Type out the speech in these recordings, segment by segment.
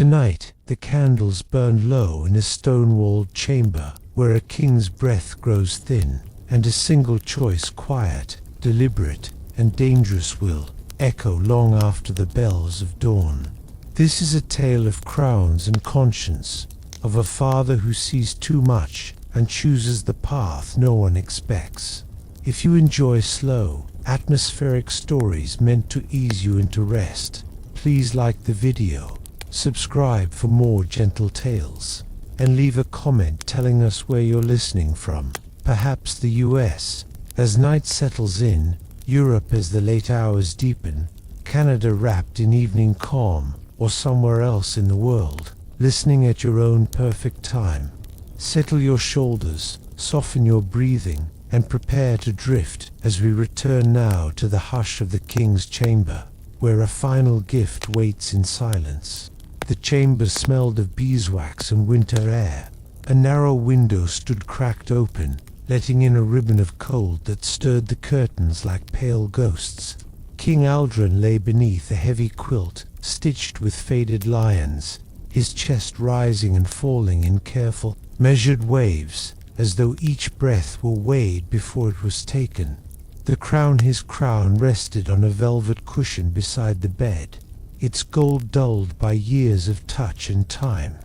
Tonight, the candles burn low in a stone-walled chamber, where a king's breath grows thin, and a single choice, quiet, deliberate, and dangerous, will echo long after the bells of dawn. This is a tale of crowns and conscience, of a father who sees too much and chooses the path no one expects. If you enjoy slow, atmospheric stories meant to ease you into rest, please like the video, subscribe for more gentle tales, and leave a comment telling us where you're listening from. Perhaps the US, as night settles in, Europe as the late hours deepen, Canada wrapped in evening calm, or somewhere else in the world, listening at your own perfect time. Settle your shoulders, soften your breathing, and prepare to drift as we return now to the hush of the king's chamber, where a final gift waits in silence. The chamber smelled of beeswax and winter air. A narrow window stood cracked open, letting in a ribbon of cold that stirred the curtains like pale ghosts. King Aldrin lay beneath a heavy quilt, stitched with faded lions, his chest rising and falling in careful, measured waves, as though each breath were weighed before it was taken. His crown rested on a velvet cushion beside the bed, its gold dulled by years of touch and time.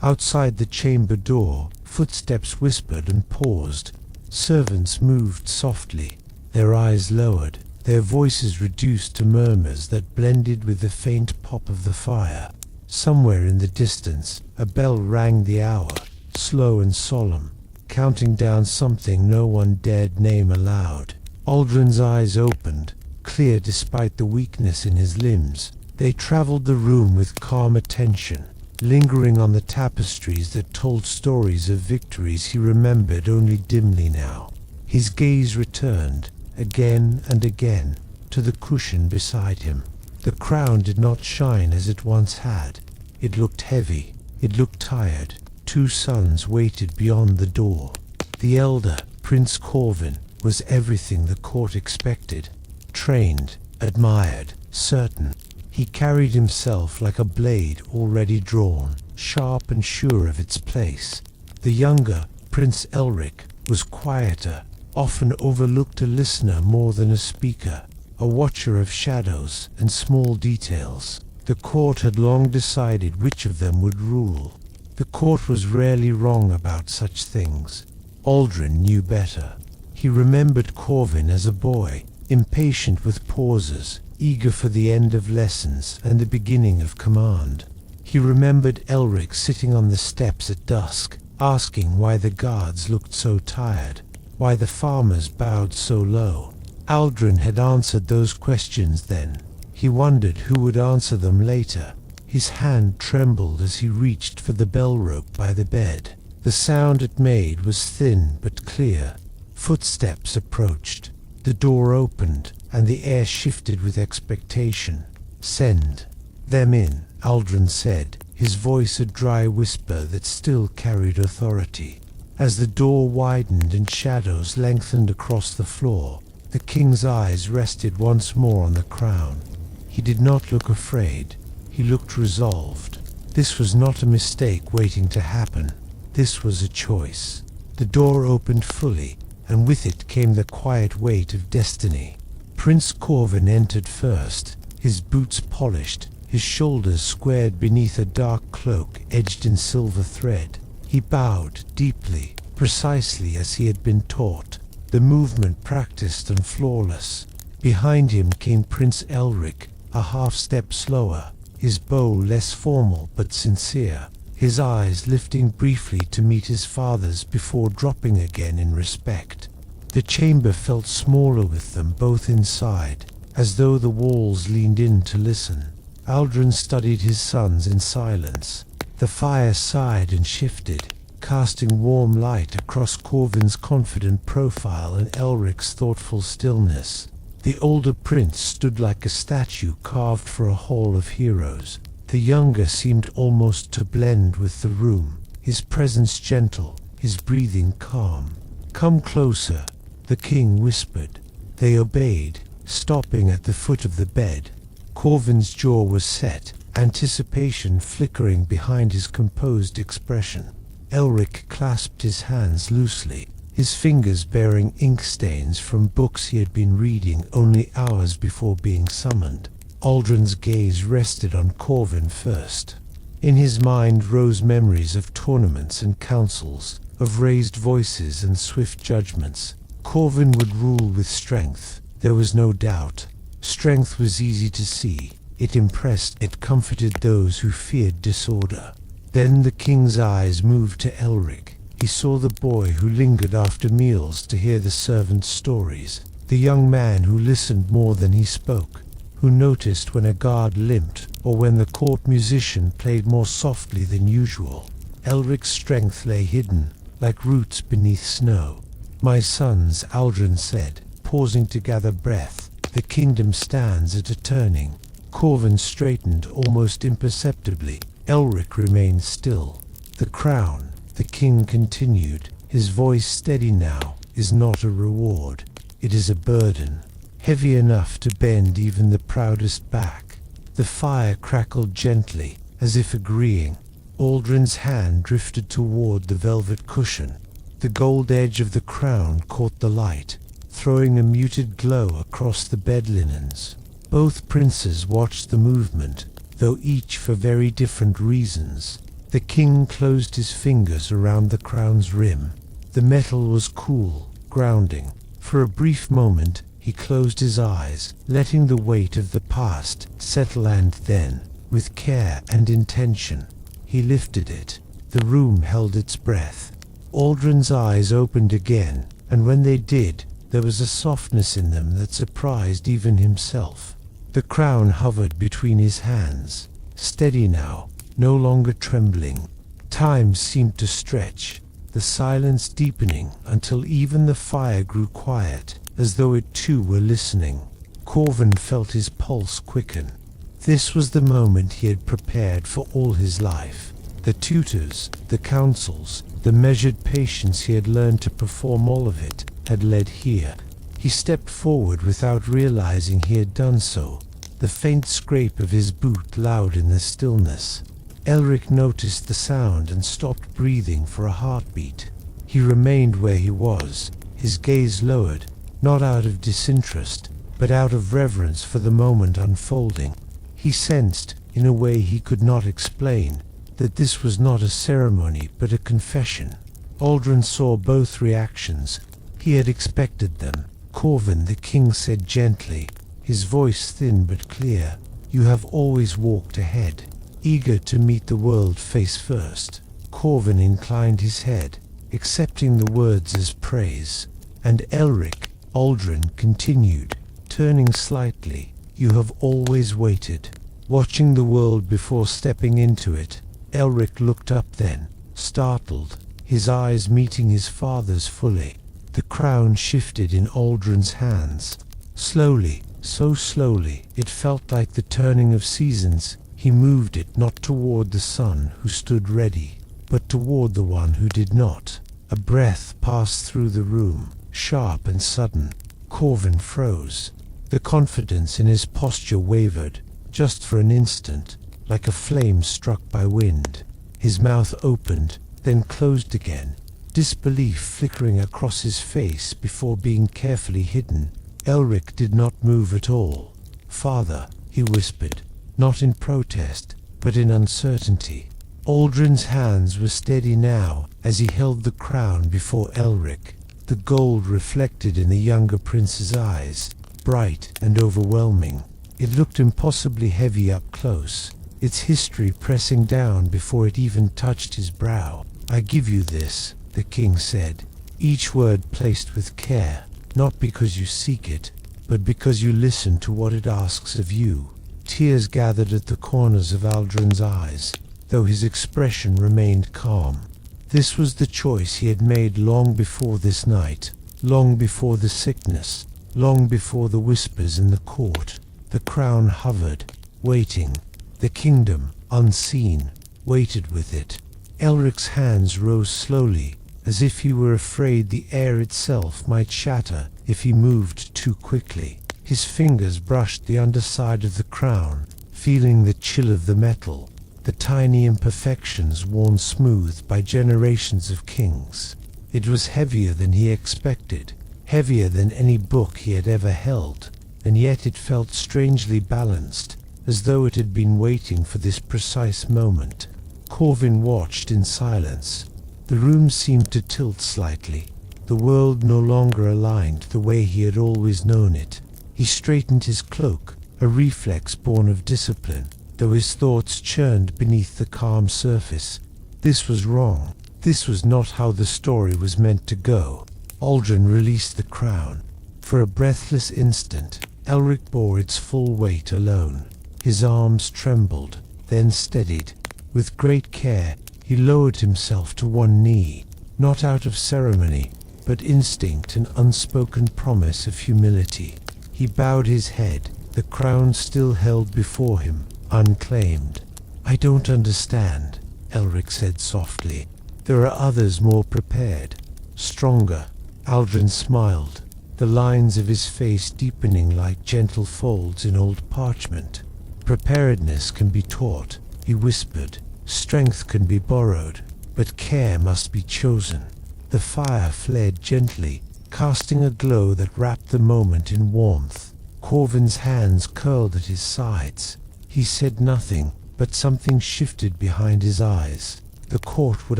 Outside the chamber door, footsteps whispered and paused. Servants moved softly, their eyes lowered, their voices reduced to murmurs that blended with the faint pop of the fire. Somewhere in the distance, a bell rang the hour, slow and solemn, counting down something no one dared name aloud. Aldrin's eyes opened, clear despite the weakness in his limbs. They traveled the room with calm attention, lingering on the tapestries that told stories of victories he remembered only dimly now. His gaze returned, again and again, to the cushion beside him. The crown did not shine as it once had. It looked heavy, it looked tired. Two sons waited beyond the door. The elder, Prince Corvin, was everything the court expected. Trained, admired, certain. He carried himself like a blade already drawn, sharp and sure of its place. The younger, Prince Elric, was quieter, often overlooked, a listener more than a speaker, a watcher of shadows and small details. The court had long decided which of them would rule. The court was rarely wrong about such things. Aldrin knew better. He remembered Corvin as a boy, impatient with pauses, eager for the end of lessons and the beginning of command. He remembered Elric sitting on the steps at dusk, asking why the guards looked so tired, why the farmers bowed so low. Aldrin had answered those questions then. He wondered who would answer them later. His hand trembled as he reached for the bell rope by the bed. The sound it made was thin but clear. Footsteps approached. The door opened, and the air shifted with expectation. "Send them in," Aldrin said, his voice a dry whisper that still carried authority. As the door widened and shadows lengthened across the floor, the king's eyes rested once more on the crown. He did not look afraid. He looked resolved. This was not a mistake waiting to happen. This was a choice. The door opened fully, and with it came the quiet weight of destiny. Prince Corvin entered first, his boots polished, his shoulders squared beneath a dark cloak edged in silver thread. He bowed deeply, precisely as he had been taught, the movement practiced and flawless. Behind him came Prince Elric, a half-step slower, his bow less formal but sincere, his eyes lifting briefly to meet his father's before dropping again in respect. The chamber felt smaller with them both inside, as though the walls leaned in to listen. Aldrin studied his sons in silence. The fire sighed and shifted, casting warm light across Corvin's confident profile and Elric's thoughtful stillness. The older prince stood like a statue carved for a hall of heroes. The younger seemed almost to blend with the room, his presence gentle, his breathing calm. "Come closer," the king whispered. They obeyed, stopping at the foot of the bed. Corvin's jaw was set, anticipation flickering behind his composed expression. Elric clasped his hands loosely, his fingers bearing ink stains from books he had been reading only hours before being summoned. Aldrin's gaze rested on Corvin first. In his mind rose memories of tournaments and councils, of raised voices and swift judgments. Corvin would rule with strength, there was no doubt. Strength was easy to see. It impressed, it comforted those who feared disorder. Then the king's eyes moved to Elric. He saw the boy who lingered after meals to hear the servants' stories, the young man who listened more than he spoke, who noticed when a guard limped or when the court musician played more softly than usual. Elric's strength lay hidden, like roots beneath snow. "My sons," Aldrin said, pausing to gather breath, "the kingdom stands at a turning." Corvin straightened almost imperceptibly. Elric remained still. "The crown," the king continued, his voice steady now, "is not a reward. It is a burden, heavy enough to bend even the proudest back." The fire crackled gently, as if agreeing. Aldrin's hand drifted toward the velvet cushion. The gold edge of the crown caught the light, throwing a muted glow across the bed linens. Both princes watched the movement, though each for very different reasons. The king closed his fingers around the crown's rim. The metal was cool, grounding. For a brief moment, he closed his eyes, letting the weight of the past settle, and then, with care and intention, he lifted it. The room held its breath. Aldrin's eyes opened again, and when they did, there was a softness in them that surprised even himself. The crown hovered between his hands, steady now, no longer trembling. Time seemed to stretch, the silence deepening until even the fire grew quiet, as though it too were listening. Corvin felt his pulse quicken. This was the moment he had prepared for all his life. The tutors, the councils, the measured patience he had learned to perform, all of it had led here. He stepped forward without realizing he had done so, the faint scrape of his boot loud in the stillness. Elric noticed the sound and stopped breathing for a heartbeat. He remained where he was, his gaze lowered, not out of disinterest, but out of reverence for the moment unfolding. He sensed, in a way he could not explain, that this was not a ceremony but a confession. Aldrin saw both reactions. He had expected them. "Corvin," the king said gently, his voice thin but clear, "you have always walked ahead, eager to meet the world face first." Corvin inclined his head, accepting the words as praise. "And Elric," Aldrin continued, turning slightly, "you have always waited, watching the world before stepping into it." Elric looked up then, startled, his eyes meeting his father's fully. The crown shifted in Aldrin's hands. Slowly, so slowly, it felt like the turning of seasons. He moved it not toward the son who stood ready, but toward the one who did not. A breath passed through the room, sharp and sudden. Corvin froze. The confidence in his posture wavered, just for an instant, like a flame struck by wind. His mouth opened, then closed again, disbelief flickering across his face before being carefully hidden. Elric did not move at all. "Father," he whispered, not in protest, but in uncertainty. Aldrin's hands were steady now as he held the crown before Elric. The gold reflected in the younger prince's eyes, bright and overwhelming. It looked impossibly heavy up close, its history pressing down before it even touched his brow. "I give you this," the king said, each word placed with care, "not because you seek it, but because you listen to what it asks of you." Tears gathered at the corners of Aldrin's eyes, though his expression remained calm. This was the choice he had made long before this night, long before the sickness, long before the whispers in the court. The crown hovered, waiting. The kingdom, unseen, waited with it. Elric's hands rose slowly, as if he were afraid the air itself might shatter if he moved too quickly. His fingers brushed the underside of the crown, feeling the chill of the metal, the tiny imperfections worn smooth by generations of kings. It was heavier than he expected, heavier than any book he had ever held, and yet it felt strangely balanced, as though it had been waiting for this precise moment. Corvin watched in silence. The room seemed to tilt slightly. The world no longer aligned the way he had always known it. He straightened his cloak, a reflex born of discipline, though his thoughts churned beneath the calm surface. This was wrong. This was not how the story was meant to go. Aldrin released the crown. For a breathless instant, Elric bore its full weight alone. His arms trembled, then steadied. With great care, he lowered himself to one knee, not out of ceremony, but instinct and unspoken promise of humility. He bowed his head, the crown still held before him, unclaimed. "I don't understand," Elric said softly. "There are others more prepared, stronger." Aldrin smiled, the lines of his face deepening like gentle folds in old parchment. "Preparedness can be taught," he whispered. "Strength can be borrowed, but care must be chosen." The fire flared gently, casting a glow that wrapped the moment in warmth. Corvin's hands curled at his sides. He said nothing, but something shifted behind his eyes. The court would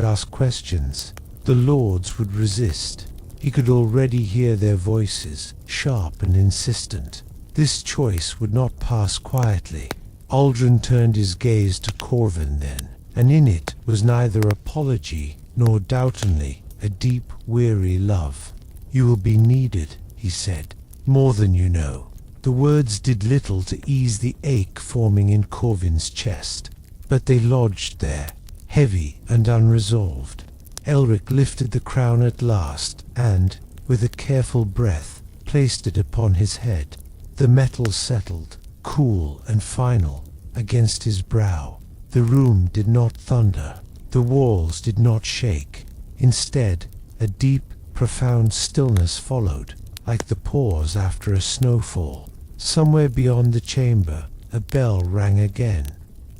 ask questions. The lords would resist. He could already hear their voices, sharp and insistent. This choice would not pass quietly. Aldrin turned his gaze to Corvin then, and in it was neither apology nor doubtingly a deep, weary love. "You will be needed," he said, "more than you know." The words did little to ease the ache forming in Corvin's chest, but they lodged there, heavy and unresolved. Elric lifted the crown at last and, with a careful breath, placed it upon his head. The metal settled, cool and final, against his brow. The room did not thunder. The walls did not shake. Instead, a deep, profound stillness followed, like the pause after a snowfall. Somewhere beyond the chamber, a bell rang again.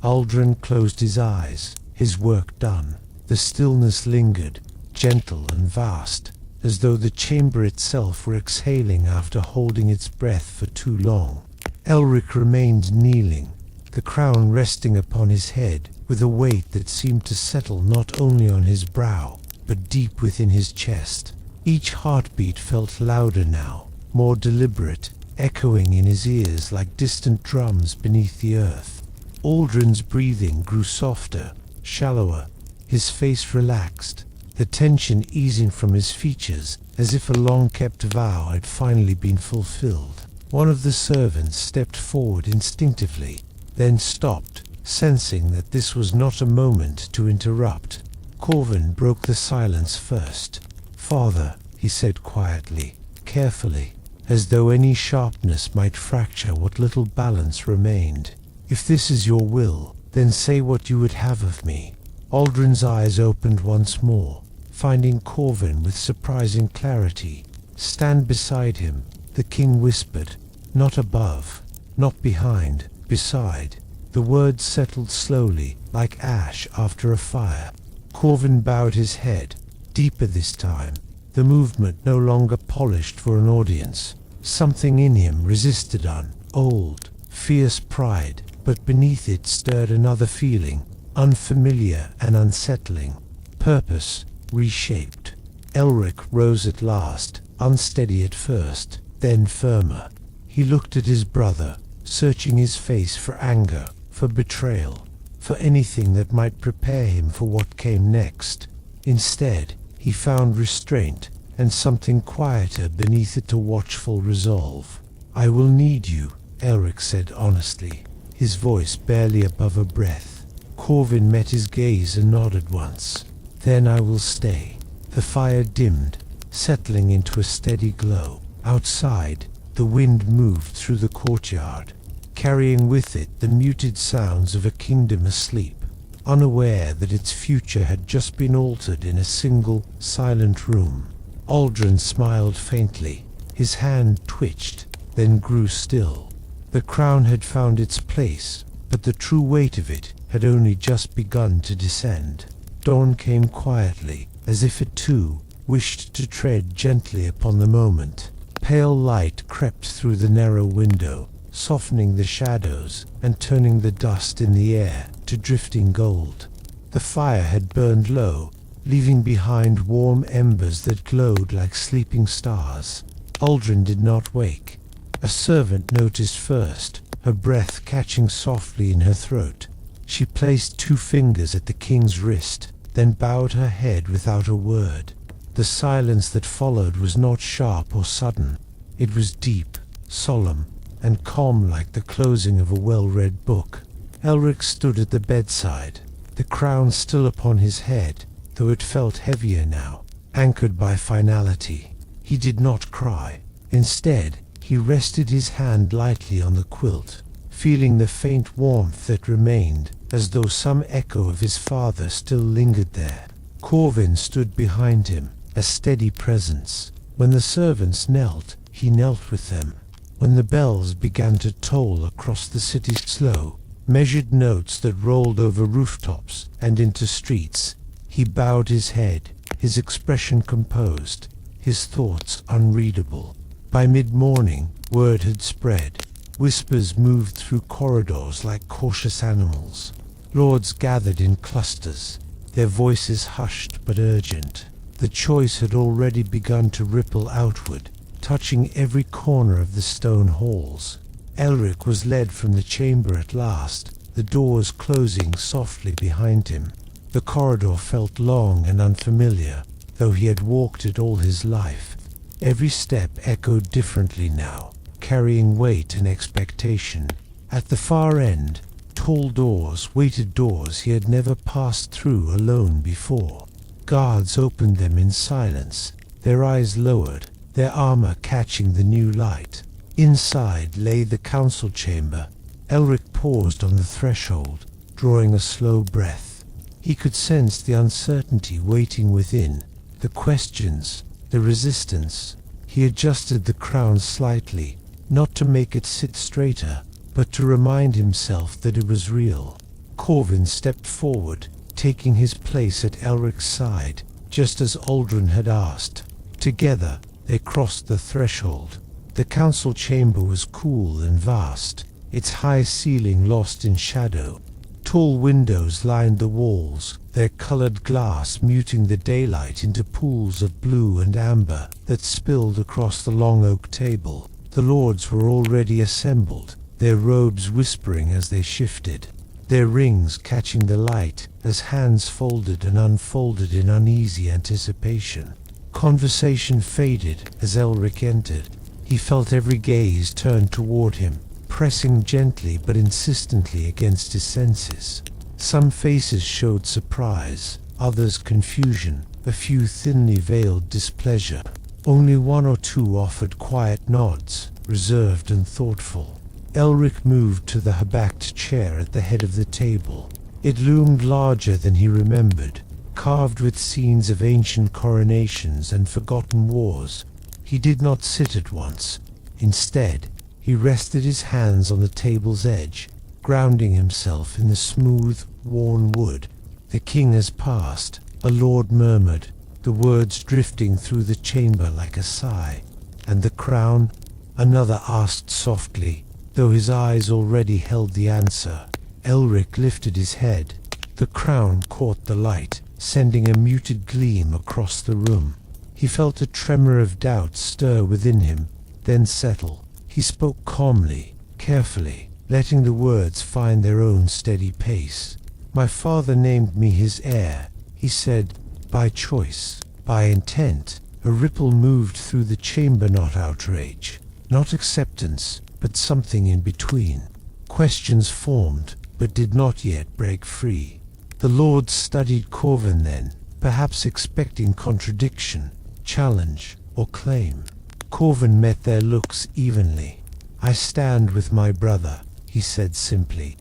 Aldrin closed his eyes, his work done. The stillness lingered, gentle and vast, as though the chamber itself were exhaling after holding its breath for too long. Elric remained kneeling, the crown resting upon his head with a weight that seemed to settle not only on his brow, but deep within his chest. Each heartbeat felt louder now, more deliberate, echoing in his ears like distant drums beneath the earth. Aldrin's breathing grew softer, shallower. His face relaxed, the tension easing from his features as if a long-kept vow had finally been fulfilled. One of the servants stepped forward instinctively, then stopped, sensing that this was not a moment to interrupt. Corvin broke the silence first. "Father," he said quietly, carefully, as though any sharpness might fracture what little balance remained. "If this is your will, then say what you would have of me." Aldrin's eyes opened once more, finding Corvin with surprising clarity. "Stand beside him," the king whispered. "Not above, not behind, beside." The words settled slowly, like ash after a fire. Corvin bowed his head, deeper this time, the movement no longer polished for an audience. Something in him resisted an old, fierce pride, but beneath it stirred another feeling, unfamiliar and unsettling. Purpose, reshaped. Elric rose at last, unsteady at first, then firmer. He looked at his brother, searching his face for anger, for betrayal, for anything that might prepare him for what came next. Instead, he found restraint and something quieter beneath it, a watchful resolve. "I will need you," Elric said honestly, his voice barely above a breath. Corvin met his gaze and nodded once. "Then I will stay." The fire dimmed, settling into a steady glow. Outside, the wind moved through the courtyard, carrying with it the muted sounds of a kingdom asleep, unaware that its future had just been altered in a single, silent room. Aldrin smiled faintly. His hand twitched, then grew still. The crown had found its place, but the true weight of it had only just begun to descend. Dawn came quietly, as if it too wished to tread gently upon the moment. Pale light crept through the narrow window, softening the shadows and turning the dust in the air to drifting gold. The fire had burned low, leaving behind warm embers that glowed like sleeping stars. Uldren did not wake. A servant noticed first, her breath catching softly in her throat. She placed 2 fingers at the king's wrist, then bowed her head without a word. The silence that followed was not sharp or sudden. It was deep, solemn, and calm like the closing of a well-read book. Elric stood at the bedside, the crown still upon his head, though it felt heavier now, anchored by finality. He did not cry. Instead, he rested his hand lightly on the quilt, feeling the faint warmth that remained, as though some echo of his father still lingered there. Corvin stood behind him, a steady presence. When the servants knelt, he knelt with them. When the bells began to toll across the city's slow, measured notes that rolled over rooftops and into streets, he bowed his head, his expression composed, his thoughts unreadable. By mid-morning, word had spread. Whispers moved through corridors like cautious animals. Lords gathered in clusters, their voices hushed but urgent. The choice had already begun to ripple outward, touching every corner of the stone halls. Elric was led from the chamber at last, the doors closing softly behind him. The corridor felt long and unfamiliar, though he had walked it all his life. Every step echoed differently now, carrying weight and expectation. At the far end, tall doors waited, doors he had never passed through alone before. Guards opened them in silence, their eyes lowered, their armor catching the new light. Inside lay the council chamber. Elric paused on the threshold, drawing a slow breath. He could sense the uncertainty waiting within, the questions, the resistance. He adjusted the crown slightly, not to make it sit straighter, but to remind himself that it was real. Corvin stepped forward, taking his place at Elric's side, just as Uldren had asked. Together, they crossed the threshold. The council chamber was cool and vast, its high ceiling lost in shadow. Tall windows lined the walls, their colored glass muting the daylight into pools of blue and amber that spilled across the long oak table. The lords were already assembled, their robes whispering as they shifted, their rings catching the light as hands folded and unfolded in uneasy anticipation. Conversation faded as Elric entered. He felt every gaze turned toward him, pressing gently but insistently against his senses. Some faces showed surprise, others confusion, a few thinly veiled displeasure. Only 1 or 2 offered quiet nods, reserved and thoughtful. Elric moved to the backed chair at the head of the table. It loomed larger than he remembered, carved with scenes of ancient coronations and forgotten wars. He did not sit at once. Instead, he rested his hands on the table's edge, grounding himself in the smooth, worn wood. "The king has passed," a lord murmured, the words drifting through the chamber like a sigh. "And the crown?" another asked softly, though his eyes already held the answer. Elric lifted his head. The crown caught the light, sending a muted gleam across the room. He felt a tremor of doubt stir within him, then settle. He spoke calmly, carefully, letting the words find their own steady pace. "My father named me his heir," he said, "by choice, by intent." A ripple moved through the chamber, not outrage, not acceptance, but something in between. Questions formed, but did not yet break free. The lords studied Corvin then, perhaps expecting contradiction, challenge, or claim. Corvin met their looks evenly. "I stand with my brother," he said simply,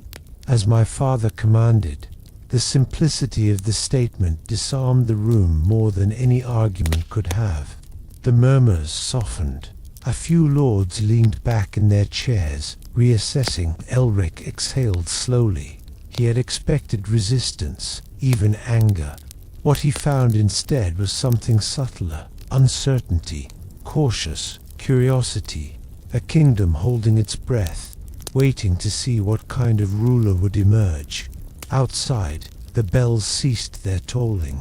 "as my father commanded." The simplicity of the statement disarmed the room more than any argument could have. The murmurs softened. A few lords leaned back in their chairs, reassessing. Elric exhaled slowly. He had expected resistance, even anger. What he found instead was something subtler: uncertainty, cautious curiosity, a kingdom holding its breath, waiting to see what kind of ruler would emerge. Outside, the bells ceased their tolling.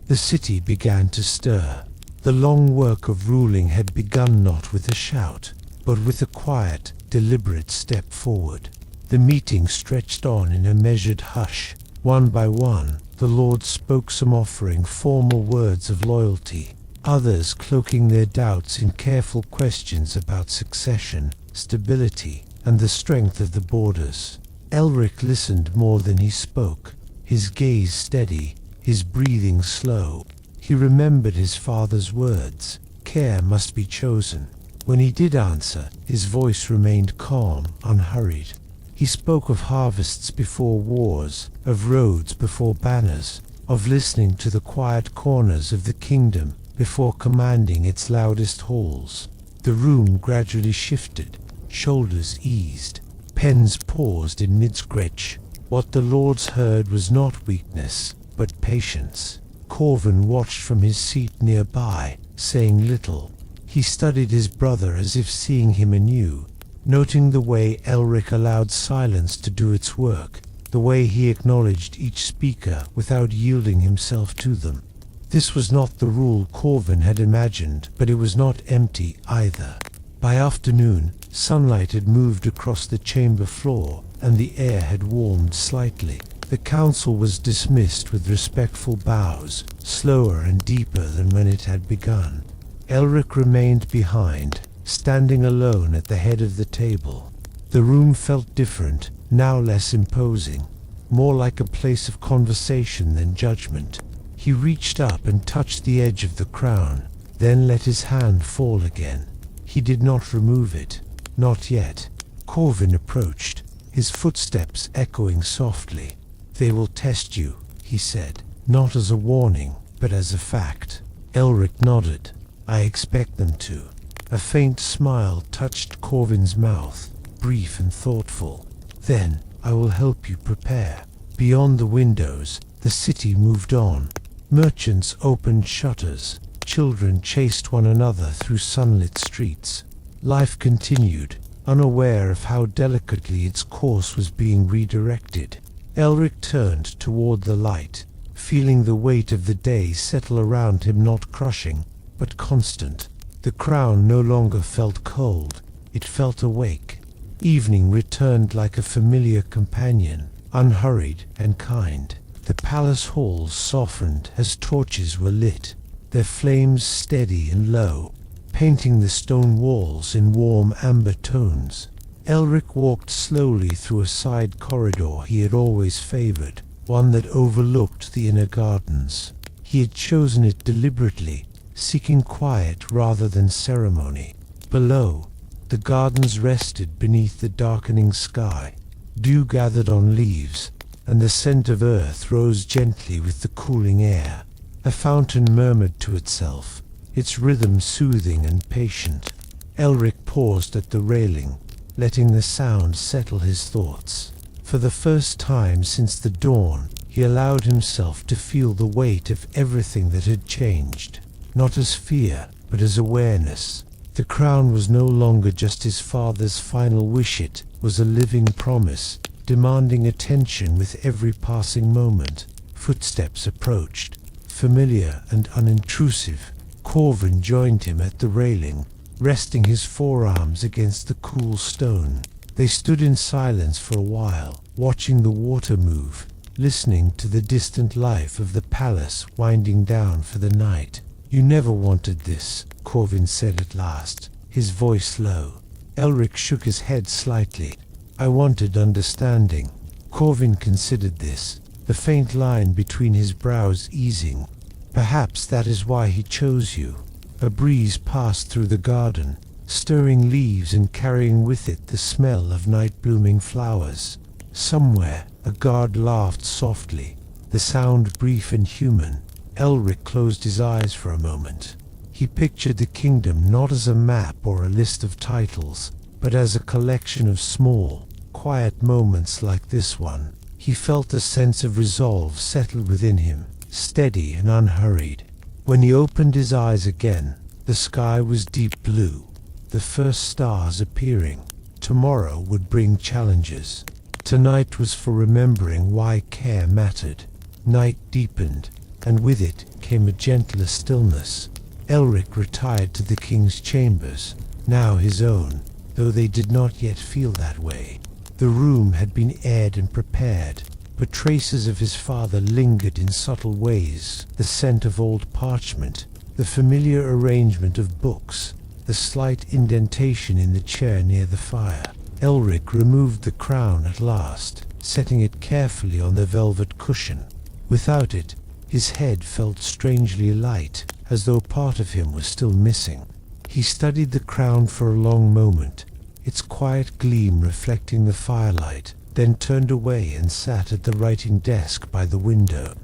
The city began to stir. The long work of ruling had begun not with a shout, but with a quiet, deliberate step forward. The meeting stretched on in a measured hush. One by one, the lords spoke, some offering formal words of loyalty, others cloaking their doubts in careful questions about succession, stability, and the strength of the borders. Elric listened more than he spoke, his gaze steady, his breathing slow. He remembered his father's words: care must be chosen. When he did answer, his voice remained calm, unhurried. He spoke of harvests before wars, of roads before banners, of listening to the quiet corners of the kingdom before commanding its loudest halls. The room gradually shifted, shoulders eased, pens paused in mid-scratch. What the lords heard was not weakness, but patience. Corvin watched from his seat nearby, saying little. He studied his brother as if seeing him anew, noting the way Elric allowed silence to do its work, the way he acknowledged each speaker without yielding himself to them. This was not the rule Corvin had imagined, but it was not empty either. By afternoon, sunlight had moved across the chamber floor, and the air had warmed slightly. The council was dismissed with respectful bows, slower and deeper than when it had begun. Elric remained behind, standing alone at the head of the table. The room felt different, now less imposing, more like a place of conversation than judgment. He reached up and touched the edge of the crown, then let his hand fall again. He did not remove it. Not yet. Corvin approached, his footsteps echoing softly. "They will test you," he said, not as a warning, but as a fact. Elric nodded. "I expect them to." A faint smile touched Corvin's mouth, brief and thoughtful. "Then, I will help you prepare." Beyond the windows, the city moved on. Merchants opened shutters. Children chased one another through sunlit streets. Life continued, unaware of how delicately its course was being redirected. Elric turned toward the light, feeling the weight of the day settle around him, not crushing, but constant. The crown no longer felt cold, it felt awake. Evening returned like a familiar companion, unhurried and kind. The palace halls softened as torches were lit, their flames steady and low, painting the stone walls in warm amber tones. Elric walked slowly through a side corridor he had always favored, one that overlooked the inner gardens. He had chosen it deliberately, seeking quiet rather than ceremony. Below, the gardens rested beneath the darkening sky. Dew gathered on leaves, and the scent of earth rose gently with the cooling air. A fountain murmured to itself, its rhythm soothing and patient. Elric paused at the railing, letting the sound settle his thoughts. For the first time since the dawn, he allowed himself to feel the weight of everything that had changed, not as fear, but as awareness. The crown was no longer just his father's final wish, it was a living promise, demanding attention with every passing moment. Footsteps approached, familiar and unintrusive. Corvin joined him at the railing, resting his forearms against the cool stone. They stood in silence for a while, watching the water move, listening to the distant life of the palace winding down for the night. "You never wanted this," Corvin said at last, his voice low. Elric shook his head slightly. "I wanted understanding." Corvin considered this, the faint line between his brows easing. "Perhaps that is why he chose you." A breeze passed through the garden, stirring leaves and carrying with it the smell of night-blooming flowers. Somewhere, a guard laughed softly, the sound brief and human. Elric closed his eyes for a moment. He pictured the kingdom not as a map or a list of titles, but as a collection of small, quiet moments like this one. He felt a sense of resolve settle within him, steady and unhurried. When he opened his eyes again, the sky was deep blue, the first stars appearing. Tomorrow would bring challenges. Tonight was for remembering why care mattered. Night deepened, and with it came a gentler stillness. Elric retired to the king's chambers, now his own, though they did not yet feel that way. The room had been aired and prepared, but traces of his father lingered in subtle ways. The scent of old parchment, the familiar arrangement of books, the slight indentation in the chair near the fire. Elric removed the crown at last, setting it carefully on the velvet cushion. Without it, his head felt strangely light, as though part of him was still missing. He studied the crown for a long moment, its quiet gleam reflecting the firelight, then turned away and sat at the writing desk by the window.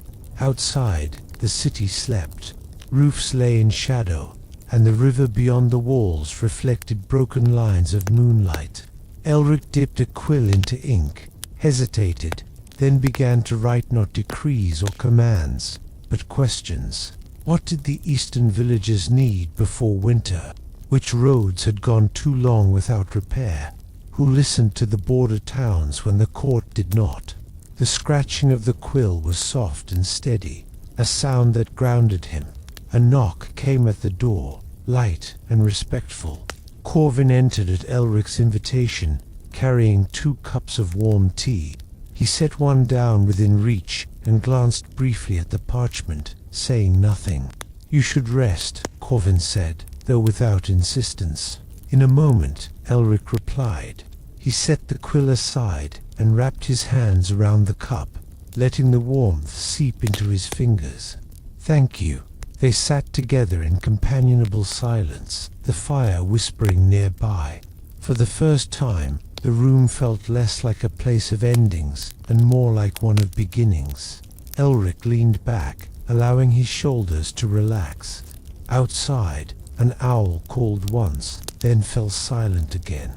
Outside, the city slept. Roofs lay in shadow, and the river beyond the walls reflected broken lines of moonlight. Elric dipped a quill into ink, hesitated, then began to write not decrees or commands, but questions. What did the eastern villagers need before winter? Which roads had gone too long without repair? Who listened to the border towns when the court did not? The scratching of the quill was soft and steady, a sound that grounded him. A knock came at the door, light and respectful. Corvin entered at Elric's invitation, carrying 2 cups of warm tea. He set one down within reach and glanced briefly at the parchment, saying nothing. "You should rest," Corvin said, though without insistence. In a moment, Elric replied. He set the quill aside and wrapped his hands around the cup, letting the warmth seep into his fingers. "Thank you." They sat together in companionable silence, the fire whispering nearby. For the first time, the room felt less like a place of endings and more like one of beginnings. Elric leaned back, allowing his shoulders to relax. Outside, an owl called once, then fell silent again.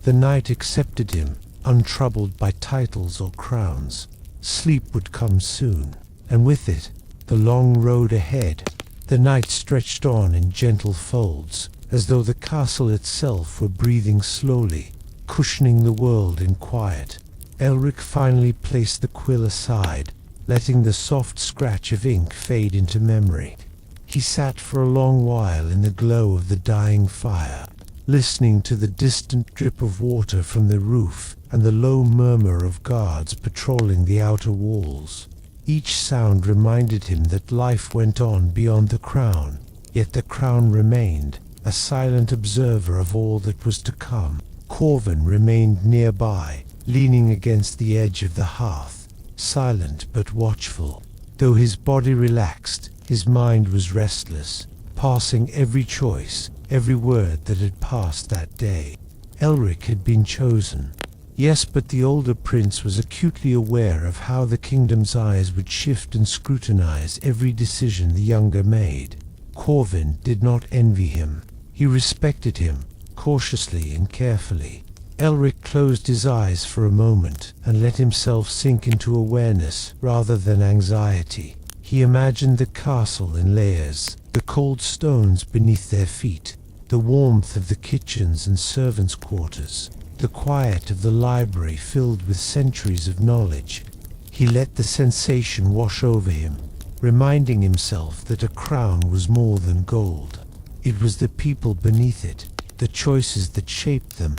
The night accepted him, untroubled by titles or crowns. Sleep would come soon, and with it, the long road ahead. The night stretched on in gentle folds, as though the castle itself were breathing slowly, cushioning the world in quiet. Elric finally placed the quill aside, letting the soft scratch of ink fade into memory. He sat for a long while in the glow of the dying fire, listening to the distant drip of water from the roof and the low murmur of guards patrolling the outer walls. Each sound reminded him that life went on beyond the crown, yet the crown remained, a silent observer of all that was to come. Corvin remained nearby, leaning against the edge of the hearth, silent but watchful. Though his body relaxed, his mind was restless, parsing every choice, every word that had passed that day. Elric had been chosen. Yes, but the older prince was acutely aware of how the kingdom's eyes would shift and scrutinize every decision the younger made. Corvin did not envy him. He respected him, cautiously and carefully. Elric closed his eyes for a moment and let himself sink into awareness rather than anxiety. He imagined the castle in layers, the cold stones beneath their feet, the warmth of the kitchens and servants' quarters, the quiet of the library filled with centuries of knowledge. He let the sensation wash over him, reminding himself that a crown was more than gold. It was the people beneath it, the choices that shaped them,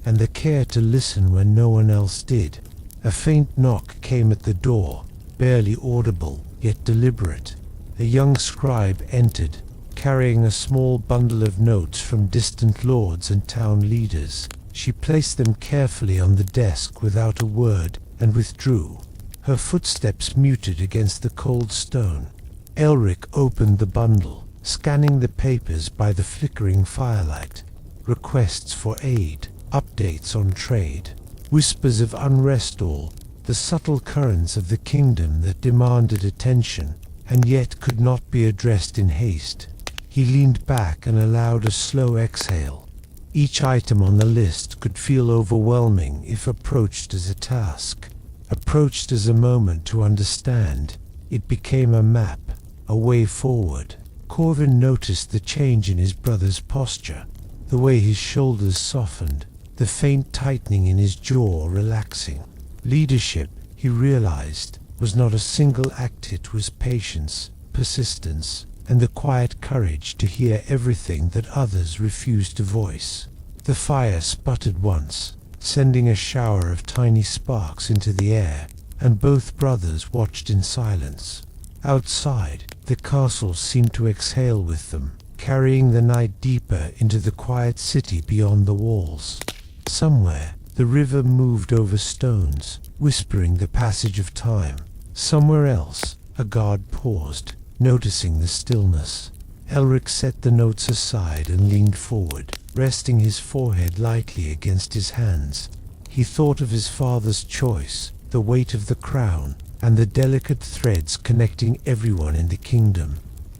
and the care to listen when no one else did. A faint knock came at the door, barely audible, yet deliberate. A young scribe entered, carrying a small bundle of notes from distant lords and town leaders. She placed them carefully on the desk without a word and withdrew, her footsteps muted against the cold stone. Elric opened the bundle, scanning the papers by the flickering firelight. Requests for aid, updates on trade, whispers of unrest, all the subtle currents of the kingdom that demanded attention and yet could not be addressed in haste. He leaned back and allowed a slow exhale. Each item on the list could feel overwhelming if approached as a task. Approached as a moment to understand, it became a map, a way forward. Corvin noticed the change in his brother's posture, the way his shoulders softened, the faint tightening in his jaw relaxing. Leadership, he realized, was not a single act, it was patience, persistence, and the quiet courage to hear everything that others refused to voice. The fire sputtered once, sending a shower of tiny sparks into the air, and both brothers watched in silence. Outside, the castle seemed to exhale with them, carrying the night deeper into the quiet city beyond the walls. Somewhere, the river moved over stones, whispering the passage of time. Somewhere else, a guard paused, noticing the stillness. Elric set the notes aside and leaned forward, resting his forehead lightly against his hands. He thought of his father's choice, the weight of the crown, and the delicate threads connecting everyone in the kingdom.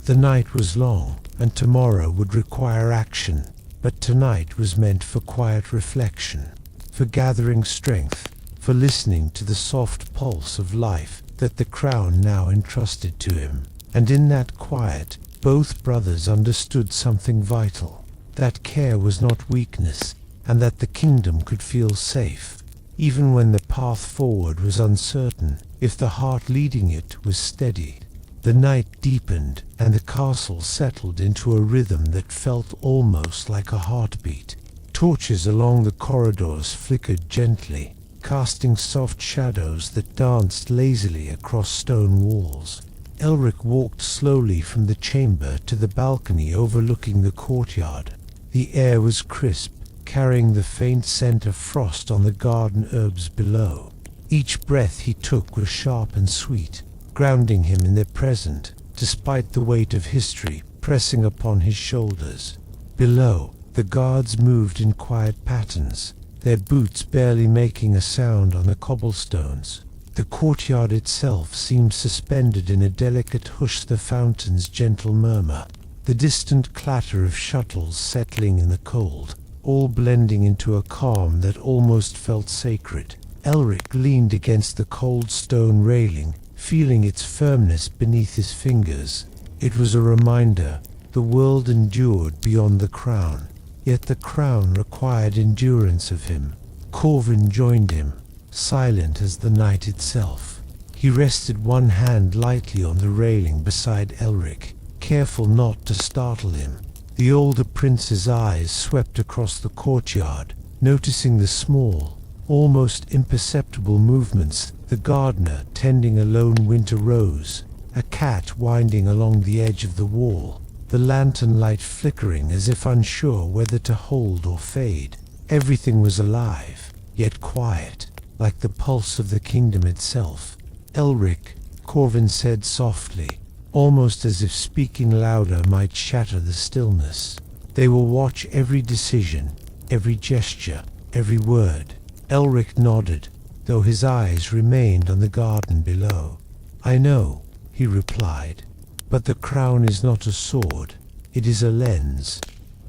The night was long, and tomorrow would require action, but tonight was meant for quiet reflection, for gathering strength, for listening to the soft pulse of life that the crown now entrusted to him. And in that quiet, both brothers understood something vital, that care was not weakness, and that the kingdom could feel safe, even when the path forward was uncertain, if the heart leading it was steady. The night deepened, and the castle settled into a rhythm that felt almost like a heartbeat. Torches along the corridors flickered gently, casting soft shadows that danced lazily across stone walls. Elric walked slowly from the chamber to the balcony overlooking the courtyard. The air was crisp, carrying the faint scent of frost on the garden herbs below. Each breath he took was sharp and sweet, grounding him in the present, despite the weight of history pressing upon his shoulders. Below, the guards moved in quiet patterns, their boots barely making a sound on the cobblestones. The courtyard itself seemed suspended in a delicate hush, the fountain's gentle murmur, the distant clatter of shuttles settling in the cold, all blending into a calm that almost felt sacred. Elric leaned against the cold stone railing, feeling its firmness beneath his fingers. It was a reminder the world endured beyond the crown, yet the crown required endurance of him. Corvin joined him, silent as the night itself. He rested one hand lightly on the railing beside Elric, careful not to startle him. The older prince's eyes swept across the courtyard, noticing the small, almost imperceptible movements, the gardener tending a lone winter rose, a cat winding along the edge of the wall, the lantern light flickering as if unsure whether to hold or fade. Everything was alive, yet quiet, like the pulse of the kingdom itself. "Elric," Corvin said softly, almost as if speaking louder might shatter the stillness. "They will watch every decision, every gesture, every word." Elric nodded, though his eyes remained on the garden below. "I know," he replied, "but the crown is not a sword, it is a lens.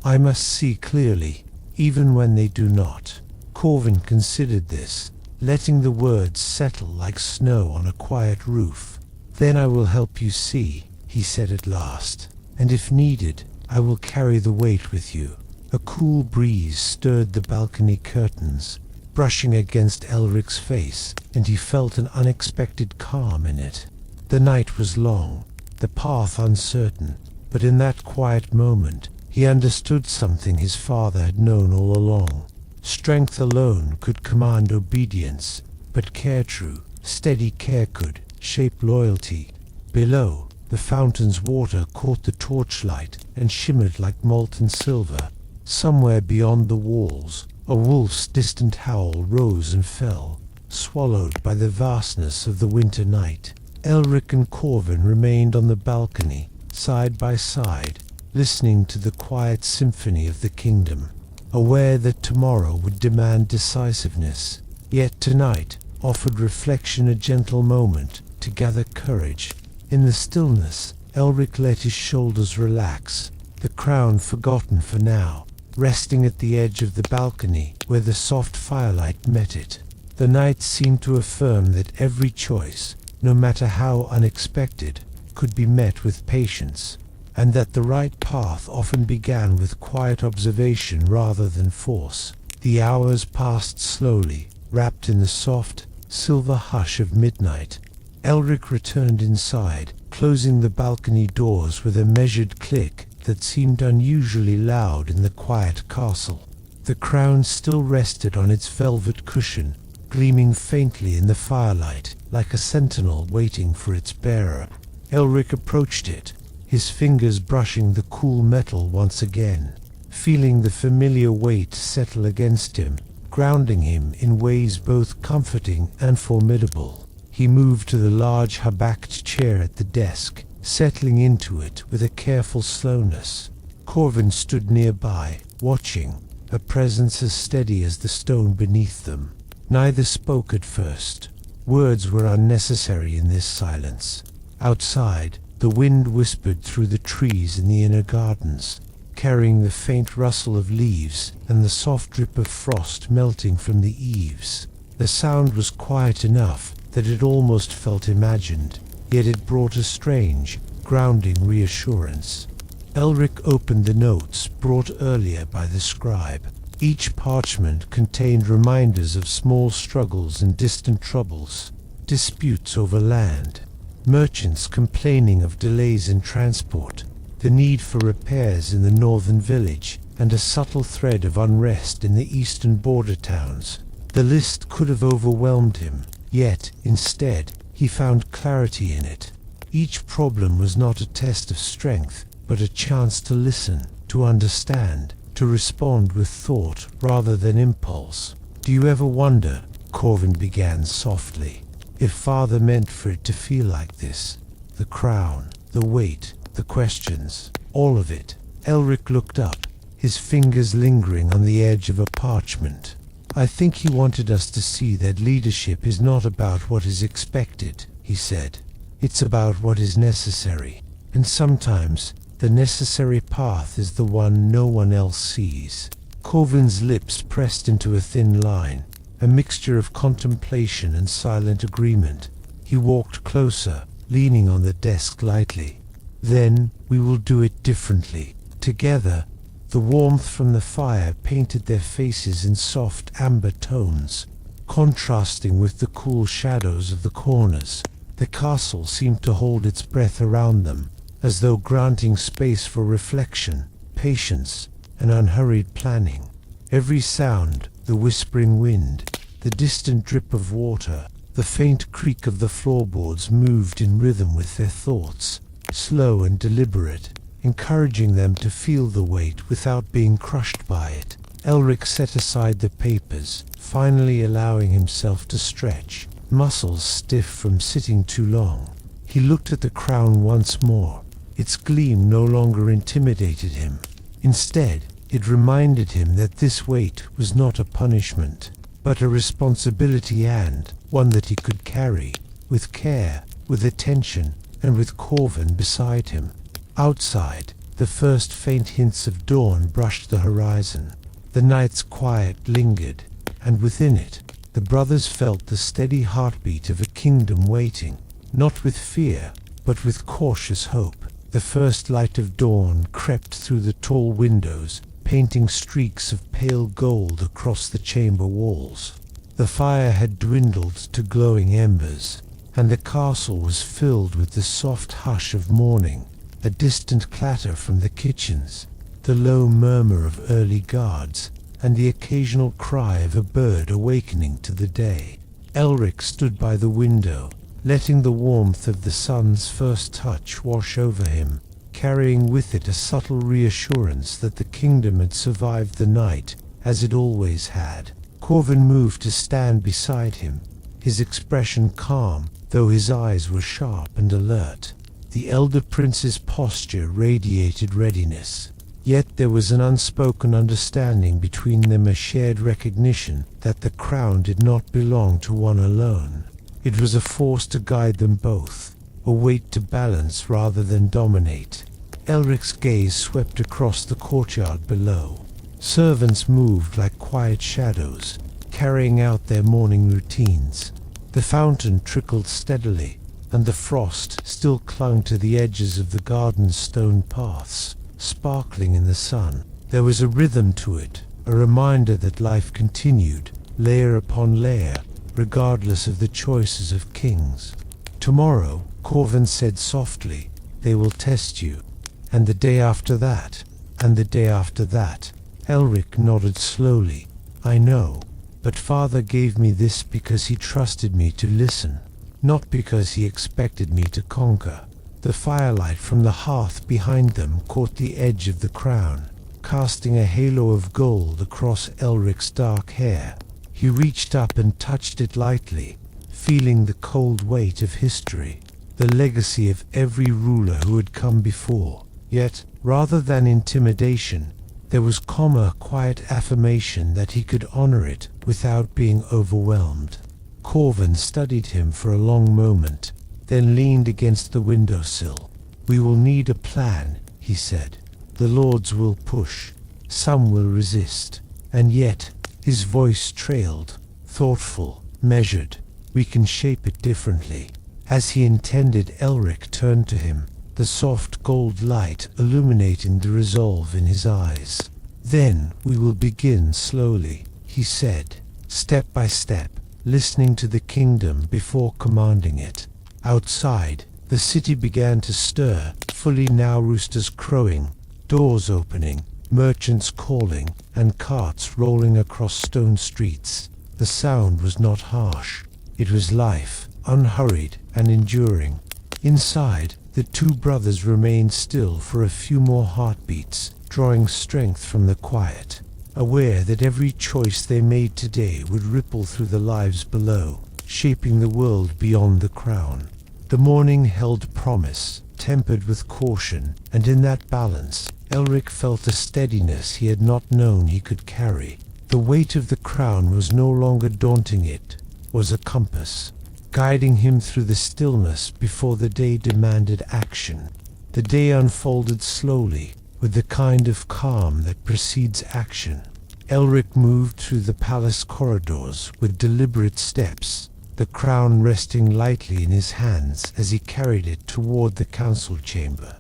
I must see clearly, even when they do not." Corvin considered this, letting the words settle like snow on a quiet roof. "Then I will help you see," he said at last, "and if needed, I will carry the weight with you." A cool breeze stirred the balcony curtains, brushing against Elric's face, and he felt an unexpected calm in it. The night was long, the path uncertain, but in that quiet moment, he understood something his father had known all along. Strength alone could command obedience, but true, steady care could shape loyalty. Below, the fountain's water caught the torchlight and shimmered like molten silver. Somewhere beyond the walls, a wolf's distant howl rose and fell, swallowed by the vastness of the winter night. Elric and Corvin remained on the balcony, side by side, listening to the quiet symphony of the kingdom, aware that tomorrow would demand decisiveness, yet tonight offered reflection, a gentle moment to gather courage. In the stillness, Elric let his shoulders relax, the crown forgotten for now, resting at the edge of the balcony where the soft firelight met it. The night seemed to affirm that every choice, no matter how unexpected, could be met with patience, and that the right path often began with quiet observation rather than force. The hours passed slowly, wrapped in the soft, silver hush of midnight. Elric returned inside, closing the balcony doors with a measured click that seemed unusually loud in the quiet castle. The crown still rested on its velvet cushion, gleaming faintly in the firelight, like a sentinel waiting for its bearer. Elric approached it, his fingers brushing the cool metal once again, feeling the familiar weight settle against him, grounding him in ways both comforting and formidable. He moved to the large high-backed chair at the desk, settling into it with a careful slowness. Corvin stood nearby, watching, her presence as steady as the stone beneath them. Neither spoke at first. Words were unnecessary in this silence. Outside, the wind whispered through the trees in the inner gardens, carrying the faint rustle of leaves and the soft drip of frost melting from the eaves. The sound was quiet enough that it almost felt imagined, yet it brought a strange, grounding reassurance. Elric opened the notes brought earlier by the scribe. Each parchment contained reminders of small struggles and distant troubles, disputes over land, merchants complaining of delays in transport, the need for repairs in the northern village, and a subtle thread of unrest in the eastern border towns. The list could have overwhelmed him, yet, instead, he found clarity in it. Each problem was not a test of strength, but a chance to listen, to understand, to respond with thought rather than impulse. "Do you ever wonder," Corvin began softly, "if Father meant for it to feel like this? The crown, the weight, the questions, all of it." Elric looked up, his fingers lingering on the edge of a parchment. "I think he wanted us to see that leadership is not about what is expected," he said. "It's about what is necessary. And sometimes, the necessary path is the one no one else sees." Corvin's lips pressed into a thin line, a mixture of contemplation and silent agreement. He walked closer, leaning on the desk lightly. "Then, we will do it differently. Together." The warmth from the fire painted their faces in soft amber tones, contrasting with the cool shadows of the corners. The castle seemed to hold its breath around them, as though granting space for reflection, patience, and unhurried planning. Every sound, the whispering wind, the distant drip of water, the faint creak of the floorboards moved in rhythm with their thoughts, slow and deliberate, encouraging them to feel the weight without being crushed by it. Elric set aside the papers, finally allowing himself to stretch, muscles stiff from sitting too long. He looked at the crown once more. Its gleam no longer intimidated him. Instead, it reminded him that this weight was not a punishment, but a responsibility, and one that he could carry, with care, with attention, and with Corvin beside him. Outside, the first faint hints of dawn brushed the horizon. The night's quiet lingered, and within it, the brothers felt the steady heartbeat of a kingdom waiting, not with fear, but with cautious hope. The first light of dawn crept through the tall windows, painting streaks of pale gold across the chamber walls. The fire had dwindled to glowing embers, and the castle was filled with the soft hush of morning. A distant clatter from the kitchens, the low murmur of early guards, and the occasional cry of a bird awakening to the day. Elric stood by the window, letting the warmth of the sun's first touch wash over him, carrying with it a subtle reassurance that the kingdom had survived the night, as it always had. Corvin moved to stand beside him, his expression calm, though his eyes were sharp and alert. The elder prince's posture radiated readiness, yet there was an unspoken understanding between them, a shared recognition that the crown did not belong to one alone. It was a force to guide them both, a weight to balance rather than dominate. Elric's gaze swept across the courtyard below. Servants moved like quiet shadows, carrying out their morning routines. The fountain trickled steadily, and the frost still clung to the edges of the garden's stone paths, sparkling in the sun. There was a rhythm to it, a reminder that life continued, layer upon layer, regardless of the choices of kings. "Tomorrow," Corvin said softly, "they will test you. And the day after that, and the day after that." Elric nodded slowly. "I know, but Father gave me this because he trusted me to listen, not because he expected me to conquer." The firelight from the hearth behind them caught the edge of the crown, casting a halo of gold across Elric's dark hair. He reached up and touched it lightly, feeling the cold weight of history, the legacy of every ruler who had come before. Yet, rather than intimidation, there was calm, quiet affirmation that he could honor it without being overwhelmed. Corvin studied him for a long moment, then leaned against the windowsill. "We will need a plan," he said. "The lords will push, some will resist, and yet," his voice trailed, thoughtful, measured, "we can shape it differently." As he intended, Elric turned to him, the soft gold light illuminating the resolve in his eyes. "Then we will begin slowly," he said, "step by step, listening to the kingdom before commanding it." Outside, the city began to stir, fully now, roosters crowing, doors opening, merchants calling, and carts rolling across stone streets. The sound was not harsh. It was life, unhurried and enduring. Inside, the two brothers remained still for a few more heartbeats, drawing strength from the quiet, aware that every choice they made today would ripple through the lives below, shaping the world beyond the crown. The morning held promise, tempered with caution, and in that balance, Elric felt a steadiness he had not known he could carry. The weight of the crown was no longer daunting, it was a compass, guiding him through the stillness before the day demanded action. The day unfolded slowly, with the kind of calm that precedes action. Elric moved through the palace corridors with deliberate steps, the crown resting lightly in his hands as he carried it toward the council chamber.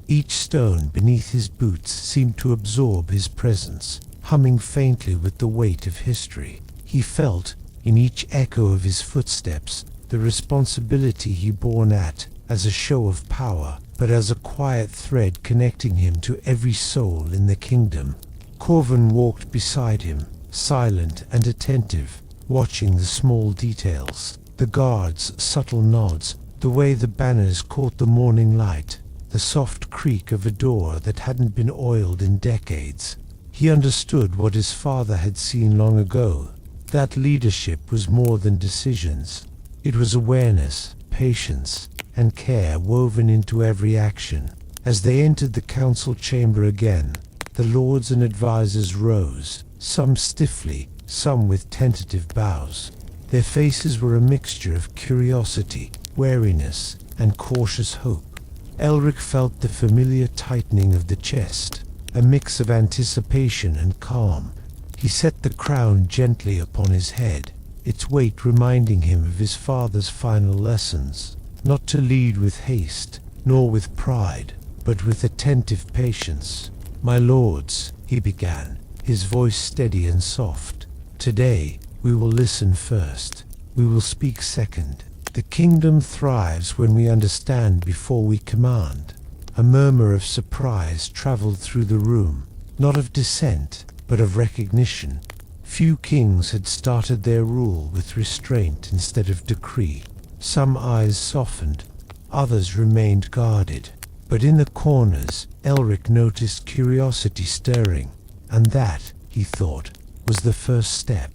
Each stone beneath his boots seemed to absorb his presence, humming faintly with the weight of history. He felt, in each echo of his footsteps, the responsibility he bore not as a show of power, but as a quiet thread connecting him to every soul in the kingdom. Corvin walked beside him, silent and attentive, watching the small details, the guards' subtle nods, the way the banners caught the morning light, the soft creak of a door that hadn't been oiled in decades. He understood what his father had seen long ago, that leadership was more than decisions. It was awareness, patience, and care woven into every action. As they entered the council chamber again, the lords and advisors rose, some stiffly, some with tentative bows. Their faces were a mixture of curiosity, wariness, and cautious hope. Elric felt the familiar tightening of the chest, a mix of anticipation and calm. He set the crown gently upon his head, its weight reminding him of his father's final lessons, not to lead with haste, nor with pride, but with attentive patience. "My lords," he began, his voice steady and soft, "today we will listen first. We will speak second. The kingdom thrives when we understand before we command." A murmur of surprise traveled through the room, not of dissent, but of recognition. Few kings had started their rule with restraint instead of decree. Some eyes softened, others remained guarded. But in the corners, Elric noticed curiosity stirring, and that, he thought, was the first step.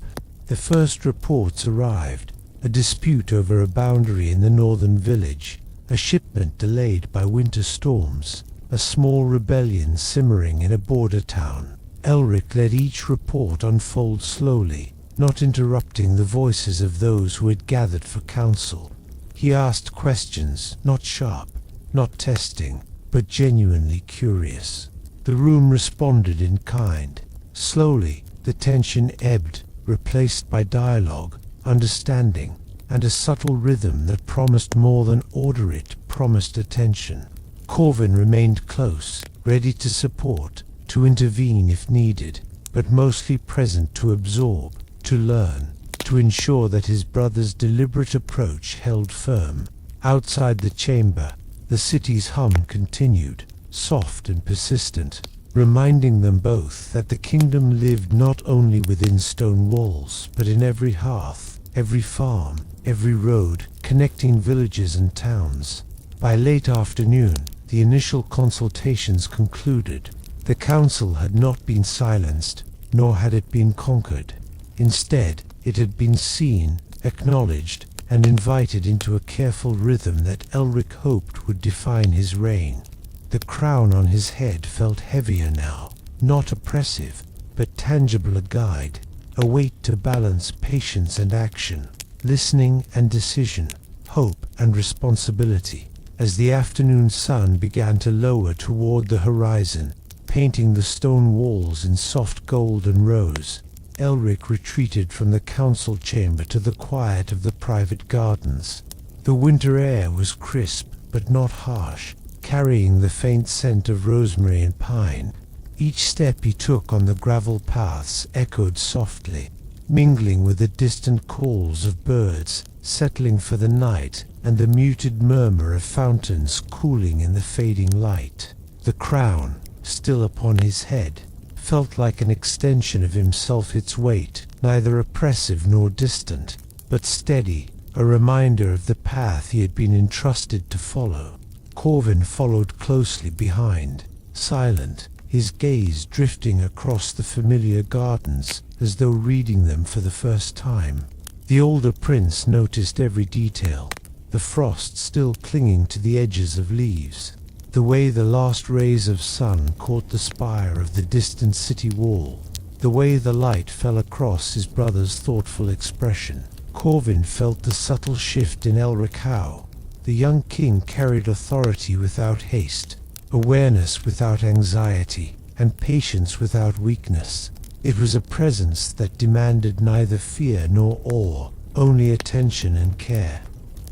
The first reports arrived, a dispute over a boundary in the northern village, a shipment delayed by winter storms, a small rebellion simmering in a border town. Elric let each report unfold slowly, not interrupting the voices of those who had gathered for counsel. He asked questions, not sharp, not testing, but genuinely curious. The room responded in kind. Slowly, the tension ebbed, replaced by dialogue, understanding, and a subtle rhythm that promised more than order. It promised attention. Corvin remained close, ready to support, to intervene if needed, but mostly present to absorb, to learn, to ensure that his brother's deliberate approach held firm. Outside the chamber, the city's hum continued, soft and persistent, reminding them both that the kingdom lived not only within stone walls, but in every hearth, every farm, every road, connecting villages and towns. By late afternoon, the initial consultations concluded. The council had not been silenced, nor had it been conquered. Instead, it had been seen, acknowledged, and invited into a careful rhythm that Elric hoped would define his reign. The crown on his head felt heavier now, not oppressive, but tangible, a guide, a weight to balance patience and action, listening and decision, hope and responsibility. As the afternoon sun began to lower toward the horizon, painting the stone walls in soft gold and rose, Elric retreated from the council chamber to the quiet of the private gardens. The winter air was crisp but not harsh, carrying the faint scent of rosemary and pine. Each step he took on the gravel paths echoed softly, mingling with the distant calls of birds settling for the night and the muted murmur of fountains cooling in the fading light. The crown, still upon his head, felt like an extension of himself, its weight neither oppressive nor distant, but steady, a reminder of the path he had been entrusted to follow. Corvin followed closely behind, silent, his gaze drifting across the familiar gardens as though reading them for the first time. The older prince noticed every detail, the frost still clinging to the edges of leaves, the way the last rays of sun caught the spire of the distant city wall, the way the light fell across his brother's thoughtful expression. Corvin felt the subtle shift in Elric Howe. The young king carried authority without haste, awareness without anxiety, and patience without weakness. It was a presence that demanded neither fear nor awe, only attention and care.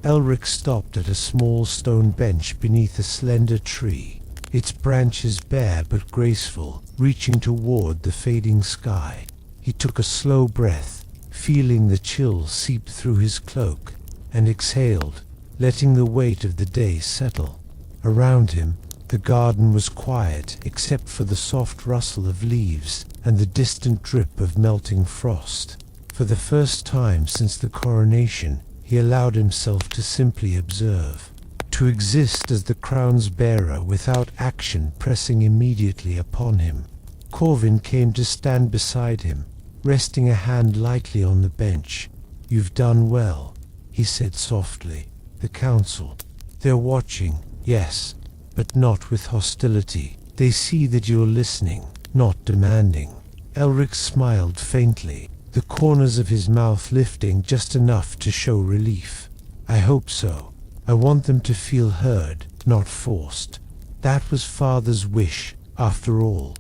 Elric stopped at a small stone bench beneath a slender tree, its branches bare but graceful, reaching toward the fading sky. He took a slow breath, feeling the chill seep through his cloak, and exhaled, letting the weight of the day settle. Around him, the garden was quiet except for the soft rustle of leaves and the distant drip of melting frost. For the first time since the coronation, he allowed himself to simply observe, to exist as the crown's bearer without action pressing immediately upon him. Corvin came to stand beside him, resting a hand lightly on the bench. "You've done well," he said softly. "The council, they're watching, yes, but not with hostility. They see that you're listening, not demanding." Elric smiled faintly, the corners of his mouth lifting just enough to show relief. "I hope so. I want them to feel heard, not forced. That was Father's wish, after all.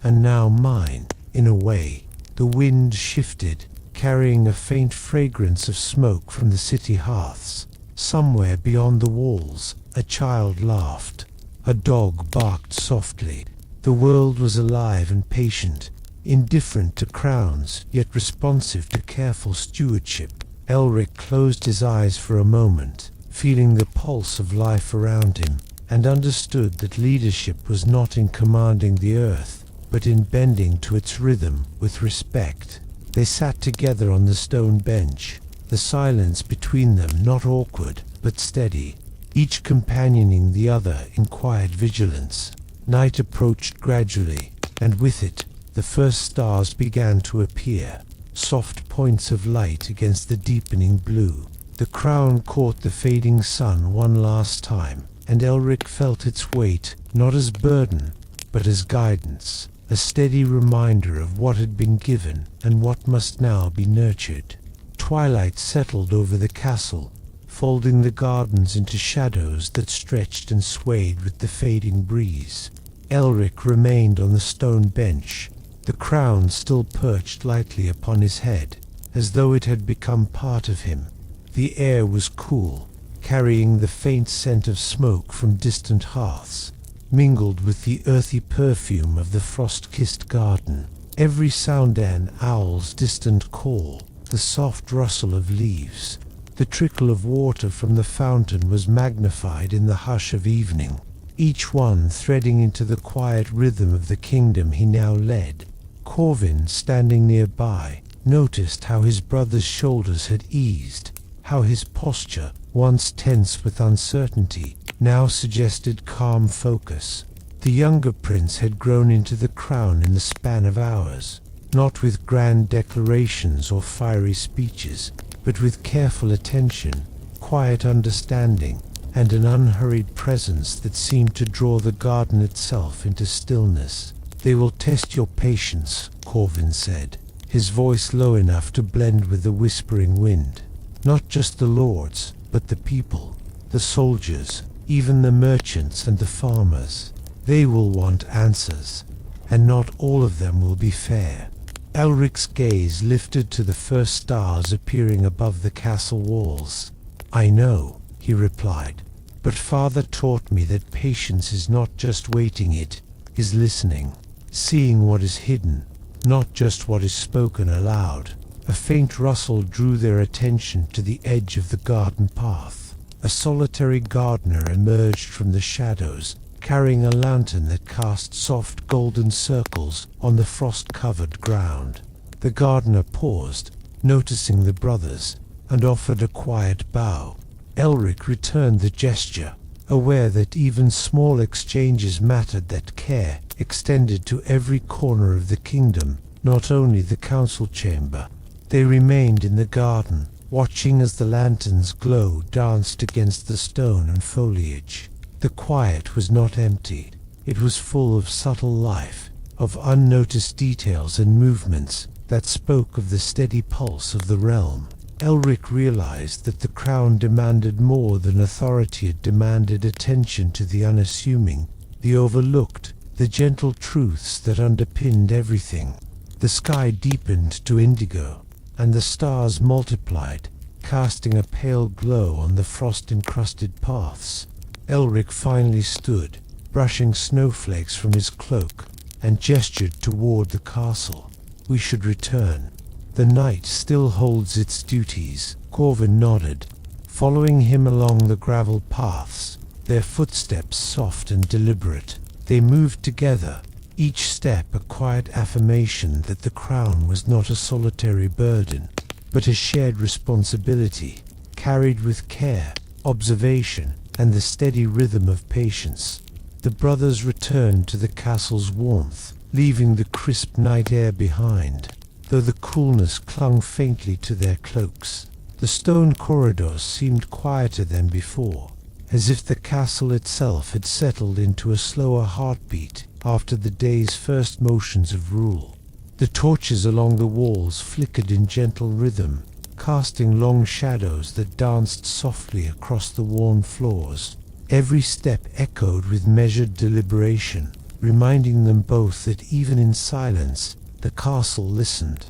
And now mine, in a way." The wind shifted, carrying a faint fragrance of smoke from the city hearths. Somewhere beyond the walls, a child laughed. A dog barked softly. The world was alive and patient, indifferent to crowns, yet responsive to careful stewardship. Elric closed his eyes for a moment, feeling the pulse of life around him, and understood that leadership was not in commanding the earth, but in bending to its rhythm with respect. They sat together on the stone bench, the silence between them not awkward, but steady, each companioning the other in quiet vigilance. Night approached gradually, and with it, the first stars began to appear, soft points of light against the deepening blue. The crown caught the fading sun one last time, and Elric felt its weight, not as burden, but as guidance, a steady reminder of what had been given and what must now be nurtured. Twilight settled over the castle, folding the gardens into shadows that stretched and swayed with the fading breeze. Elric remained on the stone bench, the crown still perched lightly upon his head, as though it had become part of him. The air was cool, carrying the faint scent of smoke from distant hearths, mingled with the earthy perfume of the frost-kissed garden. Every sound, an owl's distant call, the soft rustle of leaves, the trickle of water from the fountain was magnified in the hush of evening, each one threading into the quiet rhythm of the kingdom he now led. Corvin, standing nearby, noticed how his brother's shoulders had eased, how his posture, once tense with uncertainty, now suggested calm focus. The younger prince had grown into the crown in the span of hours, not with grand declarations or fiery speeches, but with careful attention, quiet understanding, and an unhurried presence that seemed to draw the garden itself into stillness. "They will test your patience," Corvin said, his voice low enough to blend with the whispering wind. "Not just the lords, but the people, the soldiers, even the merchants and the farmers. They will want answers, and not all of them will be fair." Elric's gaze lifted to the first stars appearing above the castle walls. "I know," he replied, "but Father taught me that patience is not just waiting, it is listening, seeing what is hidden, not just what is spoken aloud." A faint rustle drew their attention to the edge of the garden path. A solitary gardener emerged from the shadows, carrying a lantern that cast soft golden circles on the frost-covered ground. The gardener paused, noticing the brothers, and offered a quiet bow. Elric returned the gesture, aware that even small exchanges mattered, that care extended to every corner of the kingdom, not only the council chamber. They remained in the garden, watching as the lantern's glow danced against the stone and foliage. The quiet was not empty. It was full of subtle life, of unnoticed details and movements that spoke of the steady pulse of the realm. Elric realized that the crown demanded more than authority. It demanded attention to the unassuming, the overlooked, the gentle truths that underpinned everything. The sky deepened to indigo, and the stars multiplied, casting a pale glow on the frost-encrusted paths. Elric finally stood, brushing snowflakes from his cloak, and gestured toward the castle. "We should return. The night still holds its duties." Corvin nodded, following him along the gravel paths, their footsteps soft and deliberate. They moved together, each step a quiet affirmation that the crown was not a solitary burden, but a shared responsibility, carried with care, observation, and the steady rhythm of patience. The brothers returned to the castle's warmth, leaving the crisp night air behind, though the coolness clung faintly to their cloaks. The stone corridors seemed quieter than before, as if the castle itself had settled into a slower heartbeat after the day's first motions of rule. The torches along the walls flickered in gentle rhythm, casting long shadows that danced softly across the worn floors. Every step echoed with measured deliberation, reminding them both that even in silence, the castle listened.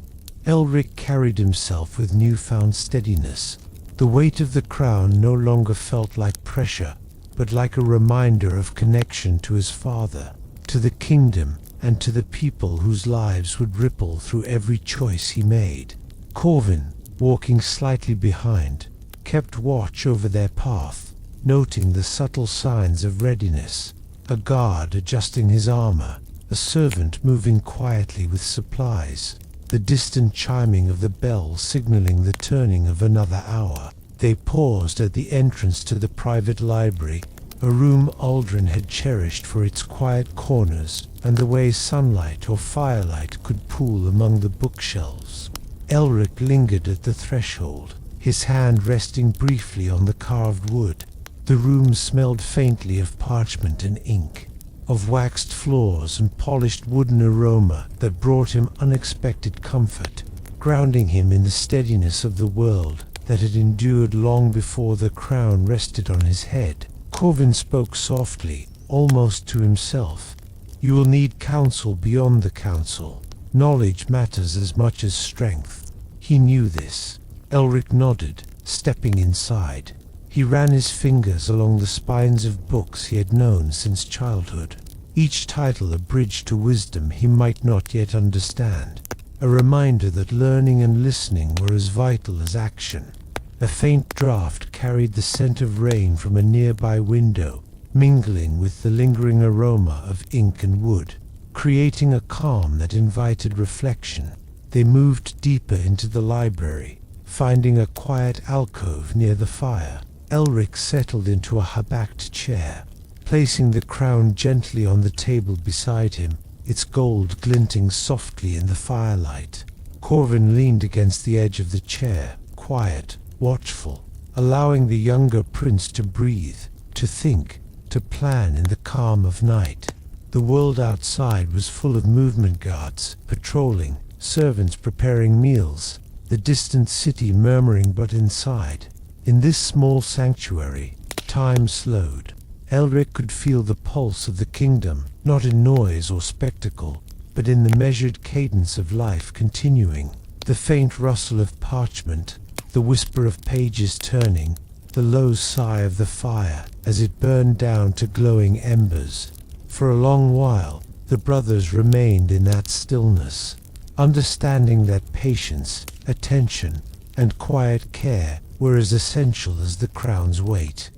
Elric carried himself with newfound steadiness. The weight of the crown no longer felt like pressure, but like a reminder of connection to his father, to the kingdom, and to the people whose lives would ripple through every choice he made. Corvin, walking slightly behind, kept watch over their path, noting the subtle signs of readiness: a guard adjusting his armor, a servant moving quietly with supplies, the distant chiming of the bell signaling the turning of another hour. They paused at the entrance to the private library, a room Aldrin had cherished for its quiet corners and the way sunlight or firelight could pool among the bookshelves. Elric lingered at the threshold, his hand resting briefly on the carved wood. The room smelled faintly of parchment and ink, of waxed floors and polished wooden aroma that brought him unexpected comfort, grounding him in the steadiness of the world that had endured long before the crown rested on his head. Corvin spoke softly, almost to himself. You will need counsel beyond the council. Knowledge matters as much as strength. He knew this. Elric nodded, stepping inside. He ran his fingers along the spines of books he had known since childhood, each title a bridge to wisdom he might not yet understand, a reminder that learning and listening were as vital as action. A faint draught carried the scent of rain from a nearby window, mingling with the lingering aroma of ink and wood, creating a calm that invited reflection. They moved deeper into the library, finding a quiet alcove near the fire. Elric settled into a high-backed chair, placing the crown gently on the table beside him, its gold glinting softly in the firelight. Corvin leaned against the edge of the chair, quiet, watchful, allowing the younger prince to breathe, to think, to plan in the calm of night. The world outside was full of movement guards, patrolling, servants preparing meals, the distant city murmuring, but inside, in this small sanctuary, time slowed. Elric could feel the pulse of the kingdom, not in noise or spectacle, but in the measured cadence of life continuing, the faint rustle of parchment, the whisper of pages turning, the low sigh of the fire as it burned down to glowing embers. For a long while, the brothers remained in that stillness, understanding that patience, attention, and quiet care were as essential as the crown's weight.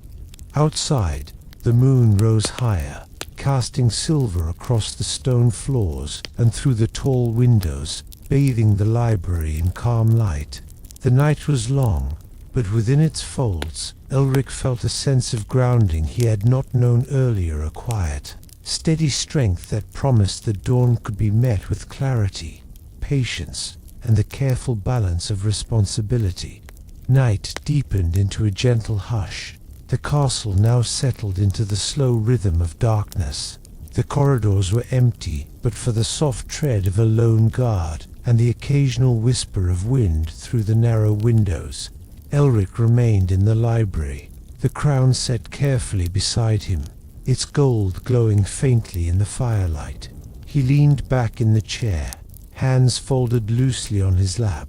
Outside, the moon rose higher, casting silver across the stone floors and through the tall windows, bathing the library in calm light. The night was long, but within its folds, Elric felt a sense of grounding he had not known earlier, a quiet, steady strength that promised the dawn could be met with clarity, patience, and the careful balance of responsibility. Night deepened into a gentle hush. The castle now settled into the slow rhythm of darkness. The corridors were empty, but for the soft tread of a lone guard and the occasional whisper of wind through the narrow windows. Elric remained in the library, the crown set carefully beside him, its gold glowing faintly in the firelight. He leaned back in the chair, hands folded loosely on his lap,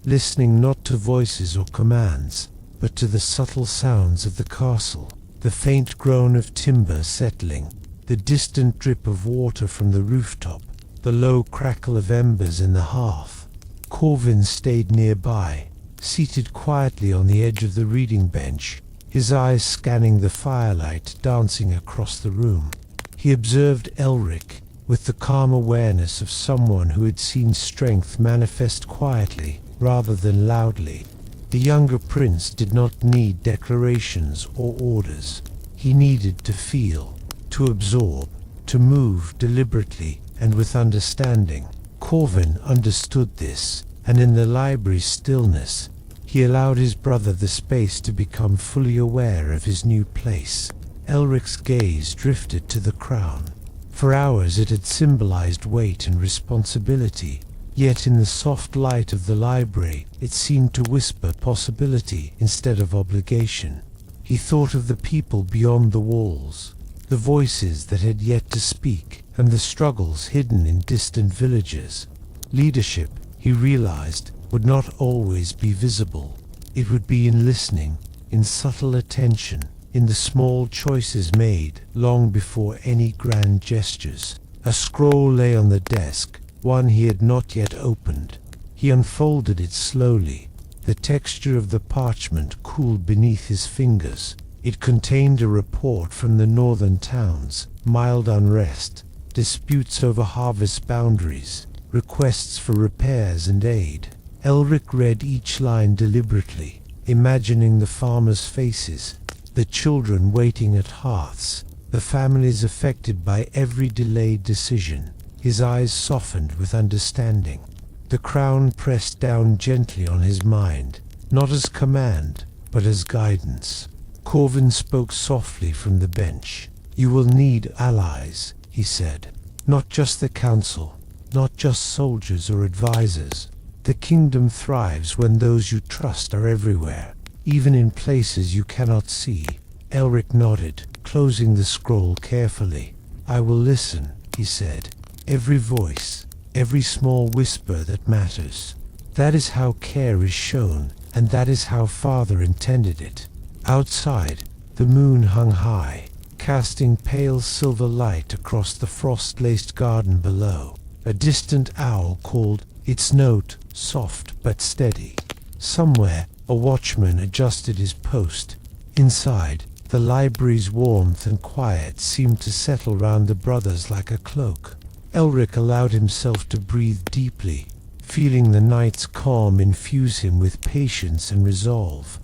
listening not to voices or commands, but to the subtle sounds of the castle, the faint groan of timber settling, the distant drip of water from the rooftop, the low crackle of embers in the hearth. Corvin stayed nearby, seated quietly on the edge of the reading bench, his eyes scanning the firelight dancing across the room. He observed Elric with the calm awareness of someone who had seen strength manifest quietly rather than loudly. The younger prince did not need declarations or orders. He needed to feel, to absorb, to move deliberately and with understanding. Corvin understood this, and in the library's stillness, he allowed his brother the space to become fully aware of his new place. Elric's gaze drifted to the crown. For hours it had symbolized weight and responsibility, yet in the soft light of the library it seemed to whisper possibility instead of obligation. He thought of the people beyond the walls, the voices that had yet to speak, and the struggles hidden in distant villages. Leadership, he realized, would not always be visible. It would be in listening, in subtle attention, in the small choices made long before any grand gestures. A scroll lay on the desk, one he had not yet opened. He unfolded it slowly. The texture of the parchment cooled beneath his fingers. It contained a report from the northern towns, mild unrest, disputes over harvest boundaries, requests for repairs and aid. Elric read each line deliberately, imagining the farmers' faces, the children waiting at hearths, the families affected by every delayed decision. His eyes softened with understanding. The crown pressed down gently on his mind, not as command, but as guidance. Corvin spoke softly from the bench. "You will need allies," he said. "Not just the council, not just soldiers or advisors. The kingdom thrives when those you trust are everywhere, even in places you cannot see. Elric nodded, closing the scroll carefully. I will listen, he said. Every voice, every small whisper that matters. That is how care is shown, and that is how Father intended it. Outside, the moon hung high, casting pale silver light across the frost-laced garden below. A distant owl called its note, soft but steady. Somewhere, a watchman adjusted his post. Inside, the library's warmth and quiet seemed to settle round the brothers like a cloak. Elric allowed himself to breathe deeply, feeling the night's calm infuse him with patience and resolve.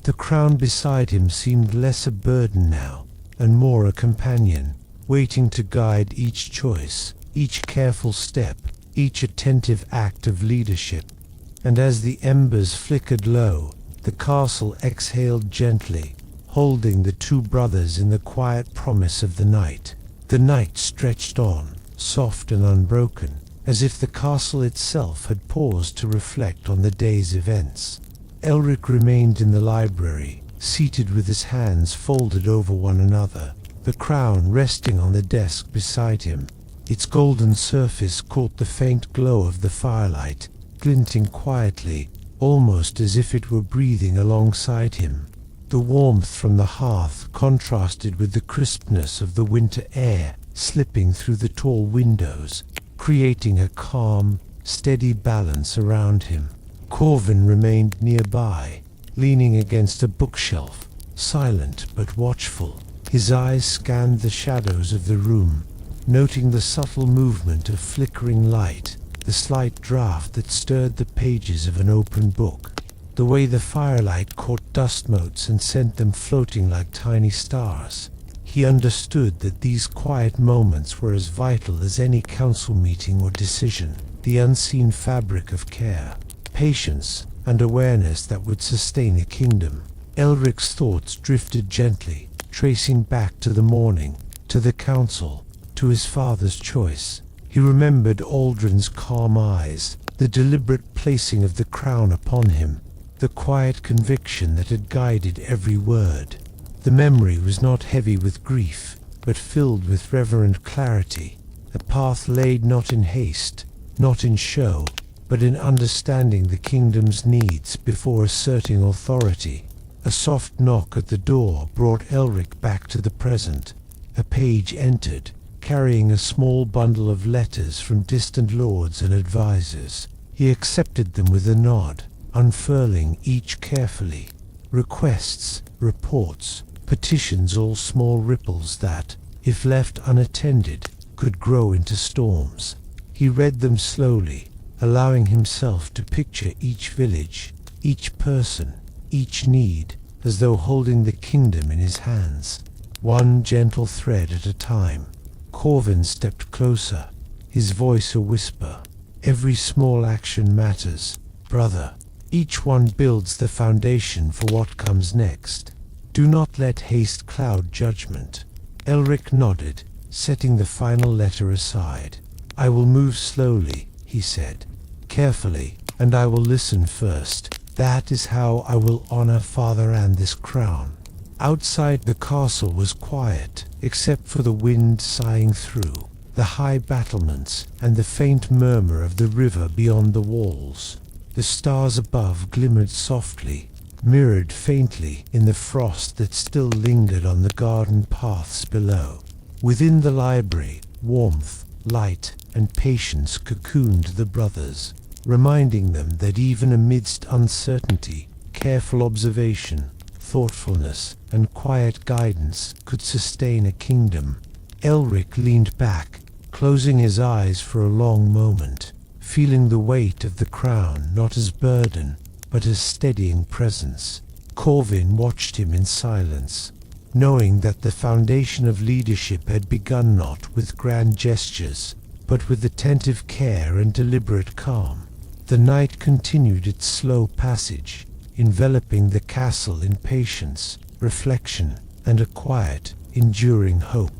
The crown beside him seemed less a burden now, and more a companion, waiting to guide each choice, each careful step, each attentive act of leadership. And as the embers flickered low, the castle exhaled gently, holding the two brothers in the quiet promise of the night. The night stretched on, soft and unbroken, as if the castle itself had paused to reflect on the day's events. Elric remained in the library, seated with his hands folded over one another, the crown resting on the desk beside him. Its golden surface caught the faint glow of the firelight, glinting quietly, almost as if it were breathing alongside him. The warmth from the hearth contrasted with the crispness of the winter air slipping through the tall windows, creating a calm, steady balance around him. Corvin remained nearby, leaning against a bookshelf, silent but watchful. His eyes scanned the shadows of the room, noting the subtle movement of flickering light, the slight draft that stirred the pages of an open book, the way the firelight caught dust motes and sent them floating like tiny stars. He understood that these quiet moments were as vital as any council meeting or decision, the unseen fabric of care, patience, and awareness that would sustain a kingdom. Elric's thoughts drifted gently, tracing back to the morning, to the council, to his father's choice. He remembered Aldrin's calm eyes, the deliberate placing of the crown upon him, the quiet conviction that had guided every word. The memory was not heavy with grief, but filled with reverent clarity, a path laid not in haste, not in show, but in understanding the kingdom's needs before asserting authority. A soft knock at the door brought Elric back to the present. A page entered, carrying a small bundle of letters from distant lords and advisors. He accepted them with a nod, unfurling each carefully. Requests, reports, petitions, all small ripples that, if left unattended, could grow into storms. He read them slowly, allowing himself to picture each village, each person, each need, as though holding the kingdom in his hands, one gentle thread at a time. Corvin stepped closer, his voice a whisper. Every small action matters, brother. Each one builds the foundation for what comes next. Do not let haste cloud judgment. Elric nodded, setting the final letter aside. I will move slowly, he said, carefully, and I will listen first. That is how I will honor Father and this crown. Outside the castle was quiet, except for the wind sighing through the high battlements and the faint murmur of the river beyond the walls. The stars above glimmered softly, mirrored faintly in the frost that still lingered on the garden paths below. Within the library, warmth, light, and patience cocooned the brothers, reminding them that even amidst uncertainty, careful observation, thoughtfulness, and quiet guidance could sustain a kingdom. Elric leaned back, closing his eyes for a long moment, feeling the weight of the crown not as burden, but as steadying presence. Corvin watched him in silence, knowing that the foundation of leadership had begun not with grand gestures, but with attentive care and deliberate calm. The night continued its slow passage, enveloping the castle in patience, reflection, and a quiet, enduring hope.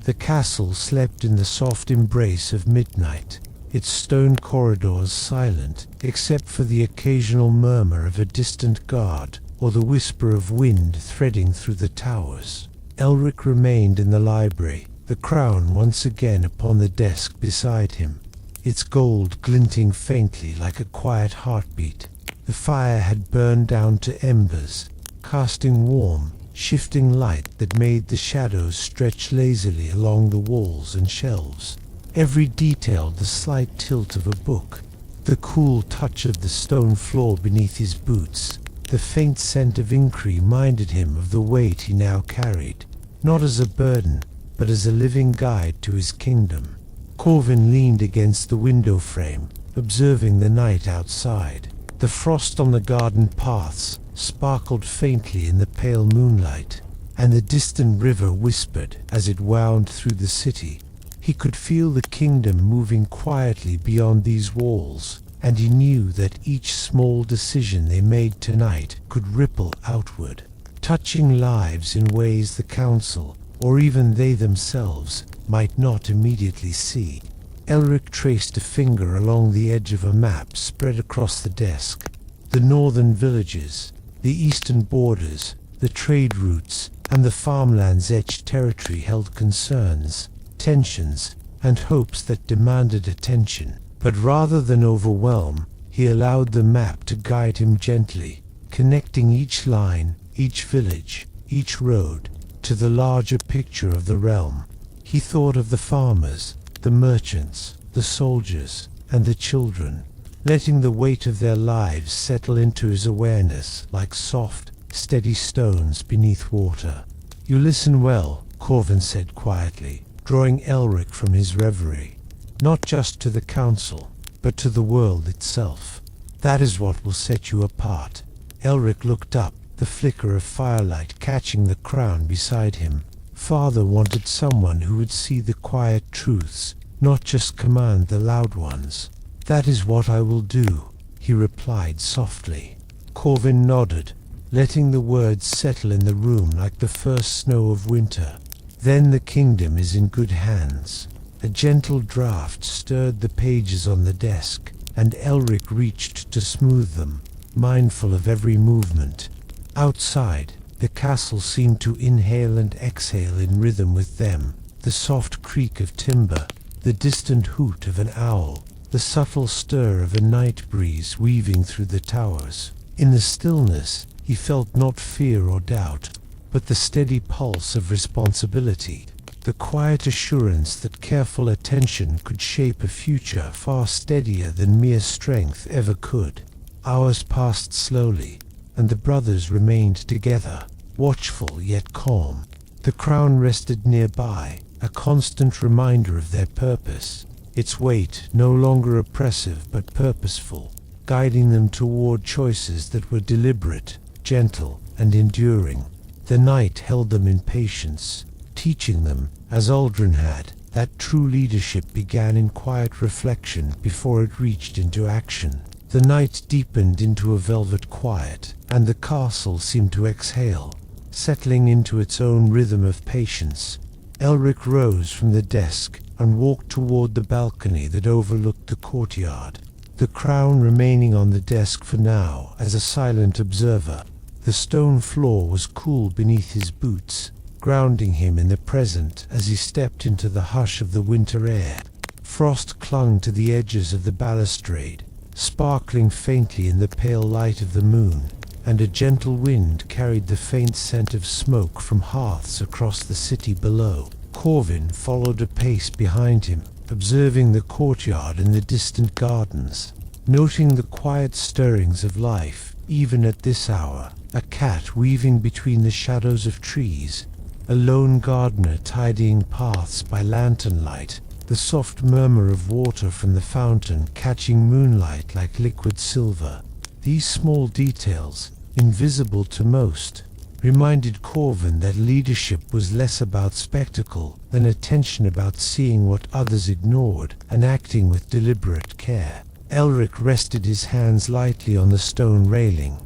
The castle slept in the soft embrace of midnight, its stone corridors silent, except for the occasional murmur of a distant guard or the whisper of wind threading through the towers. Elric remained in the library, the crown once again upon the desk beside him, its gold glinting faintly like a quiet heartbeat. The fire had burned down to embers, casting warm, shifting light that made the shadows stretch lazily along the walls and shelves. Every detail the slight tilt of a book, the cool touch of the stone floor beneath his boots, the faint scent of ink reminded him of the weight he now carried, not as a burden, but as a living guide to his kingdom. Corvin leaned against the window frame, observing the night outside. The frost on the garden paths sparkled faintly in the pale moonlight, and the distant river whispered as it wound through the city. He could feel the kingdom moving quietly beyond these walls, and he knew that each small decision they made tonight could ripple outward, touching lives in ways the council, or even they themselves, might not immediately see. Elric traced a finger along the edge of a map spread across the desk. The northern villages, the eastern borders, the trade routes, and the farmlands-edged territory held concerns, tensions, and hopes that demanded attention. But rather than overwhelm, he allowed the map to guide him gently, connecting each line, each village, each road, to the larger picture of the realm. He thought of the farmers, the merchants, the soldiers, and the children, letting the weight of their lives settle into his awareness like soft, steady stones beneath water. "You listen well," Corvin said quietly, drawing Elric from his reverie. "Not just to the council, but to the world itself. That is what will set you apart." Elric looked up, the flicker of firelight catching the crown beside him. Father wanted someone who would see the quiet truths, not just command the loud ones. "That is what I will do," he replied softly. Corvin nodded, letting the words settle in the room like the first snow of winter. "Then the kingdom is in good hands." A gentle draft stirred the pages on the desk, and Elric reached to smooth them, mindful of every movement. Outside, the castle seemed to inhale and exhale in rhythm with them, the soft creak of timber, the distant hoot of an owl, the subtle stir of a night breeze weaving through the towers. In the stillness, he felt not fear or doubt, but the steady pulse of responsibility, the quiet assurance that careful attention could shape a future far steadier than mere strength ever could. Hours passed slowly, and the brothers remained together, watchful yet calm. The crown rested nearby, a constant reminder of their purpose, its weight no longer oppressive but purposeful, guiding them toward choices that were deliberate, gentle, and enduring. The night held them in patience, teaching them, as Uldren had, that true leadership began in quiet reflection before it reached into action. The night deepened into a velvet quiet, and the castle seemed to exhale, settling into its own rhythm of patience. Elric rose from the desk and walked toward the balcony that overlooked the courtyard, the crown remaining on the desk for now as a silent observer. The stone floor was cool beneath his boots, grounding him in the present as he stepped into the hush of the winter air. Frost clung to the edges of the balustrade, sparkling faintly in the pale light of the moon, and a gentle wind carried the faint scent of smoke from hearths across the city below. Corvin followed a pace behind him, observing the courtyard and the distant gardens, noting the quiet stirrings of life, even at this hour. A cat weaving between the shadows of trees, a lone gardener tidying paths by lantern light, the soft murmur of water from the fountain catching moonlight like liquid silver. These small details, invisible to most, reminded Corvin that leadership was less about spectacle than attention, about seeing what others ignored and acting with deliberate care. Elric rested his hands lightly on the stone railing,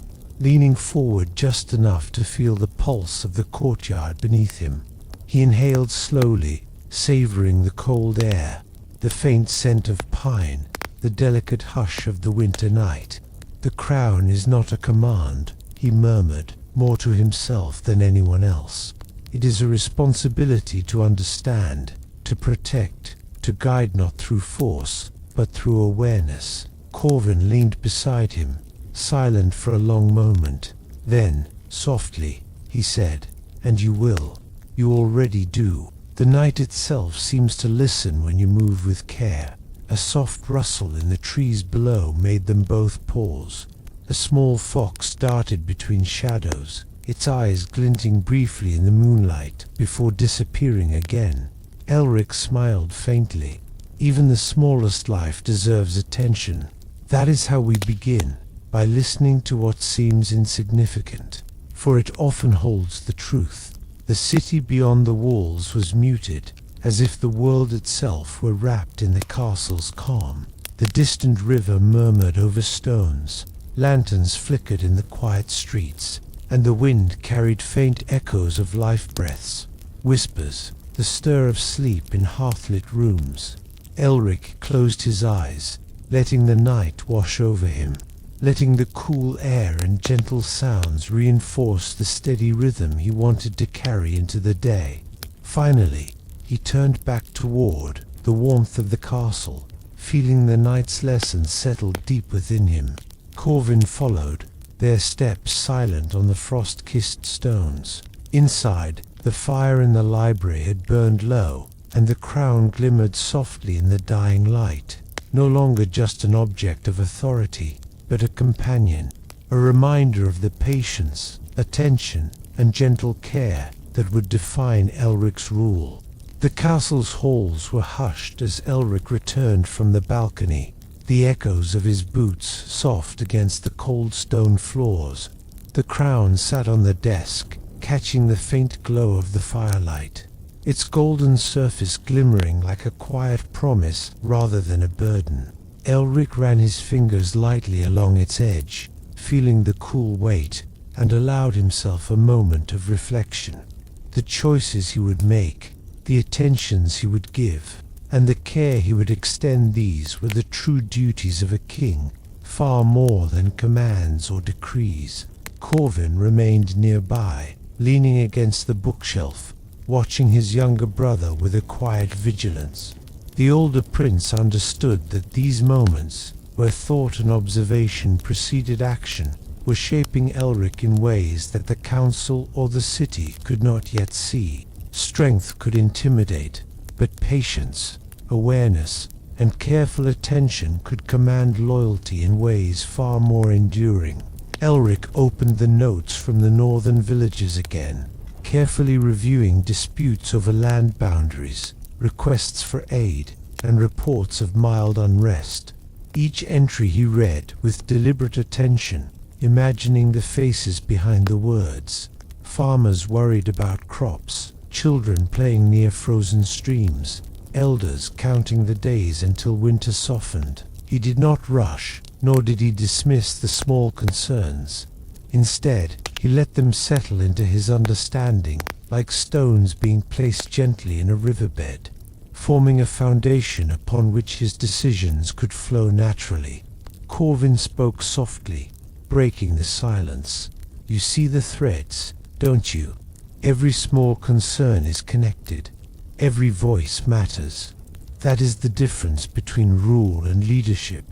leaning forward just enough to feel the pulse of the courtyard beneath him. He inhaled slowly, savoring the cold air, the faint scent of pine, the delicate hush of the winter night. "The crown is not a command," he murmured, more to himself than anyone else. "It is a responsibility to understand, to protect, to guide not through force, but through awareness." Corvin leaned beside him, silent for a long moment. Then, softly, he said, "And you will. You already do. The night itself seems to listen when you move with care." A soft rustle in the trees below made them both pause. A small fox darted between shadows, its eyes glinting briefly in the moonlight before disappearing again. Elric smiled faintly. "Even the smallest life deserves attention. That is how we begin, by listening to what seems insignificant, for it often holds the truth." The city beyond the walls was muted, as if the world itself were wrapped in the castle's calm. The distant river murmured over stones, lanterns flickered in the quiet streets, and the wind carried faint echoes of life breaths, whispers, the stir of sleep in hearth-lit rooms. Elric closed his eyes, letting the night wash over him, letting the cool air and gentle sounds reinforce the steady rhythm he wanted to carry into the day. Finally, he turned back toward the warmth of the castle, feeling the night's lesson settle deep within him. Corvin followed, their steps silent on the frost-kissed stones. Inside, the fire in the library had burned low, and the crown glimmered softly in the dying light, no longer just an object of authority, but a companion, a reminder of the patience, attention, and gentle care that would define Elric's rule. The castle's halls were hushed as Elric returned from the balcony, the echoes of his boots soft against the cold stone floors. The crown sat on the desk, catching the faint glow of the firelight, its golden surface glimmering like a quiet promise rather than a burden. Elric ran his fingers lightly along its edge, feeling the cool weight, and allowed himself a moment of reflection. The choices he would make, the attentions he would give, and the care he would extend, these were the true duties of a king, far more than commands or decrees. Corvin remained nearby, leaning against the bookshelf, watching his younger brother with a quiet vigilance. The older prince understood that these moments, where thought and observation preceded action, were shaping Elric in ways that the council or the city could not yet see. Strength could intimidate, but patience, awareness, and careful attention could command loyalty in ways far more enduring. Elric opened the notes from the northern villages again, carefully reviewing disputes over land boundaries, requests for aid, and reports of mild unrest. Each entry he read with deliberate attention, imagining the faces behind the words. Farmers worried about crops, children playing near frozen streams, elders counting the days until winter softened. He did not rush, nor did he dismiss the small concerns. Instead, he let them settle into his understanding, like stones being placed gently in a riverbed, forming a foundation upon which his decisions could flow naturally. Corvin spoke softly, breaking the silence. "You see the threads, don't you? Every small concern is connected. Every voice matters. That is the difference between rule and leadership."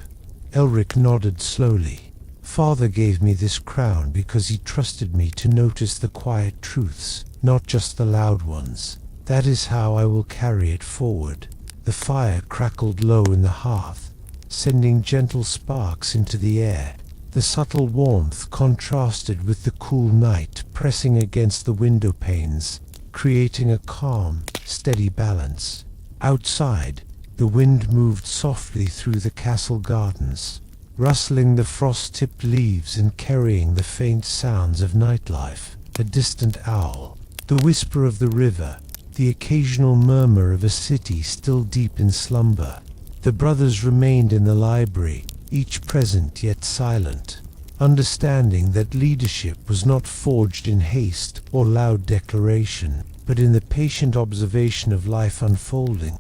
Elric nodded slowly. "Father gave me this crown because he trusted me to notice the quiet truths, not just the loud ones. That is how I will carry it forward." The fire crackled low in the hearth, sending gentle sparks into the air. The subtle warmth contrasted with the cool night pressing against the window panes, creating a calm, steady balance. Outside, the wind moved softly through the castle gardens, rustling the frost-tipped leaves and carrying the faint sounds of nightlife. A distant owl, the whisper of the river, the occasional murmur of a city still deep in slumber. The brothers remained in the library, each present yet silent, understanding that leadership was not forged in haste or loud declaration, but in the patient observation of life unfolding.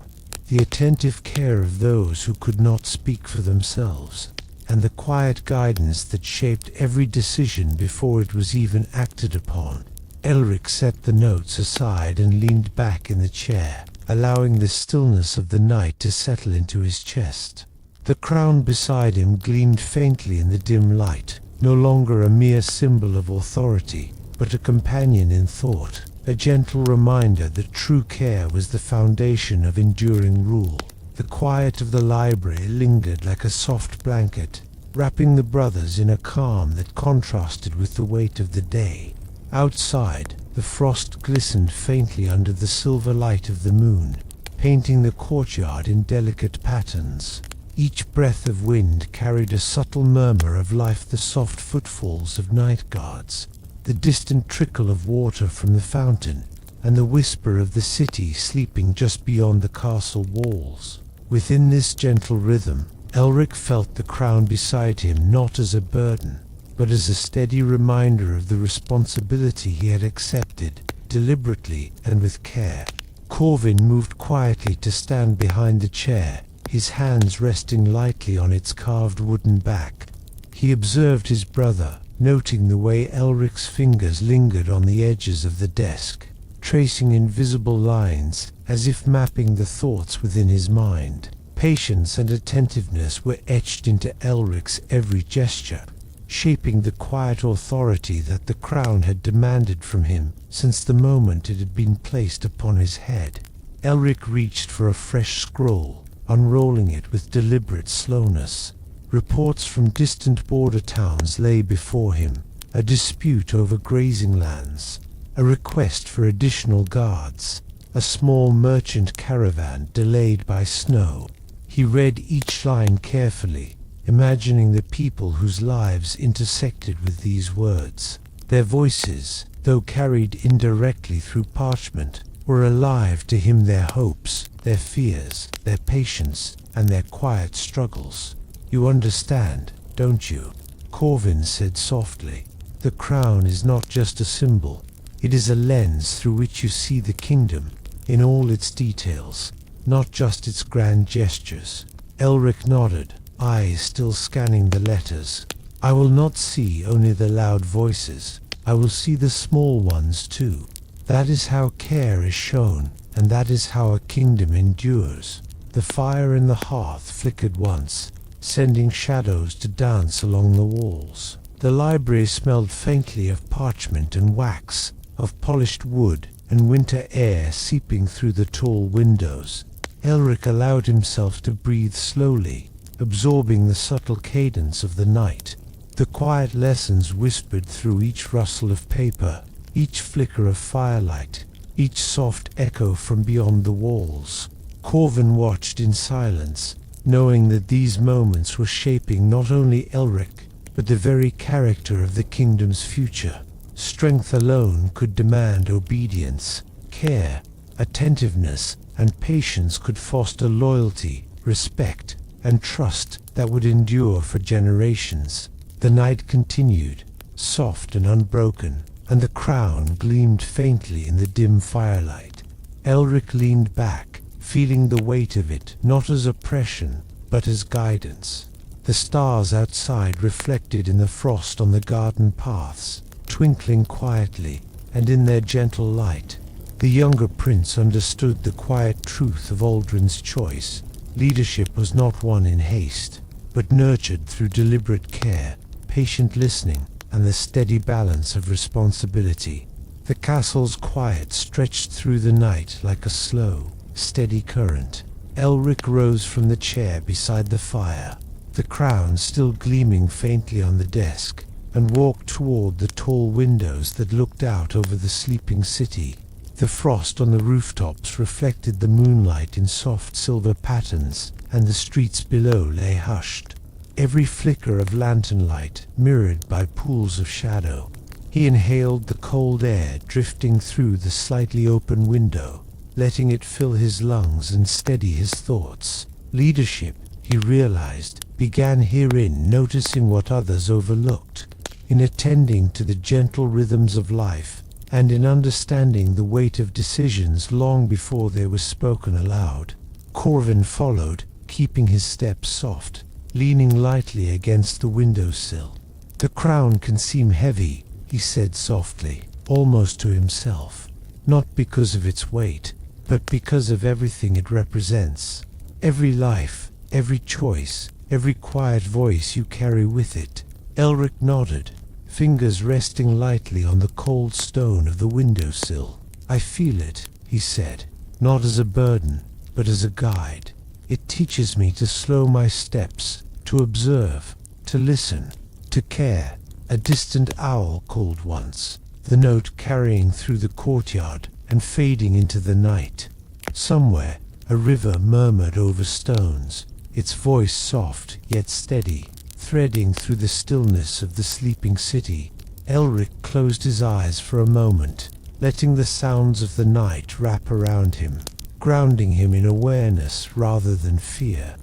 the attentive care of those who could not speak for themselves, and the quiet guidance that shaped every decision before it was even acted upon. Elric set the notes aside and leaned back in the chair, allowing the stillness of the night to settle into his chest. The crown beside him gleamed faintly in the dim light, no longer a mere symbol of authority, but a companion in thought, a gentle reminder that true care was the foundation of enduring rule. The quiet of the library lingered like a soft blanket, wrapping the brothers in a calm that contrasted with the weight of the day. Outside, the frost glistened faintly under the silver light of the moon, painting the courtyard in delicate patterns. Each breath of wind carried a subtle murmur of life, the soft footfalls of night guards, the distant trickle of water from the fountain, and the whisper of the city sleeping just beyond the castle walls. Within this gentle rhythm, Elric felt the crown beside him not as a burden, but as a steady reminder of the responsibility he had accepted, deliberately and with care. Corvin moved quietly to stand behind the chair, his hands resting lightly on its carved wooden back. He observed his brother, noting the way Elric's fingers lingered on the edges of the desk, tracing invisible lines as if mapping the thoughts within his mind. Patience and attentiveness were etched into Elric's every gesture, shaping the quiet authority that the crown had demanded from him since the moment it had been placed upon his head. Elric reached for a fresh scroll, unrolling it with deliberate slowness. Reports from distant border towns lay before him, a dispute over grazing lands, a request for additional guards, a small merchant caravan delayed by snow. He read each line carefully, imagining the people whose lives intersected with these words. Their voices, though carried indirectly through parchment, were alive to him, their hopes, their fears, their patience, and their quiet struggles. "You understand, don't you?" Corvin said softly. "The crown is not just a symbol. It is a lens through which you see the kingdom, in all its details, not just its grand gestures." Elric nodded, eyes still scanning the letters. "I will not see only the loud voices. I will see the small ones too. That is how care is shown, and that is how a kingdom endures." The fire in the hearth flickered once, sending shadows to dance along the walls. The library smelled faintly of parchment and wax, of polished wood and winter air seeping through the tall windows. Elric allowed himself to breathe slowly, absorbing the subtle cadence of the night. The quiet lessons whispered through each rustle of paper, each flicker of firelight, each soft echo from beyond the walls. Corvin watched in silence, knowing that these moments were shaping not only Elric, but the very character of the kingdom's future. Strength alone could demand obedience. Care, attentiveness, and patience could foster loyalty, respect, and trust that would endure for generations. The night continued, soft and unbroken, and the crown gleamed faintly in the dim firelight. Elric leaned back, feeling the weight of it not as oppression, but as guidance. The stars outside reflected in the frost on the garden paths, twinkling quietly, and in their gentle light, the younger prince understood the quiet truth of Aldrin's choice. Leadership was not won in haste, but nurtured through deliberate care, patient listening, and the steady balance of responsibility. The castle's quiet stretched through the night like a slow, steady current. Elric rose from the chair beside the fire, the crown still gleaming faintly on the desk, and walked toward the tall windows that looked out over the sleeping city. The frost on the rooftops reflected the moonlight in soft silver patterns, and the streets below lay hushed, every flicker of lantern light mirrored by pools of shadow. He inhaled the cold air drifting through the slightly open window, letting it fill his lungs and steady his thoughts. Leadership, he realized, began herein, noticing what others overlooked, in attending to the gentle rhythms of life, and in understanding the weight of decisions long before they were spoken aloud. Corvin followed, keeping his steps soft, leaning lightly against the windowsill. "The crown can seem heavy," he said softly, almost to himself, "not because of its weight, but because of everything it represents. Every life, every choice, every quiet voice you carry with it." Elric nodded, fingers resting lightly on the cold stone of the windowsill. "I feel it," he said, "not as a burden, but as a guide. It teaches me to slow my steps, to observe, to listen, to care." A distant owl called once, the note carrying through the courtyard and fading into the night. Somewhere, a river murmured over stones, its voice soft yet steady, threading through the stillness of the sleeping city. Elric closed his eyes for a moment, letting the sounds of the night wrap around him, grounding him in awareness rather than fear.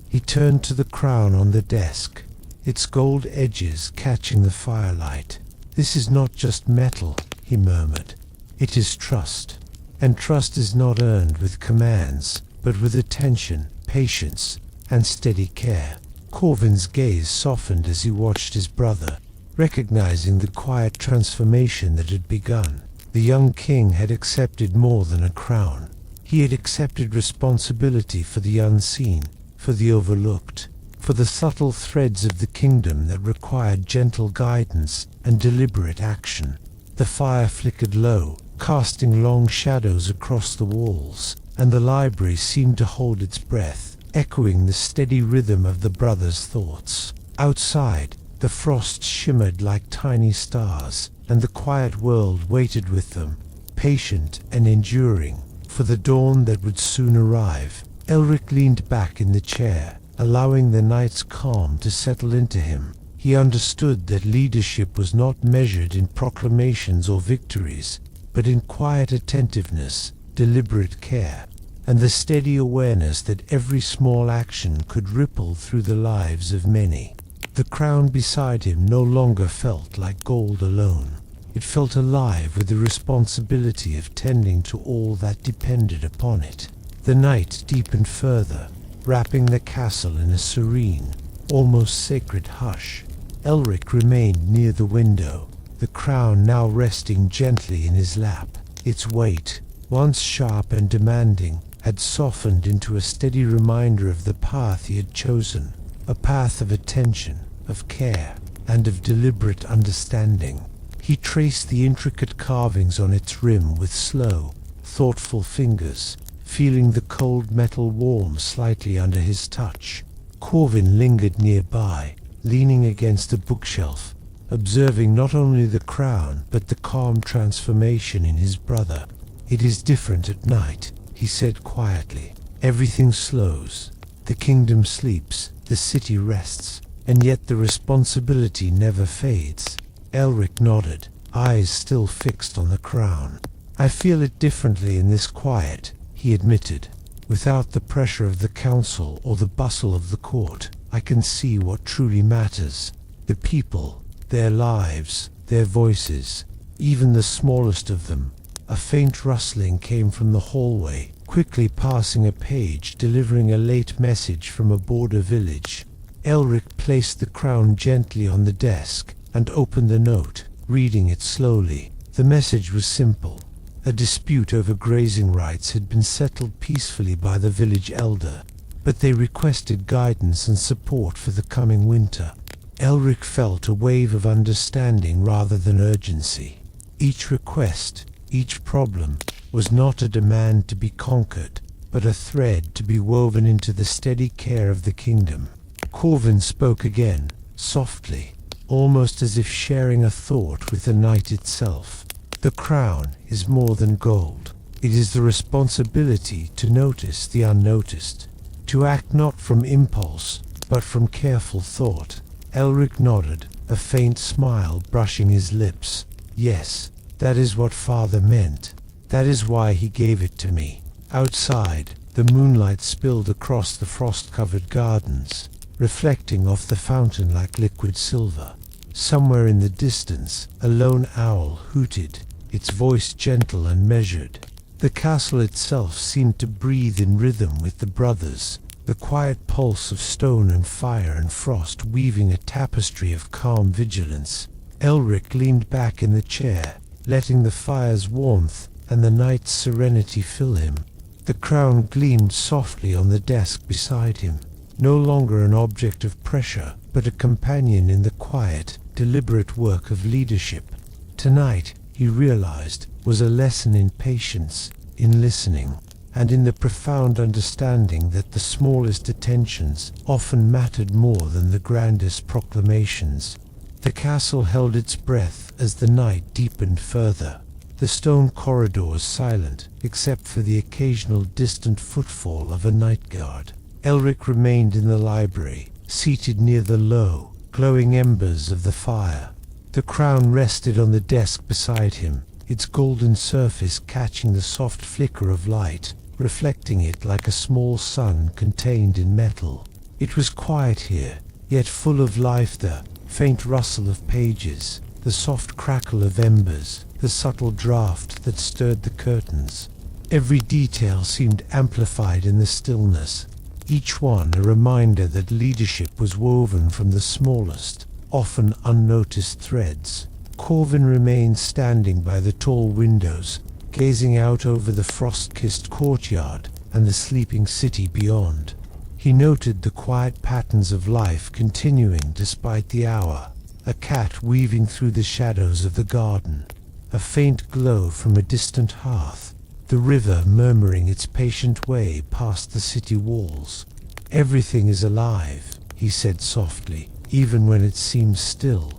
He turned to the crown on the desk, its gold edges catching the firelight. "This is not just metal," he murmured. "It is trust. And trust is not earned with commands, but with attention, patience, and steady care." Corvin's gaze softened as he watched his brother, recognizing the quiet transformation that had begun. The young king had accepted more than a crown. He had accepted responsibility for the unseen, for the overlooked, for the subtle threads of the kingdom that required gentle guidance and deliberate action. The fire flickered low, casting long shadows across the walls, and the library seemed to hold its breath, echoing the steady rhythm of the brothers' thoughts. Outside, the frost shimmered like tiny stars, and the quiet world waited with them, patient and enduring, for the dawn that would soon arrive. Elric leaned back in the chair, allowing the night's calm to settle into him. He understood that leadership was not measured in proclamations or victories, but in quiet attentiveness, deliberate care, and the steady awareness that every small action could ripple through the lives of many. The crown beside him no longer felt like gold alone. It felt alive with the responsibility of tending to all that depended upon it. The night deepened further, wrapping the castle in a serene, almost sacred hush. Elric remained near the window, the crown now resting gently in his lap. Its weight, once sharp and demanding, had softened into a steady reminder of the path he had chosen, a path of attention, of care, and of deliberate understanding. He traced the intricate carvings on its rim with slow, thoughtful fingers, feeling the cold metal warm slightly under his touch. Corvin lingered nearby, leaning against a bookshelf, observing not only the crown but the calm transformation in his brother. "It is different at night," he said quietly. "Everything slows. The kingdom sleeps, the city rests, and yet the responsibility never fades." Elric nodded, eyes still fixed on the crown. "I feel it differently in this quiet," he admitted. "Without the pressure of the council or the bustle of the court, I can see what truly matters. The people, their lives, their voices, even the smallest of them." A faint rustling came from the hallway, quickly passing a page delivering a late message from a border village. Elric placed the crown gently on the desk and opened the note, reading it slowly. The message was simple. A dispute over grazing rights had been settled peacefully by the village elder, but they requested guidance and support for the coming winter. Elric felt a wave of understanding rather than urgency. Each request, each problem, was not a demand to be conquered, but a thread to be woven into the steady care of the kingdom. Corvin spoke again, softly, almost as if sharing a thought with the night itself. "The crown is more than gold. It is the responsibility to notice the unnoticed, to act not from impulse, but from careful thought." Elric nodded, a faint smile brushing his lips. "Yes, that is what Father meant. That is why he gave it to me." Outside, the moonlight spilled across the frost-covered gardens, reflecting off the fountain like liquid silver. Somewhere in the distance, a lone owl hooted, its voice gentle and measured. The castle itself seemed to breathe in rhythm with the brothers, the quiet pulse of stone and fire and frost weaving a tapestry of calm vigilance. Elric leaned back in the chair, letting the fire's warmth and the night's serenity fill him. The crown gleamed softly on the desk beside him, no longer an object of pressure, but a companion in the quiet, deliberate work of leadership. Tonight, he realized, was a lesson in patience, in listening, and in the profound understanding that the smallest attentions often mattered more than the grandest proclamations. The castle held its breath as the night deepened further, the stone corridors silent except for the occasional distant footfall of a night guard. Elric remained in the library, seated near the low, glowing embers of the fire. The crown rested on the desk beside him, its golden surface catching the soft flicker of light, reflecting it like a small sun contained in metal. It was quiet here, yet full of life, the faint rustle of pages, the soft crackle of embers, the subtle draft that stirred the curtains. Every detail seemed amplified in the stillness, each one a reminder that leadership was woven from the smallest, often unnoticed threads. Corvin remained standing by the tall windows, gazing out over the frost-kissed courtyard and the sleeping city beyond. He noted the quiet patterns of life continuing despite the hour, a cat weaving through the shadows of the garden, a faint glow from a distant hearth, the river murmuring its patient way past the city walls. "Everything is alive," he said softly, "even when it seems still.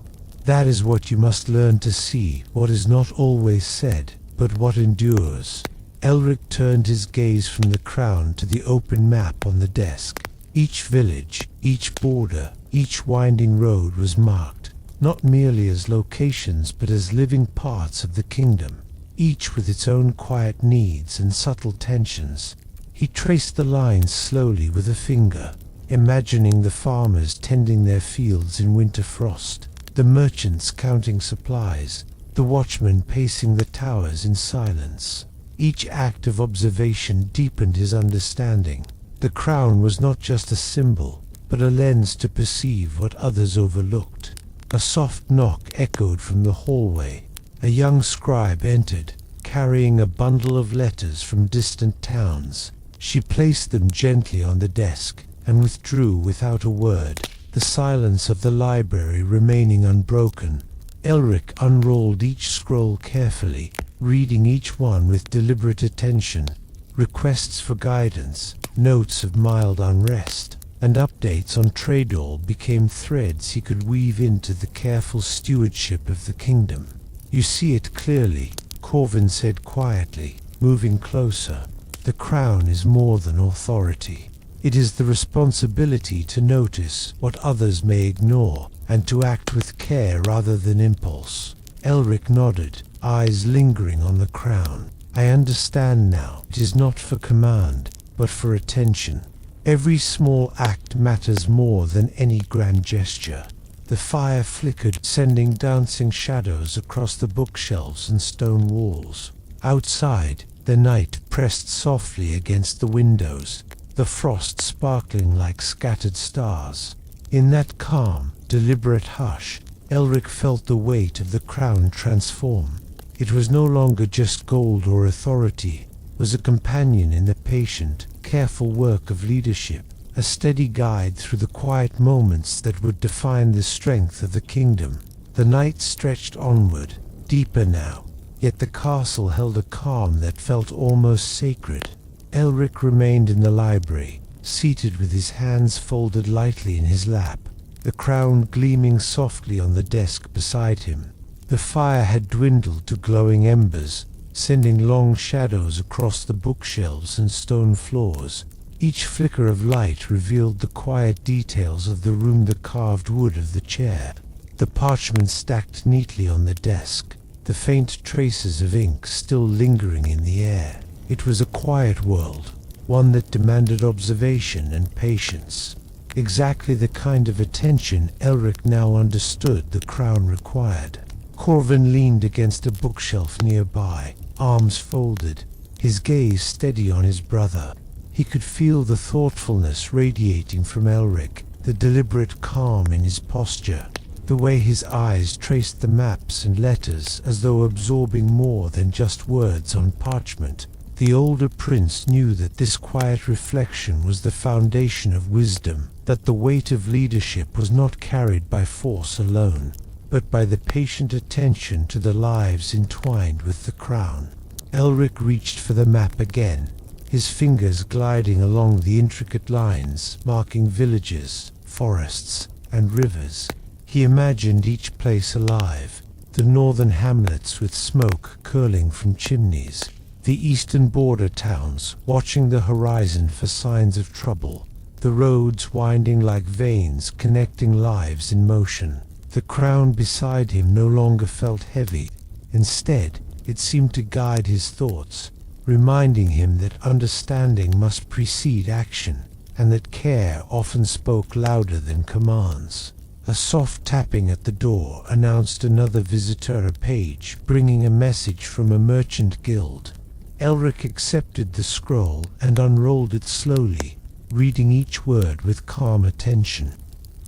That is what you must learn to see, what is not always said, but what endures." Elric turned his gaze from the crown to the open map on the desk. Each village, each border, each winding road was marked, not merely as locations but as living parts of the kingdom, each with its own quiet needs and subtle tensions. He traced the lines slowly with a finger, imagining the farmers tending their fields in winter frost, the merchants counting supplies, the watchmen pacing the towers in silence. Each act of observation deepened his understanding. The crown was not just a symbol, but a lens to perceive what others overlooked. A soft knock echoed from the hallway. A young scribe entered, carrying a bundle of letters from distant towns. She placed them gently on the desk, and withdrew without a word, the silence of the library remaining unbroken. Elric unrolled each scroll carefully, reading each one with deliberate attention. Requests for guidance, notes of mild unrest, and updates on Tradol became threads he could weave into the careful stewardship of the kingdom. "You see it clearly," Corvin said quietly, moving closer. "The crown is more than authority. It is the responsibility to notice what others may ignore, and to act with care rather than impulse." Elric nodded, eyes lingering on the crown. "I understand now. It is not for command, but for attention. Every small act matters more than any grand gesture." The fire flickered, sending dancing shadows across the bookshelves and stone walls. Outside, the night pressed softly against the windows, the frost sparkling like scattered stars. In that calm, deliberate hush, Elric felt the weight of the crown transform. It was no longer just gold or authority, it was a companion in the patient, careful work of leadership, a steady guide through the quiet moments that would define the strength of the kingdom. The night stretched onward, deeper now, yet the castle held a calm that felt almost sacred. Elric remained in the library, seated with his hands folded lightly in his lap, the crown gleaming softly on the desk beside him. The fire had dwindled to glowing embers, sending long shadows across the bookshelves and stone floors. Each flicker of light revealed the quiet details of the room, the carved wood of the chair, the parchment stacked neatly on the desk, the faint traces of ink still lingering in the air. It was a quiet world, one that demanded observation and patience. Exactly the kind of attention Elric now understood the crown required. Corvin leaned against a bookshelf nearby, arms folded, his gaze steady on his brother. He could feel the thoughtfulness radiating from Elric, the deliberate calm in his posture, the way his eyes traced the maps and letters as though absorbing more than just words on parchment. The older prince knew that this quiet reflection was the foundation of wisdom, that the weight of leadership was not carried by force alone, but by the patient attention to the lives entwined with the crown. Elric reached for the map again, his fingers gliding along the intricate lines marking villages, forests, and rivers. He imagined each place alive, the northern hamlets with smoke curling from chimneys, the eastern border towns watching the horizon for signs of trouble, the roads winding like veins connecting lives in motion. The crown beside him no longer felt heavy. Instead, it seemed to guide his thoughts, reminding him that understanding must precede action, and that care often spoke louder than commands. A soft tapping at the door announced another visitor, a page bringing a message from a merchant guild. Elric accepted the scroll and unrolled it slowly, reading each word with calm attention.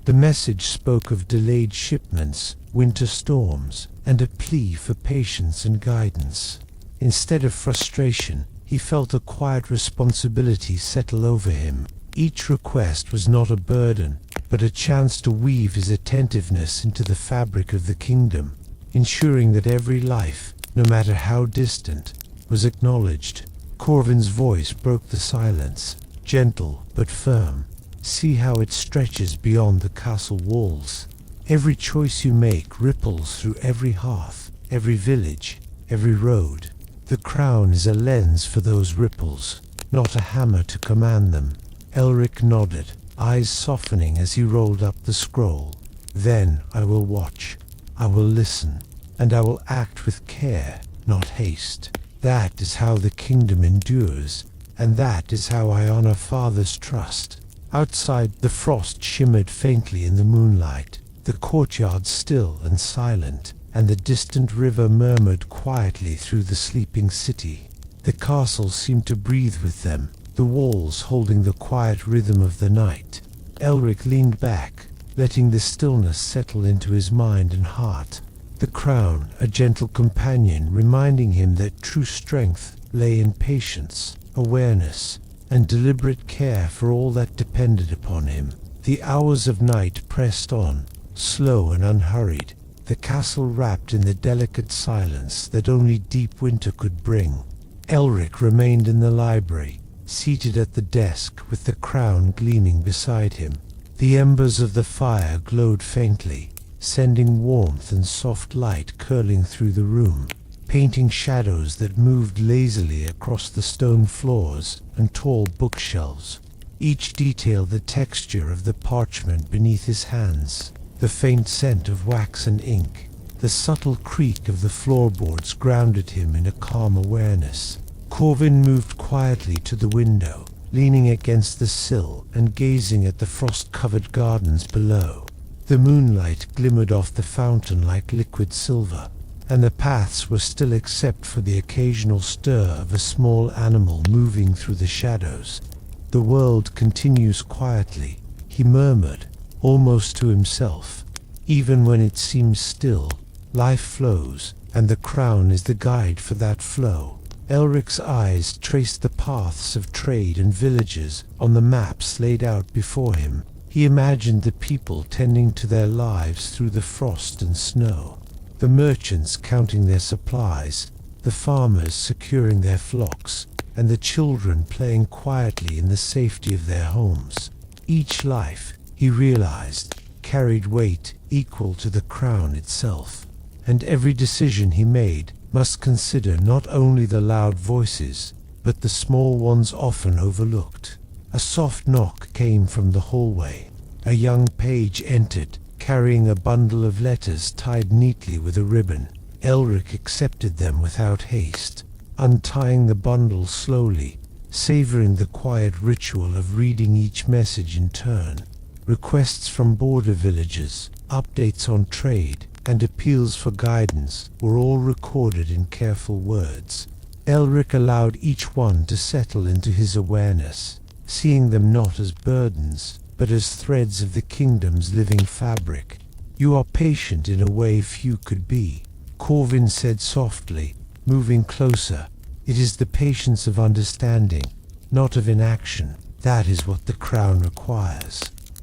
The message spoke of delayed shipments, winter storms, and a plea for patience and guidance. Instead of frustration, he felt a quiet responsibility settle over him. Each request was not a burden, but a chance to weave his attentiveness into the fabric of the kingdom, ensuring that every life, no matter how distant, was acknowledged. Corvin's voice broke the silence, gentle but firm. See how it stretches beyond the castle walls. Every choice you make ripples through every hearth, every village, every road. The crown is a lens for those ripples, not a hammer to command them. Elric nodded, eyes softening as he rolled up the scroll. Then I will watch, I will listen, and I will act with care, not haste. That is how the kingdom endures, and that is how I honor Father's trust. Outside, the frost shimmered faintly in the moonlight, the courtyard still and silent, and the distant river murmured quietly through the sleeping city. The castle seemed to breathe with them, the walls holding the quiet rhythm of the night. Elric leaned back, letting the stillness settle into his mind and heart. The crown, a gentle companion reminding him that true strength lay in patience, awareness, and deliberate care for all that depended upon him. The hours of night pressed on, slow and unhurried, the castle wrapped in the delicate silence that only deep winter could bring. Elric remained in the library, seated at the desk with the crown gleaming beside him. The embers of the fire glowed faintly, sending warmth and soft light curling through the room, painting shadows that moved lazily across the stone floors and tall bookshelves. Each detail the texture of the parchment beneath his hands, the faint scent of wax and ink, the subtle creak of the floorboards grounded him in a calm awareness. Corvin moved quietly to the window, leaning against the sill and gazing at the frost-covered gardens below. The moonlight glimmered off the fountain like liquid silver, and the paths were still except for the occasional stir of a small animal moving through the shadows. The world continues quietly, he murmured, almost to himself. Even when it seems still, life flows, and the crown is the guide for that flow. Elric's eyes traced the paths of trade and villages on the maps laid out before him. He imagined the people tending to their lives through the frost and snow, the merchants counting their supplies, the farmers securing their flocks, and the children playing quietly in the safety of their homes. Each life, he realized, carried weight equal to the crown itself, and every decision he made must consider not only the loud voices, but the small ones often overlooked. A soft knock came from the hallway. A young page entered, carrying a bundle of letters tied neatly with a ribbon. Elric accepted them without haste, untying the bundle slowly, savoring the quiet ritual of reading each message in turn. Requests from border villages, updates on trade, and appeals for guidance were all recorded in careful words. Elric allowed each one to settle into his awareness, seeing them not as burdens, but as threads of the kingdom's living fabric. "You are patient in a way few could be," Corvin said softly, moving closer. "It is the patience of understanding, not of inaction. That is what the crown requires."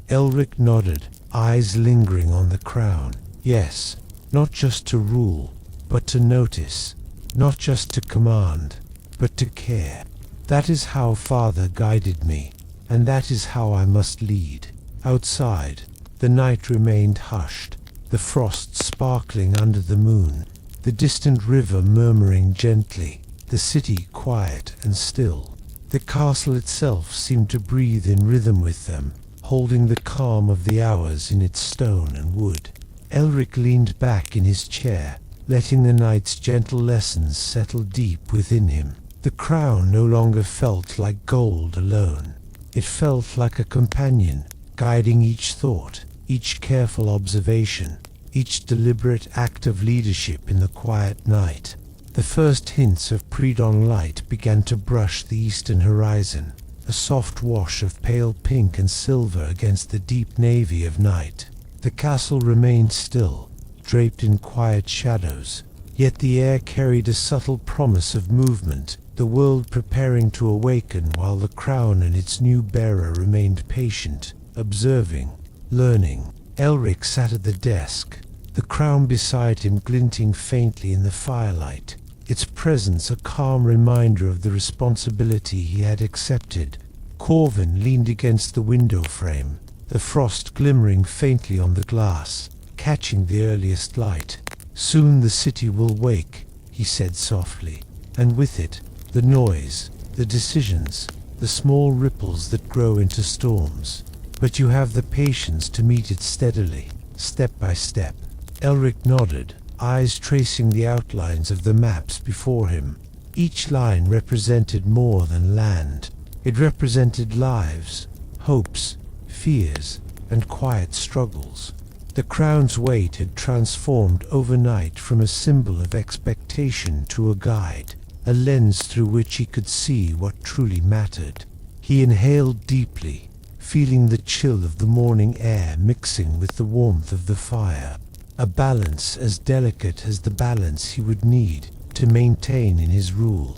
Elric nodded, eyes lingering on the crown. "Yes, not just to rule, but to notice. Not just to command, but to care. That is how Father guided me, and that is how I must lead." Outside, the night remained hushed, the frost sparkling under the moon, the distant river murmuring gently, the city quiet and still. The castle itself seemed to breathe in rhythm with them, holding the calm of the hours in its stone and wood. Elric leaned back in his chair, letting the night's gentle lessons settle deep within him. The crown no longer felt like gold alone. It felt like a companion, guiding each thought, each careful observation, each deliberate act of leadership in the quiet night. The first hints of pre-dawn light began to brush the eastern horizon, a soft wash of pale pink and silver against the deep navy of night. The castle remained still, draped in quiet shadows, yet the air carried a subtle promise of movement, the world preparing to awaken while the crown and its new bearer remained patient, observing, learning. Elric sat at the desk, the crown beside him glinting faintly in the firelight, its presence a calm reminder of the responsibility he had accepted. Corvin leaned against the window frame, the frost glimmering faintly on the glass, catching the earliest light. "Soon the city will wake," he said softly, "and with it, the noise, the decisions, the small ripples that grow into storms. But you have the patience to meet it steadily, step by step." Elric nodded, eyes tracing the outlines of the maps before him. Each line represented more than land. It represented lives, hopes, fears, and quiet struggles. The crown's weight had transformed overnight from a symbol of expectation to a guide, a lens through which he could see what truly mattered. He inhaled deeply, feeling the chill of the morning air mixing with the warmth of the fire, a balance as delicate as the balance he would need to maintain in his rule.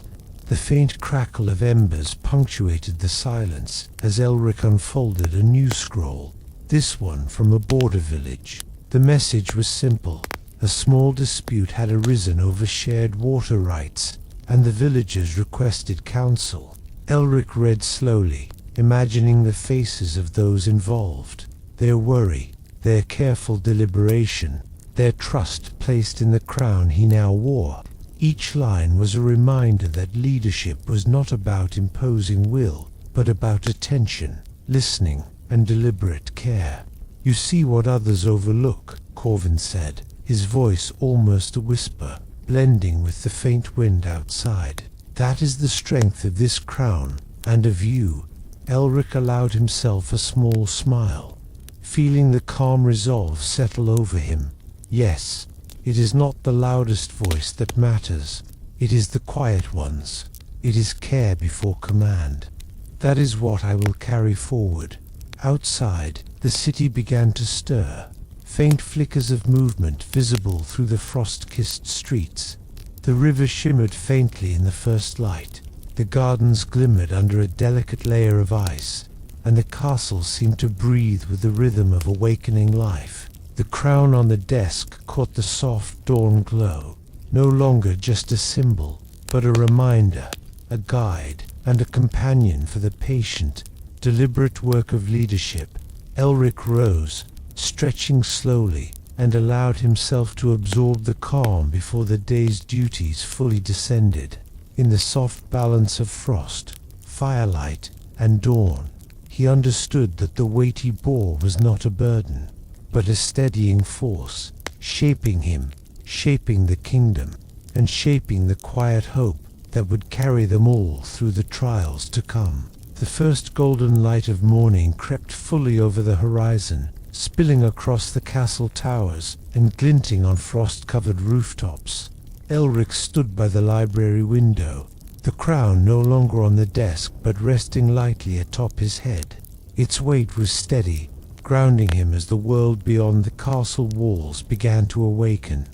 The faint crackle of embers punctuated the silence as Elric unfolded a new scroll, this one from a border village. The message was simple. A small dispute had arisen over shared water rights, and the villagers requested counsel. Elric read slowly, imagining the faces of those involved, their worry, their careful deliberation, their trust placed in the crown he now wore. Each line was a reminder that leadership was not about imposing will, but about attention, listening, and deliberate care. "You see what others overlook," Corvin said, his voice almost a whisper, blending with the faint wind outside. "That is the strength of this crown, and of you." Elric allowed himself a small smile, feeling the calm resolve settle over him. "Yes, it is not the loudest voice that matters. It is the quiet ones. It is care before command. That is what I will carry forward." Outside, the city began to stir, faint flickers of movement visible through the frost-kissed streets. The river shimmered faintly in the first light, the gardens glimmered under a delicate layer of ice, and the castle seemed to breathe with the rhythm of awakening life. The crown on the desk caught the soft dawn glow, no longer just a symbol, but a reminder, a guide, and a companion for the patient, deliberate work of leadership. Elric rose, stretching slowly, and allowed himself to absorb the calm before the day's duties fully descended. In the soft balance of frost, firelight, and dawn, he understood that the weight he bore was not a burden, but a steadying force, shaping him, shaping the kingdom, and shaping the quiet hope that would carry them all through the trials to come. The first golden light of morning crept fully over the horizon, spilling across the castle towers and glinting on frost-covered rooftops. Elric stood by the library window, the crown no longer on the desk but resting lightly atop his head. Its weight was steady, grounding him as the world beyond the castle walls began to awaken.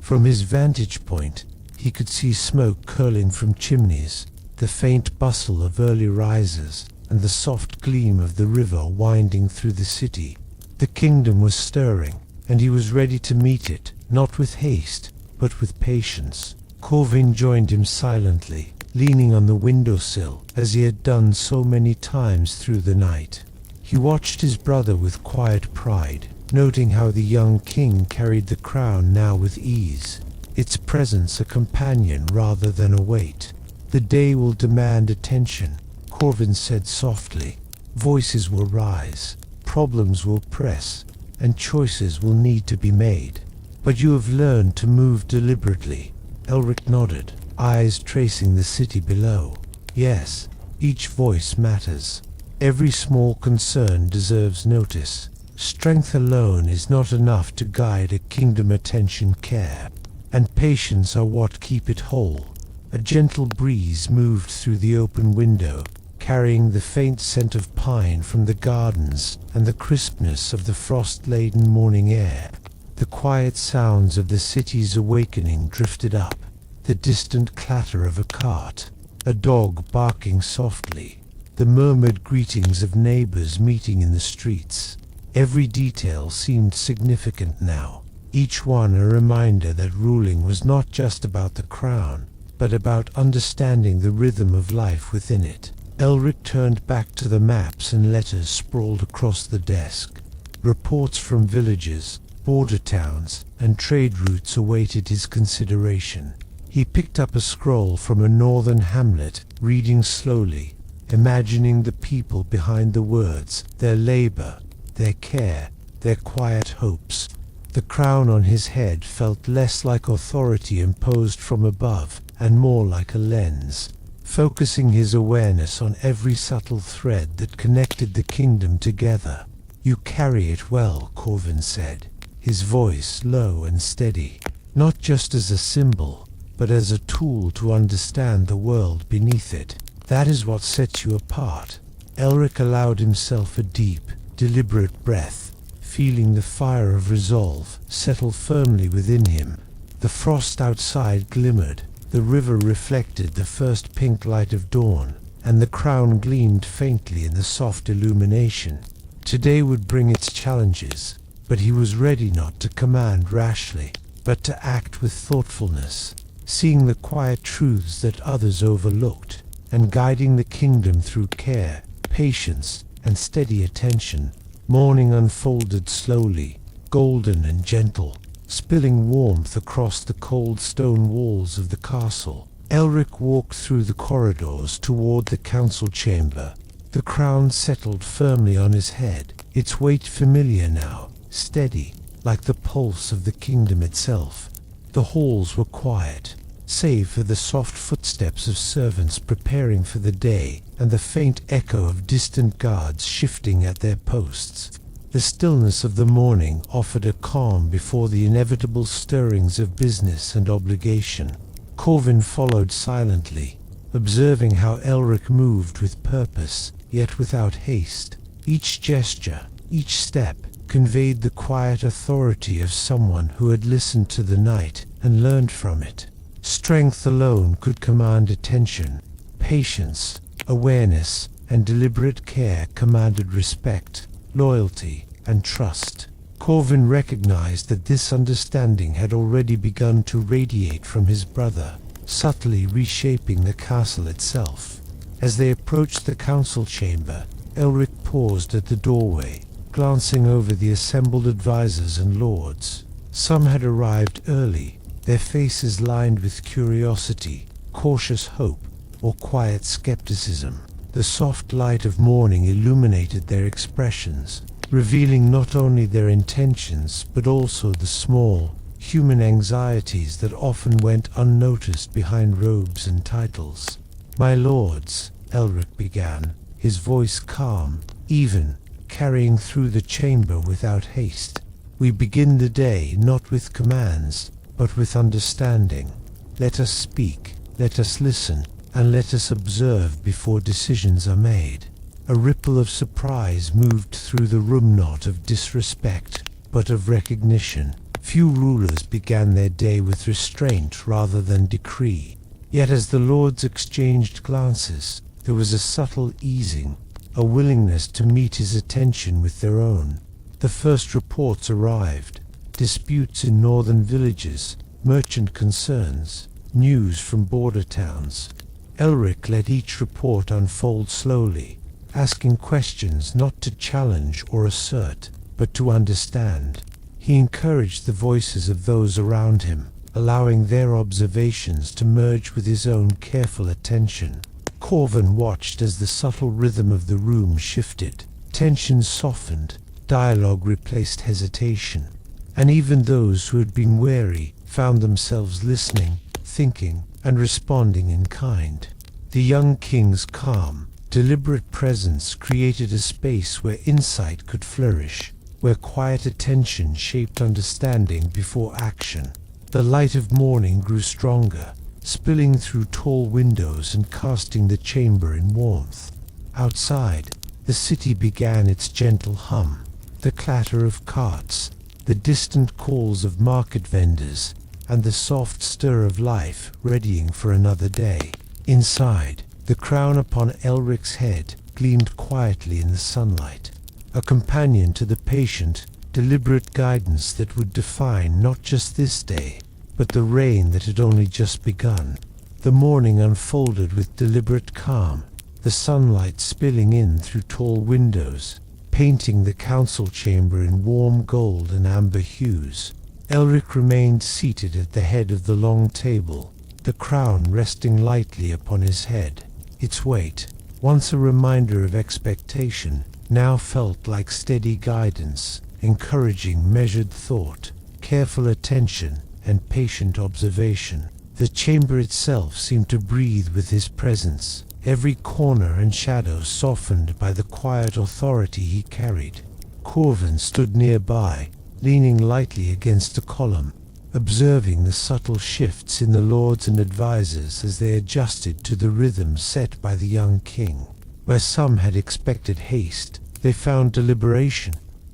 From his vantage point, he could see smoke curling from chimneys, the faint bustle of early risers, and the soft gleam of the river winding through the city. The kingdom was stirring, and he was ready to meet it, not with haste, but with patience. Corvin joined him silently, leaning on the windowsill, as he had done so many times through the night. He watched his brother with quiet pride, noting how the young king carried the crown now with ease, its presence a companion rather than a weight. "The day will demand attention," Corvin said softly. "Voices will rise, problems will press, and choices will need to be made. But you have learned to move deliberately." Elric nodded, eyes tracing the city below. "Yes, each voice matters. Every small concern deserves notice. Strength alone is not enough to guide a kingdom. Attention, care, and patience are what keep it whole." A gentle breeze moved through the open window, carrying the faint scent of pine from the gardens and the crispness of the frost-laden morning air. The quiet sounds of the city's awakening drifted up, the distant clatter of a cart, a dog barking softly, the murmured greetings of neighbors meeting in the streets. Every detail seemed significant now, each one a reminder that ruling was not just about the crown, but about understanding the rhythm of life within it. Elric turned back to the maps and letters sprawled across the desk. Reports from villages, border towns, and trade routes awaited his consideration. He picked up a scroll from a northern hamlet, reading slowly, imagining the people behind the words, their labor, their care, their quiet hopes. The crown on his head felt less like authority imposed from above and more like a lens, focusing his awareness on every subtle thread that connected the kingdom together. "You carry it well," Corvin said, his voice low and steady, "not just as a symbol, but as a tool to understand the world beneath it. That is what sets you apart." Elric allowed himself a deep, deliberate breath, feeling the fire of resolve settle firmly within him. The frost outside glimmered, the river reflected the first pink light of dawn, and the crown gleamed faintly in the soft illumination. Today would bring its challenges, but he was ready not to command rashly, but to act with thoughtfulness, seeing the quiet truths that others overlooked, and guiding the kingdom through care, patience, and steady attention. Morning unfolded slowly, golden and gentle, spilling warmth across the cold stone walls of the castle. Elric walked through the corridors toward the council chamber. The crown settled firmly on his head, its weight familiar now, steady, like the pulse of the kingdom itself. The halls were quiet, save for the soft footsteps of servants preparing for the day and the faint echo of distant guards shifting at their posts. The stillness of the morning offered a calm before the inevitable stirrings of business and obligation. Corvin followed silently, observing how Elric moved with purpose, yet without haste. Each gesture, each step, conveyed the quiet authority of someone who had listened to the night and learned from it. Strength alone could command attention. Patience, awareness, and deliberate care commanded respect, loyalty, and trust. Corvin recognized that this understanding had already begun to radiate from his brother, subtly reshaping the castle itself. As they approached the council chamber, Elric paused at the doorway, glancing over the assembled advisors and lords. Some had arrived early, their faces lined with curiosity, cautious hope, or quiet skepticism. The soft light of morning illuminated their expressions, revealing not only their intentions but also the small, human anxieties that often went unnoticed behind robes and titles. "My lords," Elric began, his voice calm, even, carrying through the chamber without haste. "We begin the day not with commands, but with understanding. Let us speak, let us listen, and let us observe before decisions are made. A ripple of surprise moved through the room, not of disrespect, but of recognition. Few rulers began their day with restraint rather than decree. Yet as the lords exchanged glances, there was a subtle easing, a willingness to meet his attention with their own. The first reports arrived: disputes in northern villages, merchant concerns, news from border towns. Elric let each report unfold slowly, asking questions not to challenge or assert, but to understand. He encouraged the voices of those around him, allowing their observations to merge with his own careful attention. Corvin watched as the subtle rhythm of the room shifted. Tension softened, dialogue replaced hesitation, and even those who had been wary found themselves listening, thinking, and responding in kind. The young king's calm, deliberate presence created a space where insight could flourish, where quiet attention shaped understanding before action. The light of morning grew stronger, spilling through tall windows and casting the chamber in warmth. Outside, the city began its gentle hum, the clatter of carts, the distant calls of market vendors, and the soft stir of life readying for another day. Inside, the crown upon Elric's head gleamed quietly in the sunlight, a companion to the patient, deliberate guidance that would define not just this day, but the reign that had only just begun. The morning unfolded with deliberate calm, the sunlight spilling in through tall windows, painting the council chamber in warm gold and amber hues. Elric remained seated at the head of the long table, the crown resting lightly upon his head. Its weight, once a reminder of expectation, now felt like steady guidance, encouraging measured thought, careful attention, and patient observation. The chamber itself seemed to breathe with his presence, every corner and shadow softened by the quiet authority he carried. Corvin stood nearby, leaning lightly against a column, observing the subtle shifts in the lords and advisors as they adjusted to the rhythm set by the young king. Where some had expected haste, they found deliberation.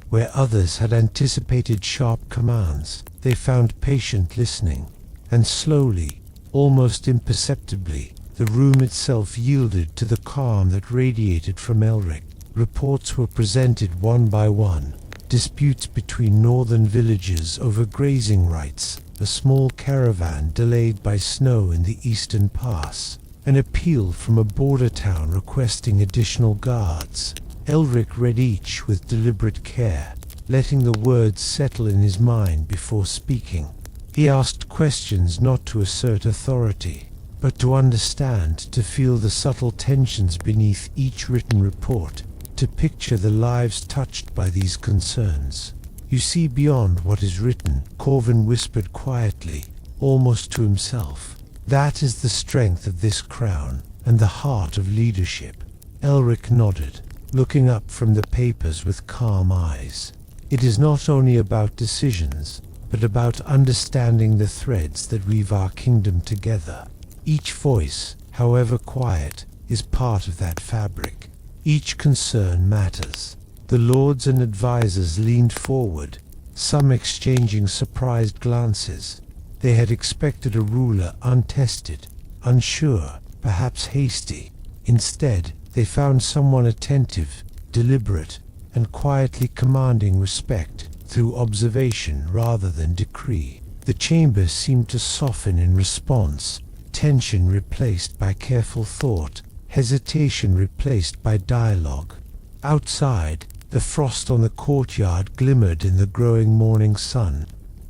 Where others had anticipated sharp commands, they found patient listening. And slowly, almost imperceptibly, the room itself yielded to the calm that radiated from Elric. Reports were presented one by one. Disputes between northern villages over grazing rights, a small caravan delayed by snow in the eastern pass, an appeal from a border town requesting additional guards. Elric read each with deliberate care, letting the words settle in his mind before speaking. He asked questions not to assert authority, but to understand, to feel the subtle tensions beneath each written report, to picture the lives touched by these concerns. "You see beyond what is written," Corvin whispered quietly, almost to himself. "That is the strength of this crown, and the heart of leadership." Elric nodded, looking up from the papers with calm eyes. "It is not only about decisions, but about understanding the threads that weave our kingdom together. Each voice, however quiet, is part of that fabric. Each concern matters." The lords and advisors leaned forward, some exchanging surprised glances. They had expected a ruler untested, unsure, perhaps hasty. Instead, they found someone attentive, deliberate, and quietly commanding respect through observation rather than decree. The chamber seemed to soften in response, tension replaced by careful thought, hesitation replaced by dialogue. Outside, the frost on the courtyard glimmered in the growing morning sun.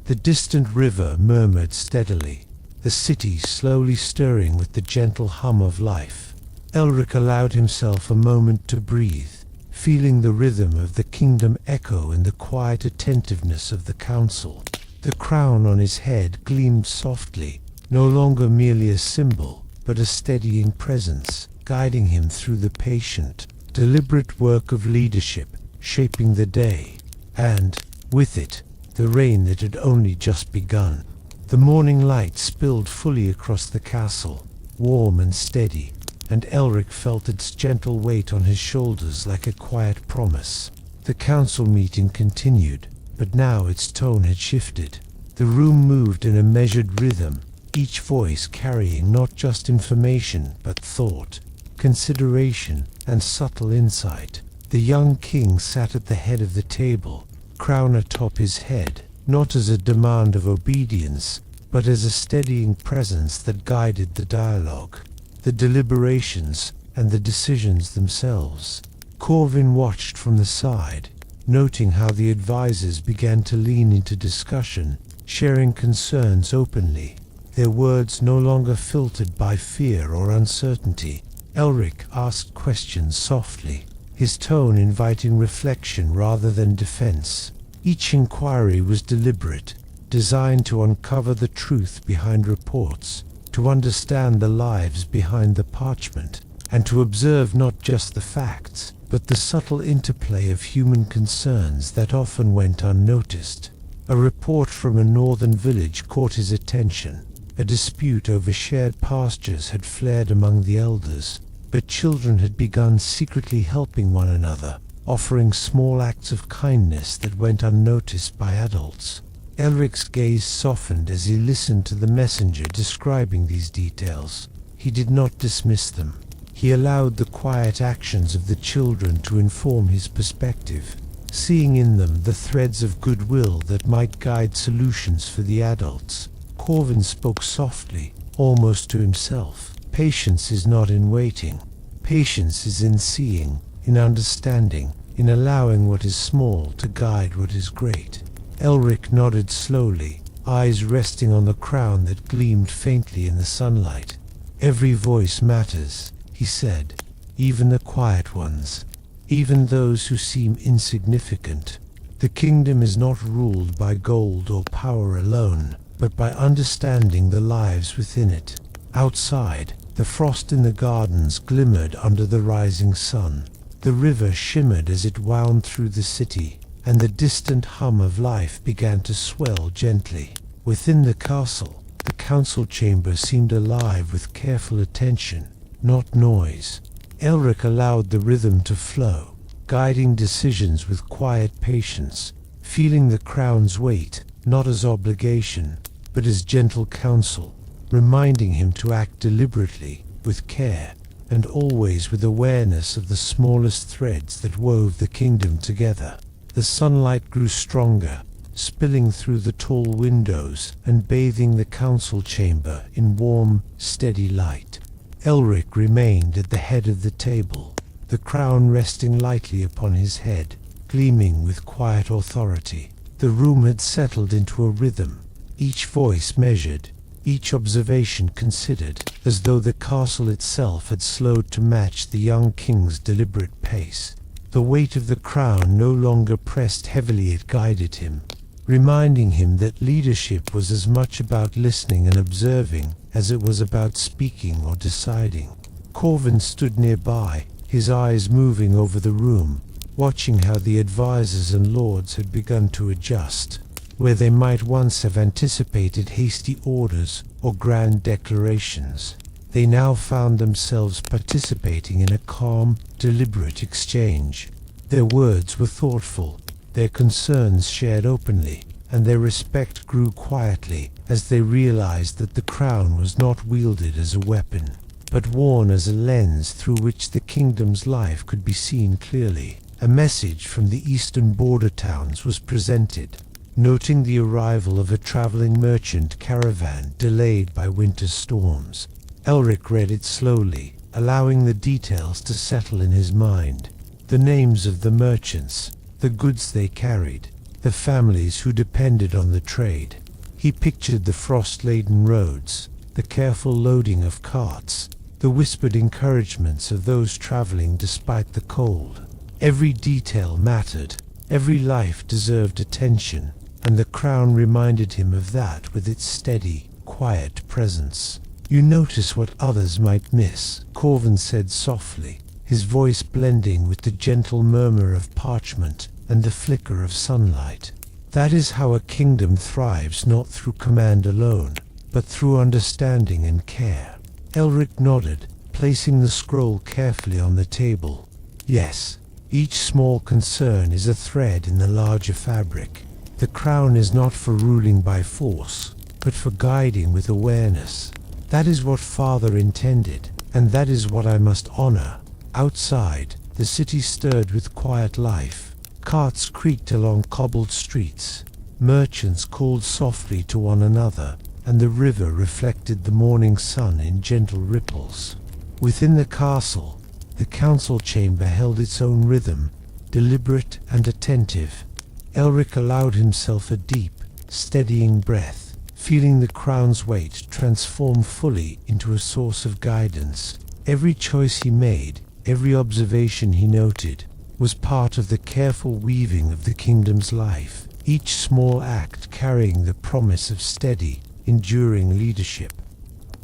The distant river murmured steadily, the city slowly stirring with the gentle hum of life. Elric allowed himself a moment to breathe, feeling the rhythm of the kingdom echo in the quiet attentiveness of the council. The crown on his head gleamed softly, no longer merely a symbol, but a steadying presence, guiding him through the patient, deliberate work of leadership, shaping the day, and, with it, the reign that had only just begun. The morning light spilled fully across the castle, warm and steady, and Elric felt its gentle weight on his shoulders like a quiet promise. The council meeting continued, but now its tone had shifted. The room moved in a measured rhythm, each voice carrying not just information but thought, consideration, and subtle insight. The young king sat at the head of the table, crown atop his head, not as a demand of obedience, but as a steadying presence that guided the dialogue, the deliberations, and the decisions themselves. Corvin watched from the side, noting how the advisors began to lean into discussion, sharing concerns openly, their words no longer filtered by fear or uncertainty. Elric asked questions softly, his tone inviting reflection rather than defense. Each inquiry was deliberate, designed to uncover the truth behind reports, to understand the lives behind the parchment, and to observe not just the facts, but the subtle interplay of human concerns that often went unnoticed. A report from a northern village caught his attention. A dispute over shared pastures had flared among the elders, but children had begun secretly helping one another, offering small acts of kindness that went unnoticed by adults. Elric's gaze softened as he listened to the messenger describing these details. He did not dismiss them. He allowed the quiet actions of the children to inform his perspective, seeing in them the threads of goodwill that might guide solutions for the adults. Corvin spoke softly, almost to himself. Patience is not in waiting. Patience is in seeing, in understanding, in allowing what is small to guide what is great. Elric nodded slowly, eyes resting on the crown that gleamed faintly in the sunlight. Every voice matters, he said, even the quiet ones, even those who seem insignificant. The kingdom is not ruled by gold or power alone, but by understanding the lives within it. Outside, the frost in the gardens glimmered under the rising sun. The river shimmered as it wound through the city, and the distant hum of life began to swell gently. Within the castle, the council chamber seemed alive with careful attention, not noise. Elric allowed the rhythm to flow, guiding decisions with quiet patience, feeling the crown's weight, not as obligation, but as gentle counsel, reminding him to act deliberately, with care, and always with awareness of the smallest threads that wove the kingdom together. The sunlight grew stronger, spilling through the tall windows and bathing the council chamber in warm, steady light. Elric remained at the head of the table, the crown resting lightly upon his head, gleaming with quiet authority. The room had settled into a rhythm, each voice measured, each observation considered, as though the castle itself had slowed to match the young king's deliberate pace. The weight of the crown no longer pressed heavily, it guided him, reminding him that leadership was as much about listening and observing as it was about speaking or deciding. Corvin stood nearby, his eyes moving over the room, watching how the advisors and lords had begun to adjust. Where they might once have anticipated hasty orders or grand declarations, they now found themselves participating in a calm, deliberate exchange. Their words were thoughtful, their concerns shared openly, and their respect grew quietly as they realized that the crown was not wielded as a weapon, but worn as a lens through which the kingdom's life could be seen clearly. A message from the eastern border towns was presented, noting the arrival of a traveling merchant caravan delayed by winter storms. Elric read it slowly, allowing the details to settle in his mind. The names of the merchants, the goods they carried, the families who depended on the trade. He pictured the frost-laden roads, the careful loading of carts, the whispered encouragements of those traveling despite the cold. Every detail mattered, every life deserved attention, and the crown reminded him of that with its steady, quiet presence. "You notice what others might miss," Corvin said softly, his voice blending with the gentle murmur of parchment and the flicker of sunlight. That is how a kingdom thrives, not through command alone, but through understanding and care. Elric nodded, placing the scroll carefully on the table. Yes, each small concern is a thread in the larger fabric. The crown is not for ruling by force, but for guiding with awareness. That is what Father intended, and that is what I must honor. Outside, the city stirred with quiet life. Carts creaked along cobbled streets. Merchants called softly to one another, and the river reflected the morning sun in gentle ripples. Within the castle, the council chamber held its own rhythm, deliberate and attentive. Elric allowed himself a deep, steadying breath, feeling the crown's weight transform fully into a source of guidance. Every choice he made, every observation he noted, was part of the careful weaving of the kingdom's life, each small act carrying the promise of steady, enduring leadership.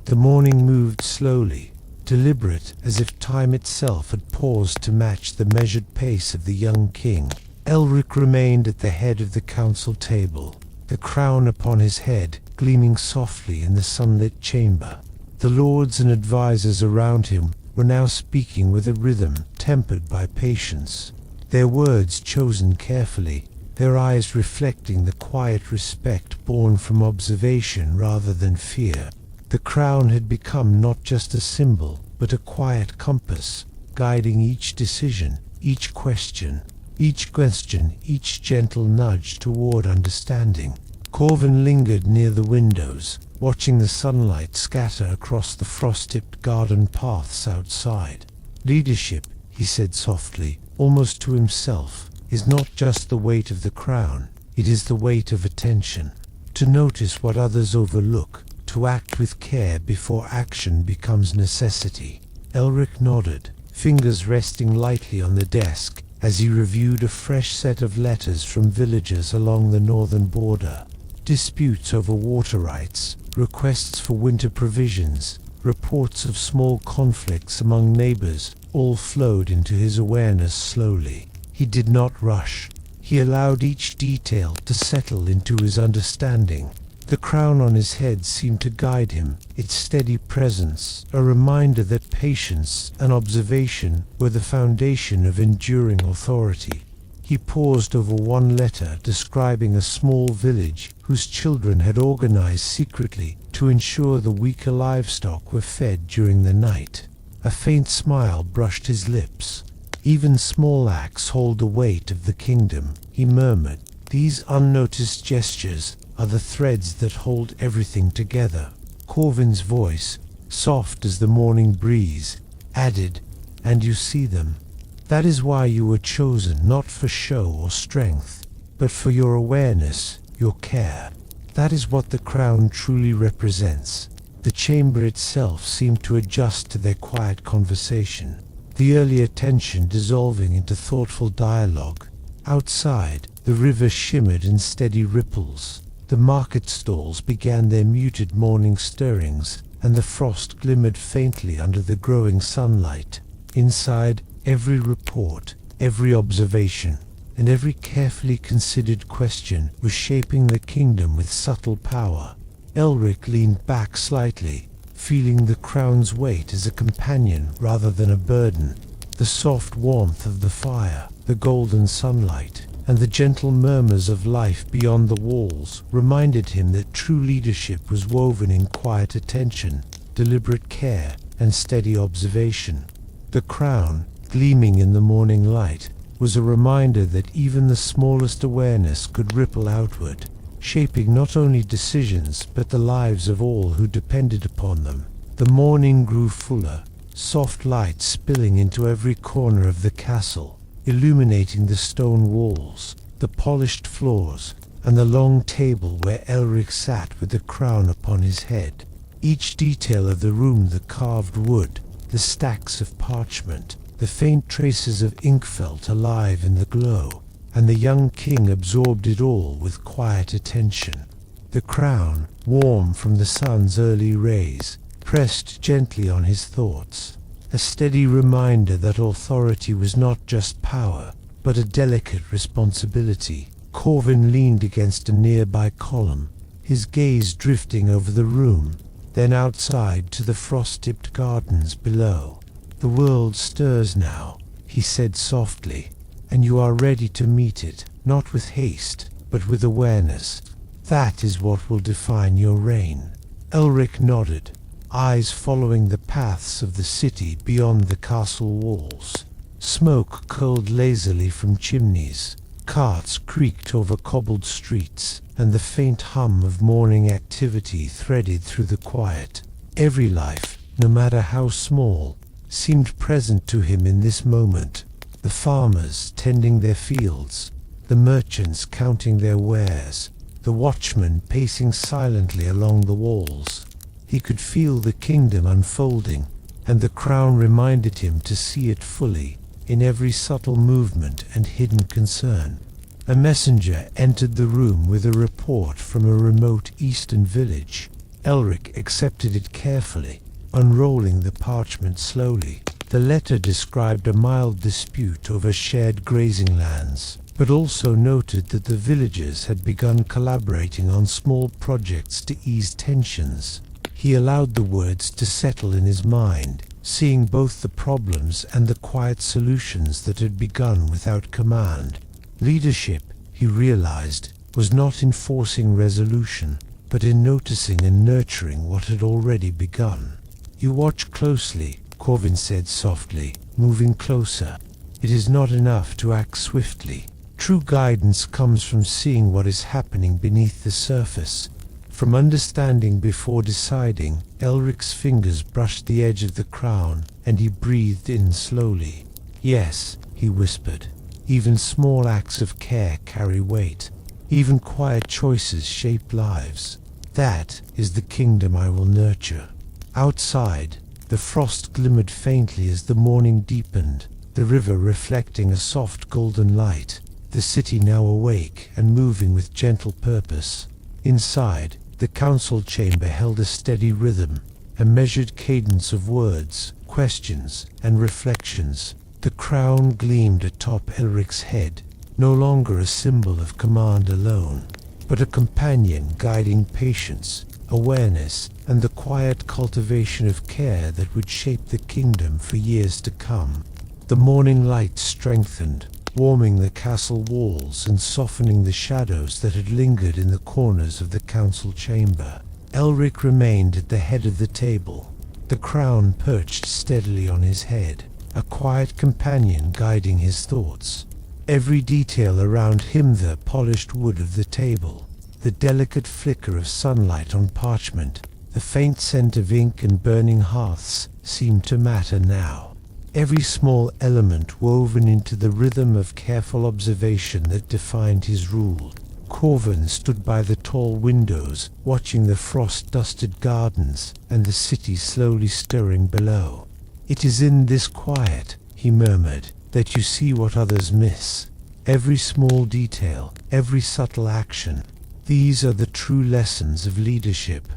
The morning moved slowly, deliberate, as if time itself had paused to match the measured pace of the young king. Elric remained at the head of the council table, the crown upon his head gleaming softly in the sunlit chamber. The lords and advisors around him were now speaking with a rhythm tempered by patience, their words chosen carefully, their eyes reflecting the quiet respect born from observation rather than fear. The crown had become not just a symbol, but a quiet compass, guiding each decision, each question, each gentle nudge toward understanding. Corvin lingered near the windows, watching the sunlight scatter across the frost-tipped garden paths outside. Leadership, he said softly, almost to himself, is not just the weight of the crown, it is the weight of attention. To notice what others overlook, to act with care before action becomes necessity. Elric nodded, fingers resting lightly on the desk, as he reviewed a fresh set of letters from villagers along the northern border. Disputes over water rights, requests for winter provisions, reports of small conflicts among neighbors, all flowed into his awareness slowly. He did not rush. He allowed each detail to settle into his understanding. The crown on his head seemed to guide him, its steady presence, a reminder that patience and observation were the foundation of enduring authority. He paused over one letter describing a small village whose children had organized secretly to ensure the weaker livestock were fed during the night. A faint smile brushed his lips. Even small acts hold the weight of the kingdom, he murmured. These unnoticed gestures are the threads that hold everything together. Corvin's voice, soft as the morning breeze, added, "And you see them. That is why you were chosen, not for show or strength, but for your awareness, your care. That is what the crown truly represents." The chamber itself seemed to adjust to their quiet conversation, the earlier tension dissolving into thoughtful dialogue. Outside, the river shimmered in steady ripples. The market stalls began their muted morning stirrings, and the frost glimmered faintly under the growing sunlight. Inside, every report, every observation, and every carefully considered question was shaping the kingdom with subtle power. Elric leaned back slightly, feeling the crown's weight as a companion rather than a burden. The soft warmth of the fire, the golden sunlight, and the gentle murmurs of life beyond the walls reminded him that true leadership was woven in quiet attention, deliberate care, and steady observation. The crown, gleaming in the morning light, was a reminder that even the smallest awareness could ripple outward, shaping not only decisions but the lives of all who depended upon them. The morning grew fuller, soft light spilling into every corner of the castle, illuminating the stone walls, the polished floors, and the long table where Elric sat with the crown upon his head. Each detail of the room, the carved wood, the stacks of parchment, the faint traces of ink felt alive in the glow, and the young king absorbed it all with quiet attention. The crown, warm from the sun's early rays, pressed gently on his thoughts, a steady reminder that authority was not just power, but a delicate responsibility. Corvin leaned against a nearby column, his gaze drifting over the room, then outside to the frost-tipped gardens below. "The world stirs now," he said softly, "and you are ready to meet it, not with haste, but with awareness. That is what will define your reign." Elric nodded, eyes following the paths of the city beyond the castle walls. Smoke curled lazily from chimneys, carts creaked over cobbled streets, and the faint hum of morning activity threaded through the quiet. Every life, no matter how small, seemed present to him in this moment. The farmers tending their fields, the merchants counting their wares, the watchmen pacing silently along the walls. He could feel the kingdom unfolding, and the crown reminded him to see it fully, in every subtle movement and hidden concern. A messenger entered the room with a report from a remote eastern village. Elric accepted it carefully, unrolling the parchment slowly. The letter described a mild dispute over shared grazing lands, but also noted that the villagers had begun collaborating on small projects to ease tensions. He allowed the words to settle in his mind, seeing both the problems and the quiet solutions that had begun without command. Leadership, he realized, was not in forcing resolution, but in noticing and nurturing what had already begun. "You watch closely," Corvin said softly, moving closer. "It is not enough to act swiftly. True guidance comes from seeing what is happening beneath the surface, from understanding before deciding." Elric's fingers brushed the edge of the crown, and he breathed in slowly. "Yes," he whispered, "even small acts of care carry weight. Even quiet choices shape lives. That is the kingdom I will nurture." Outside, the frost glimmered faintly as the morning deepened, the river reflecting a soft golden light, the city now awake and moving with gentle purpose. Inside, the council chamber held a steady rhythm, a measured cadence of words, questions, and reflections. The crown gleamed atop Elric's head, no longer a symbol of command alone, but a companion guiding patience, awareness, and the quiet cultivation of care that would shape the kingdom for years to come. The morning light strengthened, warming the castle walls and softening the shadows that had lingered in the corners of the council chamber. Elric remained at the head of the table, the crown perched steadily on his head, a quiet companion guiding his thoughts. Every detail around him, the polished wood of the table, the delicate flicker of sunlight on parchment, the faint scent of ink and burning hearths, seemed to matter now. Every small element woven into the rhythm of careful observation that defined his rule. Corvin stood by the tall windows, watching the frost-dusted gardens and the city slowly stirring below. "It is in this quiet," he murmured, "that you see what others miss. Every small detail, every subtle action. These are the true lessons of leadership."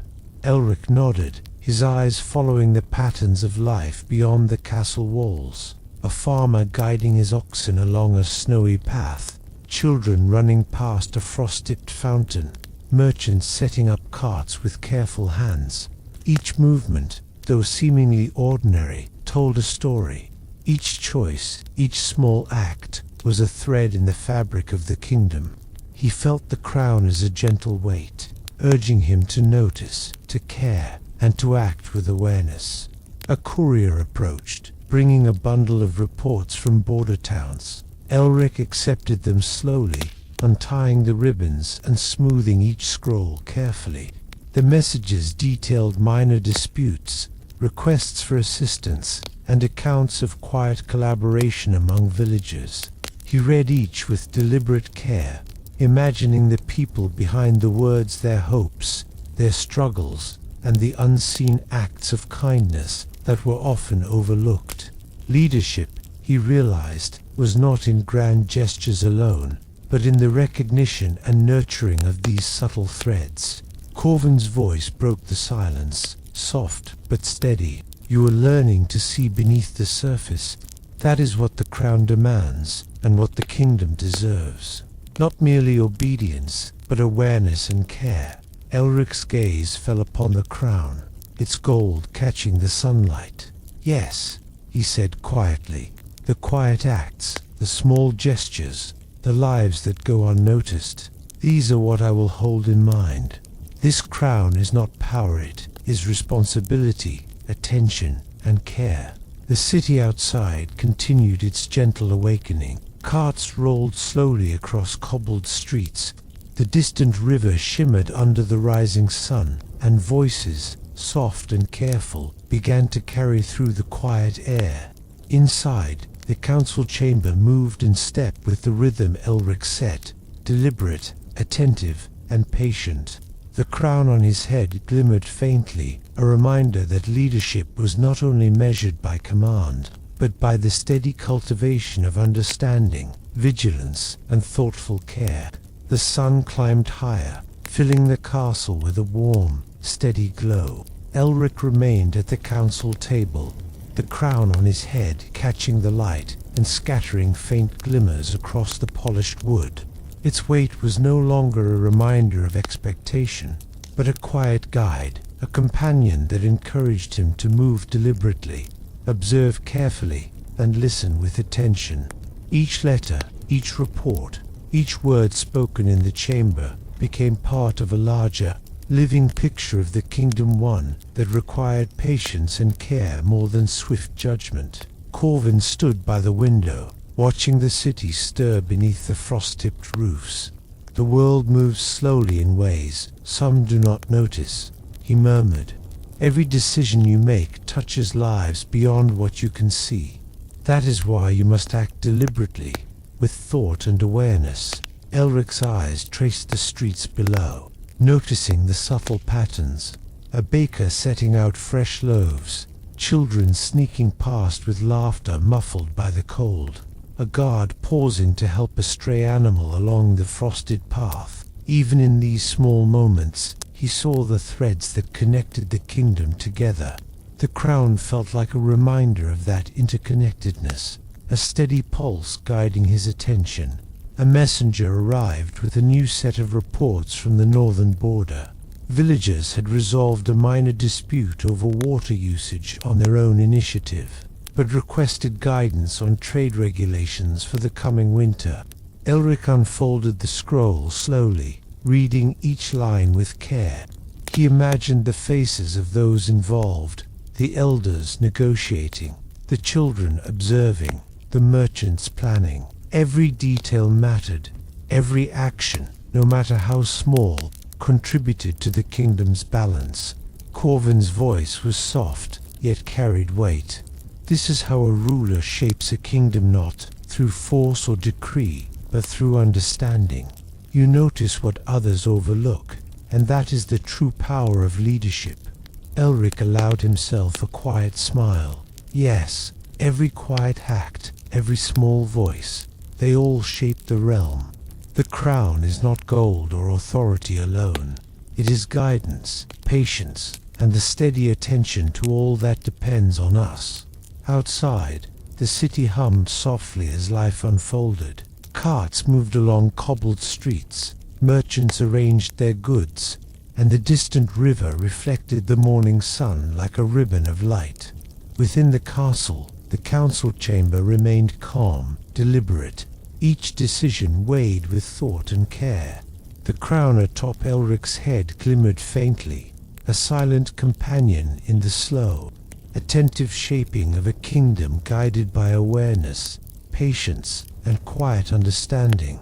Elric nodded, his eyes following the patterns of life beyond the castle walls. A farmer guiding his oxen along a snowy path, children running past a frost-tipped fountain, merchants setting up carts with careful hands. Each movement, though seemingly ordinary, told a story. Each choice, each small act, was a thread in the fabric of the kingdom. He felt the crown as a gentle weight, urging him to notice, to care, and to act with awareness. A courier approached, bringing a bundle of reports from border towns. Elric accepted them slowly, untying the ribbons and smoothing each scroll carefully. The messages detailed minor disputes, requests for assistance, and accounts of quiet collaboration among villagers. He read each with deliberate care, imagining the people behind the words, their hopes, their struggles, and the unseen acts of kindness that were often overlooked. Leadership, he realized, was not in grand gestures alone, but in the recognition and nurturing of these subtle threads. Corvin's voice broke the silence, soft but steady. "You are learning to see beneath the surface. That is what the crown demands, and what the kingdom deserves." Not merely obedience, but awareness and care. Elric's gaze fell upon the crown, its gold catching the sunlight. "Yes," he said quietly, "the quiet acts, the small gestures, the lives that go unnoticed. These are what I will hold in mind. This crown is not power, it is responsibility, attention, and care." The city outside continued its gentle awakening. Carts rolled slowly across cobbled streets. The distant river shimmered under the rising sun, and voices, soft and careful, began to carry through the quiet air. Inside, the council chamber moved in step with the rhythm Elric set, deliberate, attentive, and patient. The crown on his head glimmered faintly, a reminder that leadership was not only measured by command, but by the steady cultivation of understanding, vigilance, and thoughtful care. The sun climbed higher, filling the castle with a warm, steady glow. Elric remained at the council table, the crown on his head catching the light and scattering faint glimmers across the polished wood. Its weight was no longer a reminder of expectation, but a quiet guide, a companion that encouraged him to move deliberately, observe carefully, and listen with attention. Each letter, each report, each word spoken in the chamber became part of a larger, living picture of the Kingdom One that required patience and care more than swift judgment. Corvin stood by the window, watching the city stir beneath the frost-tipped roofs. "The world moves slowly in ways some do not notice," he murmured. "Every decision you make touches lives beyond what you can see. That is why you must act deliberately, with thought and awareness." Elric's eyes traced the streets below, noticing the subtle patterns. A baker setting out fresh loaves, children sneaking past with laughter muffled by the cold, a guard pausing to help a stray animal along the frosted path. Even in these small moments, he saw the threads that connected the kingdom together. The crown felt like a reminder of that interconnectedness, a steady pulse guiding his attention. A messenger arrived with a new set of reports from the northern border. Villagers had resolved a minor dispute over water usage on their own initiative, but requested guidance on trade regulations for the coming winter. Elric unfolded the scroll slowly, reading each line with care. He imagined the faces of those involved, the elders negotiating, the children observing, the merchants planning. Every detail mattered. Every action, no matter how small, contributed to the kingdom's balance. Corvin's voice was soft, yet carried weight. "This is how a ruler shapes a kingdom, not through force or decree, but through understanding. You notice what others overlook, and that is the true power of leadership." Elric allowed himself a quiet smile. Yes, every quiet act, every small voice, they all shape the realm. The crown is not gold or authority alone. It is guidance, patience, and the steady attention to all that depends on us. Outside, the city hummed softly as life unfolded. Carts moved along cobbled streets, merchants arranged their goods, and the distant river reflected the morning sun like a ribbon of light. Within the castle, the council chamber remained calm, deliberate, each decision weighed with thought and care. The crown atop Elric's head glimmered faintly, a silent companion in the slow, attentive shaping of a kingdom guided by awareness, patience, and quiet understanding.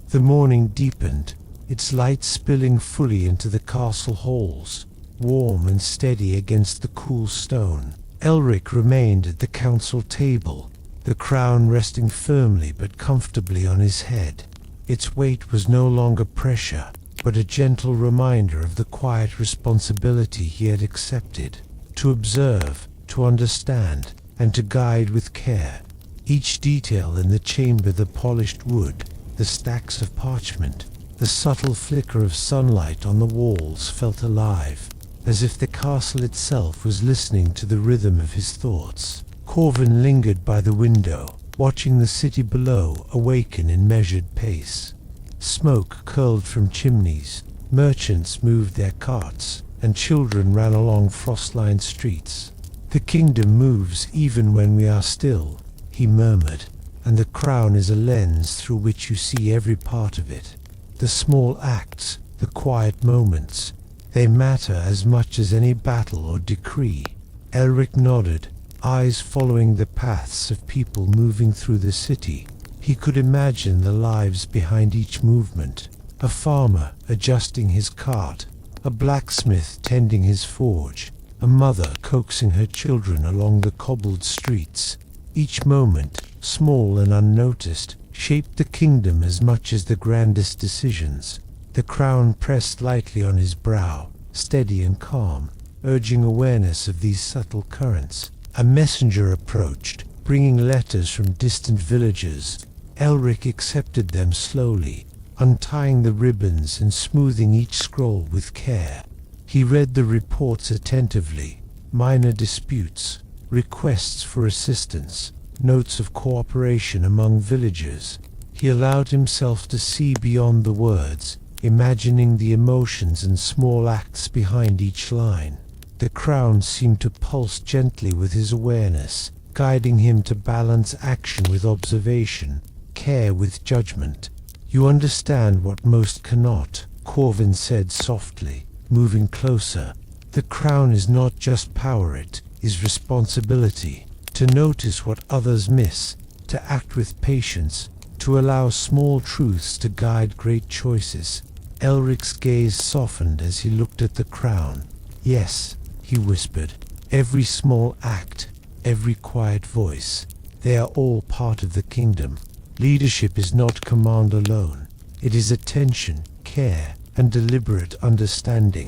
The morning deepened, its light spilling fully into the castle halls, warm and steady against the cool stone. Elric remained at the council table, the crown resting firmly but comfortably on his head. Its weight was no longer pressure, but a gentle reminder of the quiet responsibility he had accepted, to observe, to understand, and to guide with care. Each detail in the chamber, the polished wood, the stacks of parchment, the subtle flicker of sunlight on the walls felt alive, as if the castle itself was listening to the rhythm of his thoughts. Corvin lingered by the window, watching the city below awaken in measured pace. Smoke curled from chimneys, merchants moved their carts, and children ran along frost-lined streets. "The kingdom moves even when we are still," he murmured, "and the crown is a lens through which you see every part of it. The small acts, the quiet moments, they matter as much as any battle or decree." Elric nodded, eyes following the paths of people moving through the city. He could imagine the lives behind each movement: a farmer adjusting his cart, a blacksmith tending his forge, a mother coaxing her children along the cobbled streets. Each moment, small and unnoticed, shaped the kingdom as much as the grandest decisions. The crown pressed lightly on his brow, steady and calm, urging awareness of these subtle currents. A messenger approached, bringing letters from distant villages. Elric accepted them slowly, untying the ribbons and smoothing each scroll with care. He read the reports attentively: minor disputes, requests for assistance, notes of cooperation among villagers. He allowed himself to see beyond the words, imagining the emotions and small acts behind each line. The crown seemed to pulse gently with his awareness, guiding him to balance action with observation, care with judgment. "You understand what most cannot," Corvin said softly, moving closer. "The crown is not just power, it is responsibility. To notice what others miss, to act with patience, to allow small truths to guide great choices." Elric's gaze softened as he looked at the crown. "Yes," he whispered, "every small act, every quiet voice, they are all part of the kingdom. Leadership is not command alone. It is attention, care, and deliberate understanding."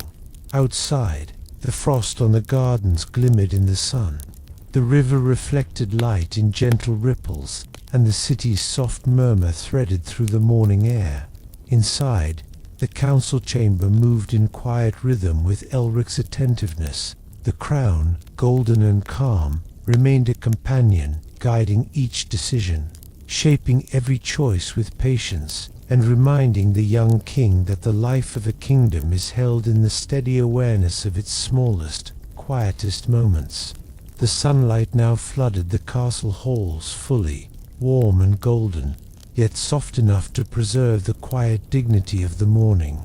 Outside, the frost on the gardens glimmered in the sun. The river reflected light in gentle ripples, and the city's soft murmur threaded through the morning air. Inside, the council chamber moved in quiet rhythm with Elric's attentiveness. The crown, golden and calm, remained a companion, guiding each decision, shaping every choice with patience, and reminding the young king that the life of a kingdom is held in the steady awareness of its smallest, quietest moments. The sunlight now flooded the castle halls fully, warm and golden, yet soft enough to preserve the quiet dignity of the morning.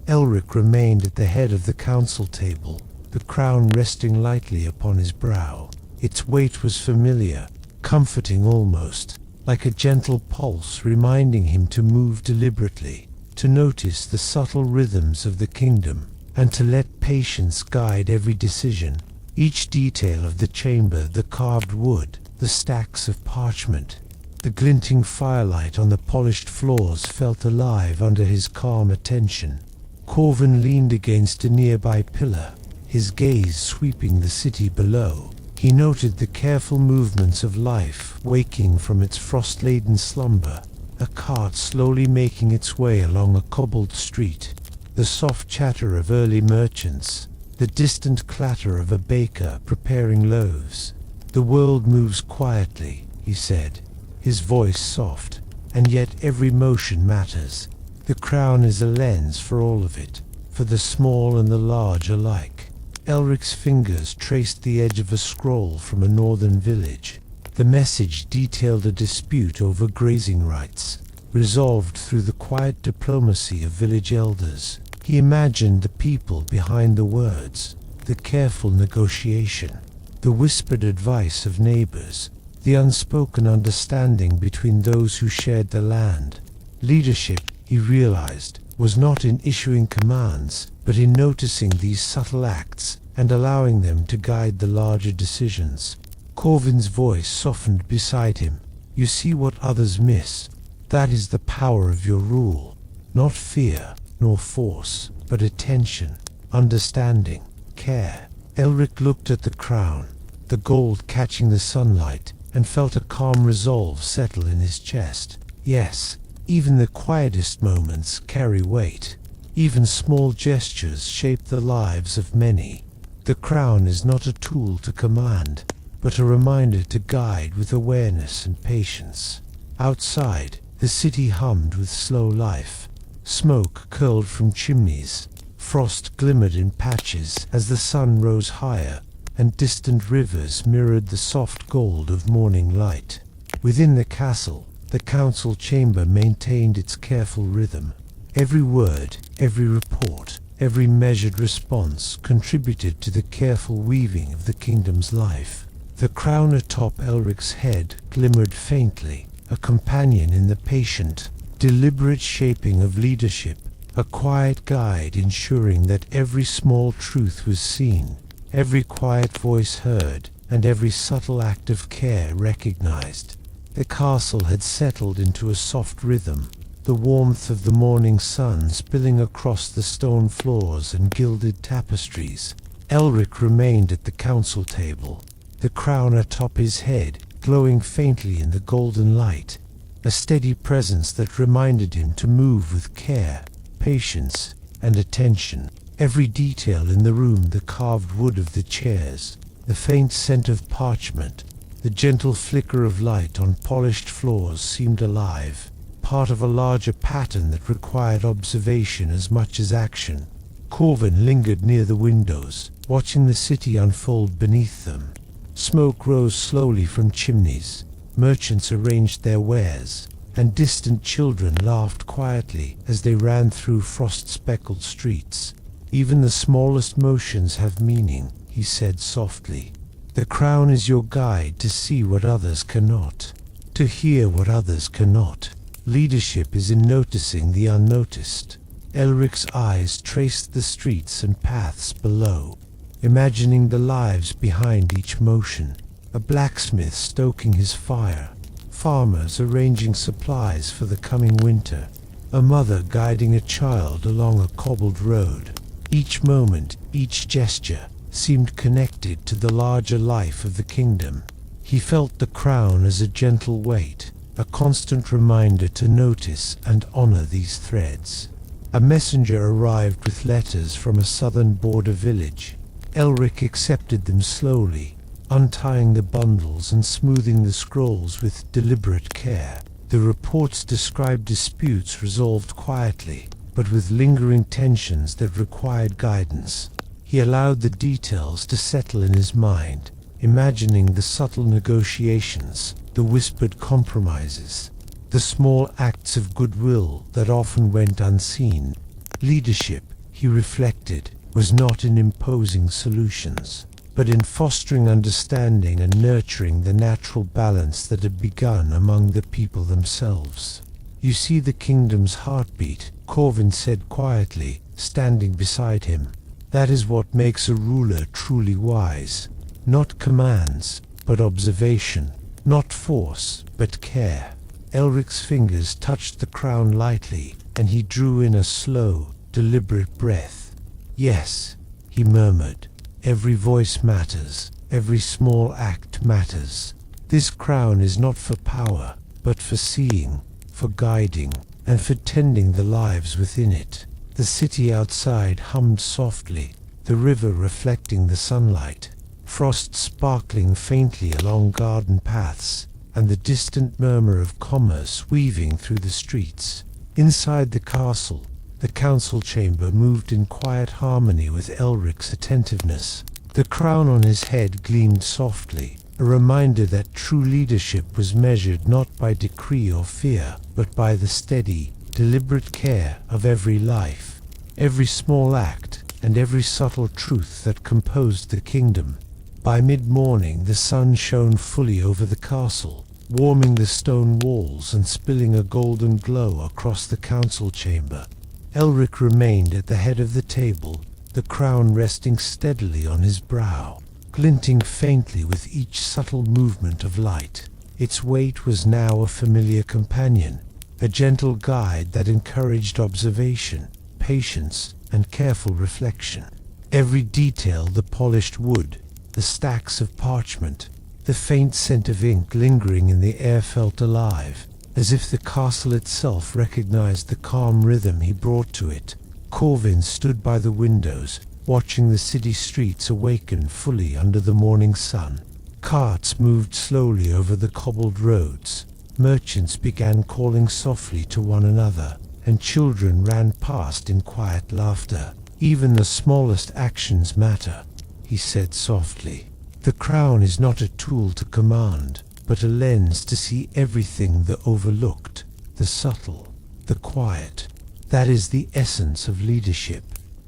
Elric remained at the head of the council table, the crown resting lightly upon his brow. Its weight was familiar, comforting almost, like a gentle pulse reminding him to move deliberately, to notice the subtle rhythms of the kingdom, and to let patience guide every decision. Each detail of the chamber, the carved wood, the stacks of parchment, the glinting firelight on the polished floors felt alive under his calm attention. Corvin leaned against a nearby pillar, his gaze sweeping the city below. He noted the careful movements of life waking from its frost-laden slumber, a cart slowly making its way along a cobbled street, the soft chatter of early merchants, the distant clatter of a baker preparing loaves. "The world moves quietly," he said, his voice soft, "and yet every motion matters. The crown is a lens for all of it, for the small and the large alike." Elric's fingers traced the edge of a scroll from a northern village. The message detailed a dispute over grazing rights, resolved through the quiet diplomacy of village elders. He imagined the people behind the words, the careful negotiation, the whispered advice of neighbors, the unspoken understanding between those who shared the land. Leadership, he realized, was not in issuing commands, but in noticing these subtle acts and allowing them to guide the larger decisions. Corvin's voice softened beside him. "You see what others miss. That is the power of your rule. Not fear, nor force, but attention, understanding, care." Elric looked at the crown, the gold catching the sunlight, and felt a calm resolve settle in his chest. Yes, even the quietest moments carry weight. Even small gestures shape the lives of many. The crown is not a tool to command, but a reminder to guide with awareness and patience. Outside, the city hummed with slow life. Smoke curled from chimneys. Frost glimmered in patches as the sun rose higher, and distant rivers mirrored the soft gold of morning light. Within the castle, the council chamber maintained its careful rhythm. Every word, every report, every measured response contributed to the careful weaving of the kingdom's life. The crown atop Elric's head glimmered faintly, a companion in the patient, deliberate shaping of leadership, a quiet guide ensuring that every small truth was seen, every quiet voice heard, and every subtle act of care recognized. The castle had settled into a soft rhythm, the warmth of the morning sun spilling across the stone floors and gilded tapestries. Elric remained at the council table, the crown atop his head glowing faintly in the golden light, a steady presence that reminded him to move with care, patience, and attention. Every detail in the room, the carved wood of the chairs, the faint scent of parchment, the gentle flicker of light on polished floors seemed alive, part of a larger pattern that required observation as much as action. Corvin lingered near the windows, watching the city unfold beneath them. Smoke rose slowly from chimneys, merchants arranged their wares, and distant children laughed quietly as they ran through frost-speckled streets. "Even the smallest motions have meaning," he said softly. "The crown is your guide to see what others cannot, to hear what others cannot. Leadership is in noticing the unnoticed." Elric's eyes traced the streets and paths below, imagining the lives behind each motion. A blacksmith stoking his fire, farmers arranging supplies for the coming winter, a mother guiding a child along a cobbled road. Each moment, each gesture, seemed connected to the larger life of the kingdom. He felt the crown as a gentle weight, a constant reminder to notice and honor these threads. A messenger arrived with letters from a southern border village. Elric accepted them slowly, untying the bundles and smoothing the scrolls with deliberate care. The reports described disputes resolved quietly, but with lingering tensions that required guidance. He allowed the details to settle in his mind, imagining the subtle negotiations, the whispered compromises, the small acts of goodwill that often went unseen. Leadership, he reflected, was not in imposing solutions, but in fostering understanding and nurturing the natural balance that had begun among the people themselves. "You see the kingdom's heartbeat," Corvin said quietly, standing beside him. "That is what makes a ruler truly wise. Not commands, but observation. Not force, but care." Elric's fingers touched the crown lightly, and he drew in a slow, deliberate breath. "Yes," he murmured, "every voice matters, every small act matters. This crown is not for power, but for seeing, for guiding, and for tending the lives within it." The city outside hummed softly, the river reflecting the sunlight, frost sparkling faintly along garden paths, and the distant murmur of commerce weaving through the streets. Inside the castle, the council chamber moved in quiet harmony with Elric's attentiveness. The crown on his head gleamed softly, a reminder that true leadership was measured not by decree or fear, but by the steady, deliberate care of every life, every small act, and every subtle truth that composed the kingdom. By mid-morning the sun shone fully over the castle, warming the stone walls and spilling a golden glow across the council chamber. Elric remained at the head of the table, the crown resting steadily on his brow, glinting faintly with each subtle movement of light. Its weight was now a familiar companion, a gentle guide that encouraged observation, patience, and careful reflection. Every detail, the polished wood, the stacks of parchment, the faint scent of ink lingering in the air felt alive, as if the castle itself recognized the calm rhythm he brought to it. Corvin stood by the windows, watching the city streets awaken fully under the morning sun. Carts moved slowly over the cobbled roads. Merchants began calling softly to one another, and children ran past in quiet laughter. "Even the smallest actions matter," he said softly. "The crown is not a tool to command, but a lens to see everything: the overlooked, the subtle, the quiet. That is the essence of leadership."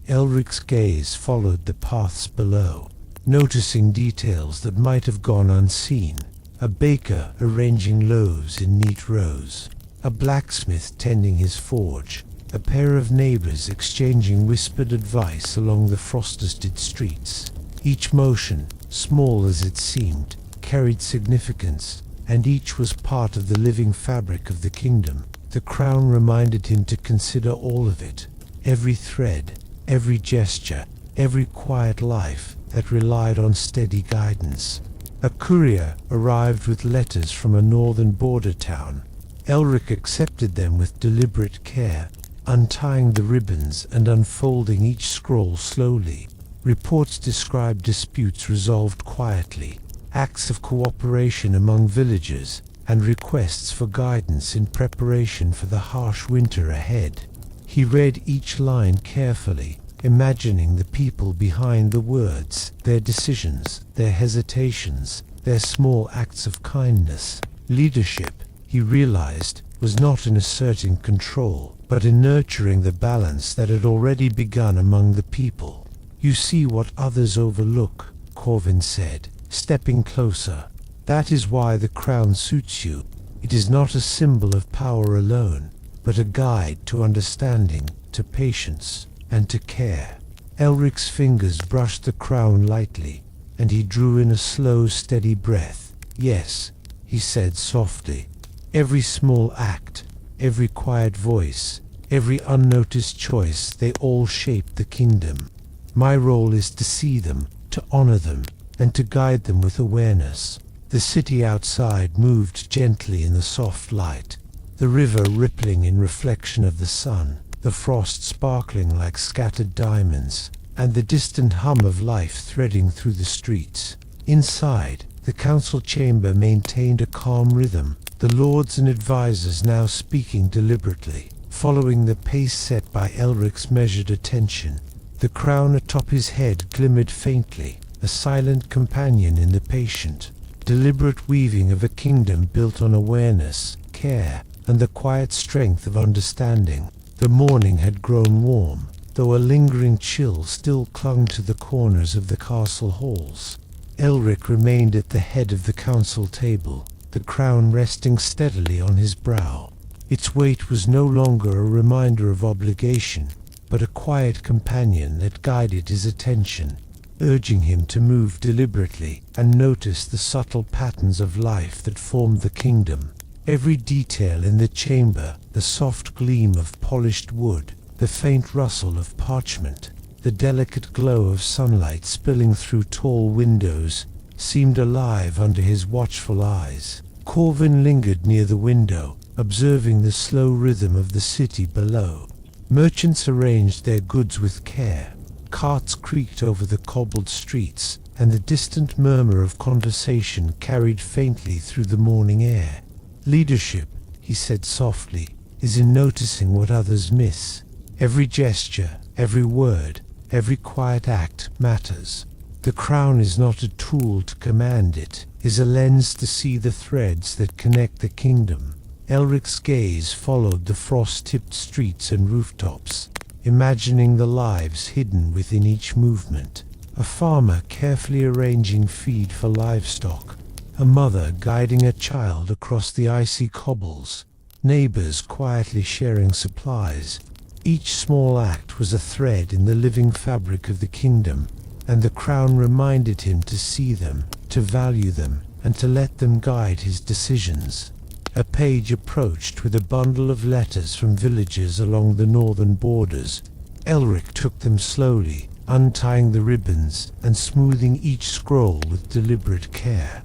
Elric's gaze followed the paths below, noticing details that might have gone unseen. A baker arranging loaves in neat rows, a blacksmith tending his forge, a pair of neighbors exchanging whispered advice along the frost-dusted streets. Each motion, small as it seemed, carried significance, and each was part of the living fabric of the kingdom. The crown reminded him to consider all of it, every thread, every gesture, every quiet life that relied on steady guidance. A courier arrived with letters from a northern border town. Elric accepted them with deliberate care, untying the ribbons and unfolding each scroll slowly. Reports described disputes resolved quietly, acts of cooperation among villagers, and requests for guidance in preparation for the harsh winter ahead. He read each line carefully, imagining the people behind the words, their decisions, their hesitations, their small acts of kindness. Leadership, he realized, was not in asserting control, but in nurturing the balance that had already begun among the people. "You see what others overlook," Corvin said, stepping closer. "That is why the crown suits you. It is not a symbol of power alone, but a guide to understanding, to patience, and to care." Elric's fingers brushed the crown lightly, and he drew in a slow, steady breath. "Yes," he said softly. "Every small act, every quiet voice, every unnoticed choice, they all shape the kingdom. My role is to see them, to honor them, and to guide them with awareness." The city outside moved gently in the soft light, the river rippling in reflection of the sun, the frost sparkling like scattered diamonds, and the distant hum of life threading through the streets. Inside, the council chamber maintained a calm rhythm, the lords and advisors now speaking deliberately, following the pace set by Elric's measured attention. The crown atop his head glimmered faintly, a silent companion in the patient, deliberate weaving of a kingdom built on awareness, care, and the quiet strength of understanding. The morning had grown warm, though a lingering chill still clung to the corners of the castle halls. Elric remained at the head of the council table, the crown resting steadily on his brow. Its weight was no longer a reminder of obligation, but a quiet companion that guided his attention, urging him to move deliberately and notice the subtle patterns of life that formed the kingdom. Every detail in the chamber, the soft gleam of polished wood, the faint rustle of parchment, the delicate glow of sunlight spilling through tall windows, seemed alive under his watchful eyes. Corvin lingered near the window, observing the slow rhythm of the city below. Merchants arranged their goods with care, carts creaked over the cobbled streets, and the distant murmur of conversation carried faintly through the morning air. "Leadership," he said softly, "is in noticing what others miss. Every gesture, every word, every quiet act matters. The crown is not a tool to command, it is a lens to see the threads that connect the kingdom." Elric's gaze followed the frost-tipped streets and rooftops, imagining the lives hidden within each movement. A farmer carefully arranging feed for livestock, a mother guiding a child across the icy cobbles, neighbors quietly sharing supplies. Each small act was a thread in the living fabric of the kingdom, and the crown reminded him to see them, to value them, and to let them guide his decisions. A page approached with a bundle of letters from villagers along the northern borders. Elric took them slowly, untying the ribbons and smoothing each scroll with deliberate care.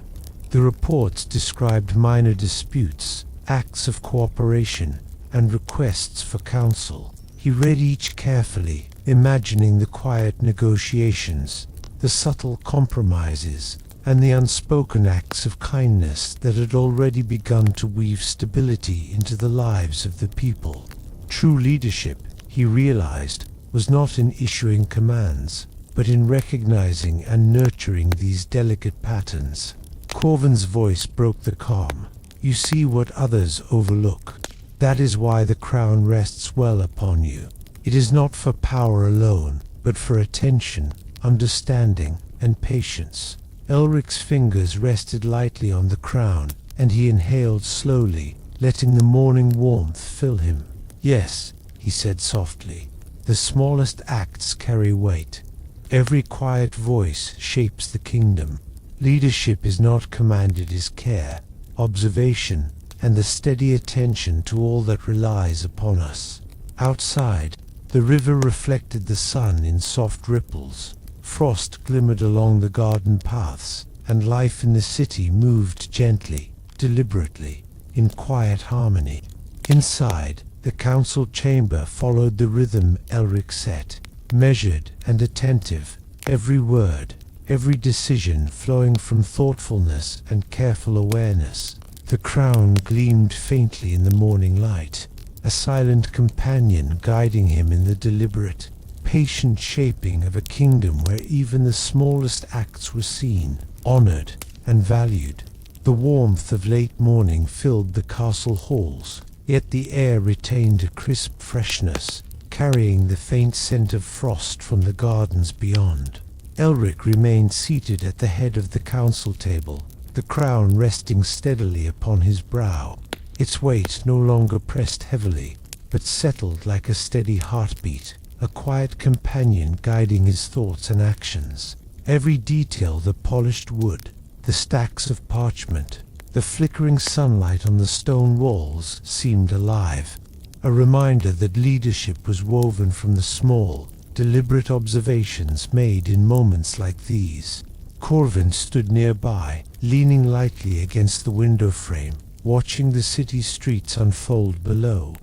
The reports described minor disputes, acts of cooperation, and requests for counsel. He read each carefully, imagining the quiet negotiations, the subtle compromises, and the unspoken acts of kindness that had already begun to weave stability into the lives of the people. True leadership, he realized, was not in issuing commands, but in recognizing and nurturing these delicate patterns. Corvin's voice broke the calm. You see what others overlook. That is why the crown rests well upon you. It is not for power alone, but for attention, understanding, and patience. Elric's fingers rested lightly on the crown, and he inhaled slowly, letting the morning warmth fill him. Yes, he said softly, the smallest acts carry weight. Every quiet voice shapes the kingdom. Leadership is not commanded, is care, observation, and the steady attention to all that relies upon us. Outside, the river reflected the sun in soft ripples. Frost glimmered along the garden paths, and life in the city moved gently, deliberately, in quiet harmony. Inside, the council chamber followed the rhythm Elric set, measured and attentive, every word, every decision flowing from thoughtfulness and careful awareness. The crown gleamed faintly in the morning light, a silent companion guiding him in the deliberate, patient shaping of a kingdom where even the smallest acts were seen, honored, and valued. The warmth of late morning filled the castle halls, yet the air retained a crisp freshness, carrying the faint scent of frost from the gardens beyond. Elric remained seated at the head of the council table, the crown resting steadily upon his brow. Its weight no longer pressed heavily, but settled like a steady heartbeat, a quiet companion guiding his thoughts and actions. Every detail, the polished wood, the stacks of parchment, the flickering sunlight on the stone walls, seemed alive, a reminder that leadership was woven from the small, deliberate observations made in moments like these. Corvin stood nearby, leaning lightly against the window frame, watching the city streets unfold below.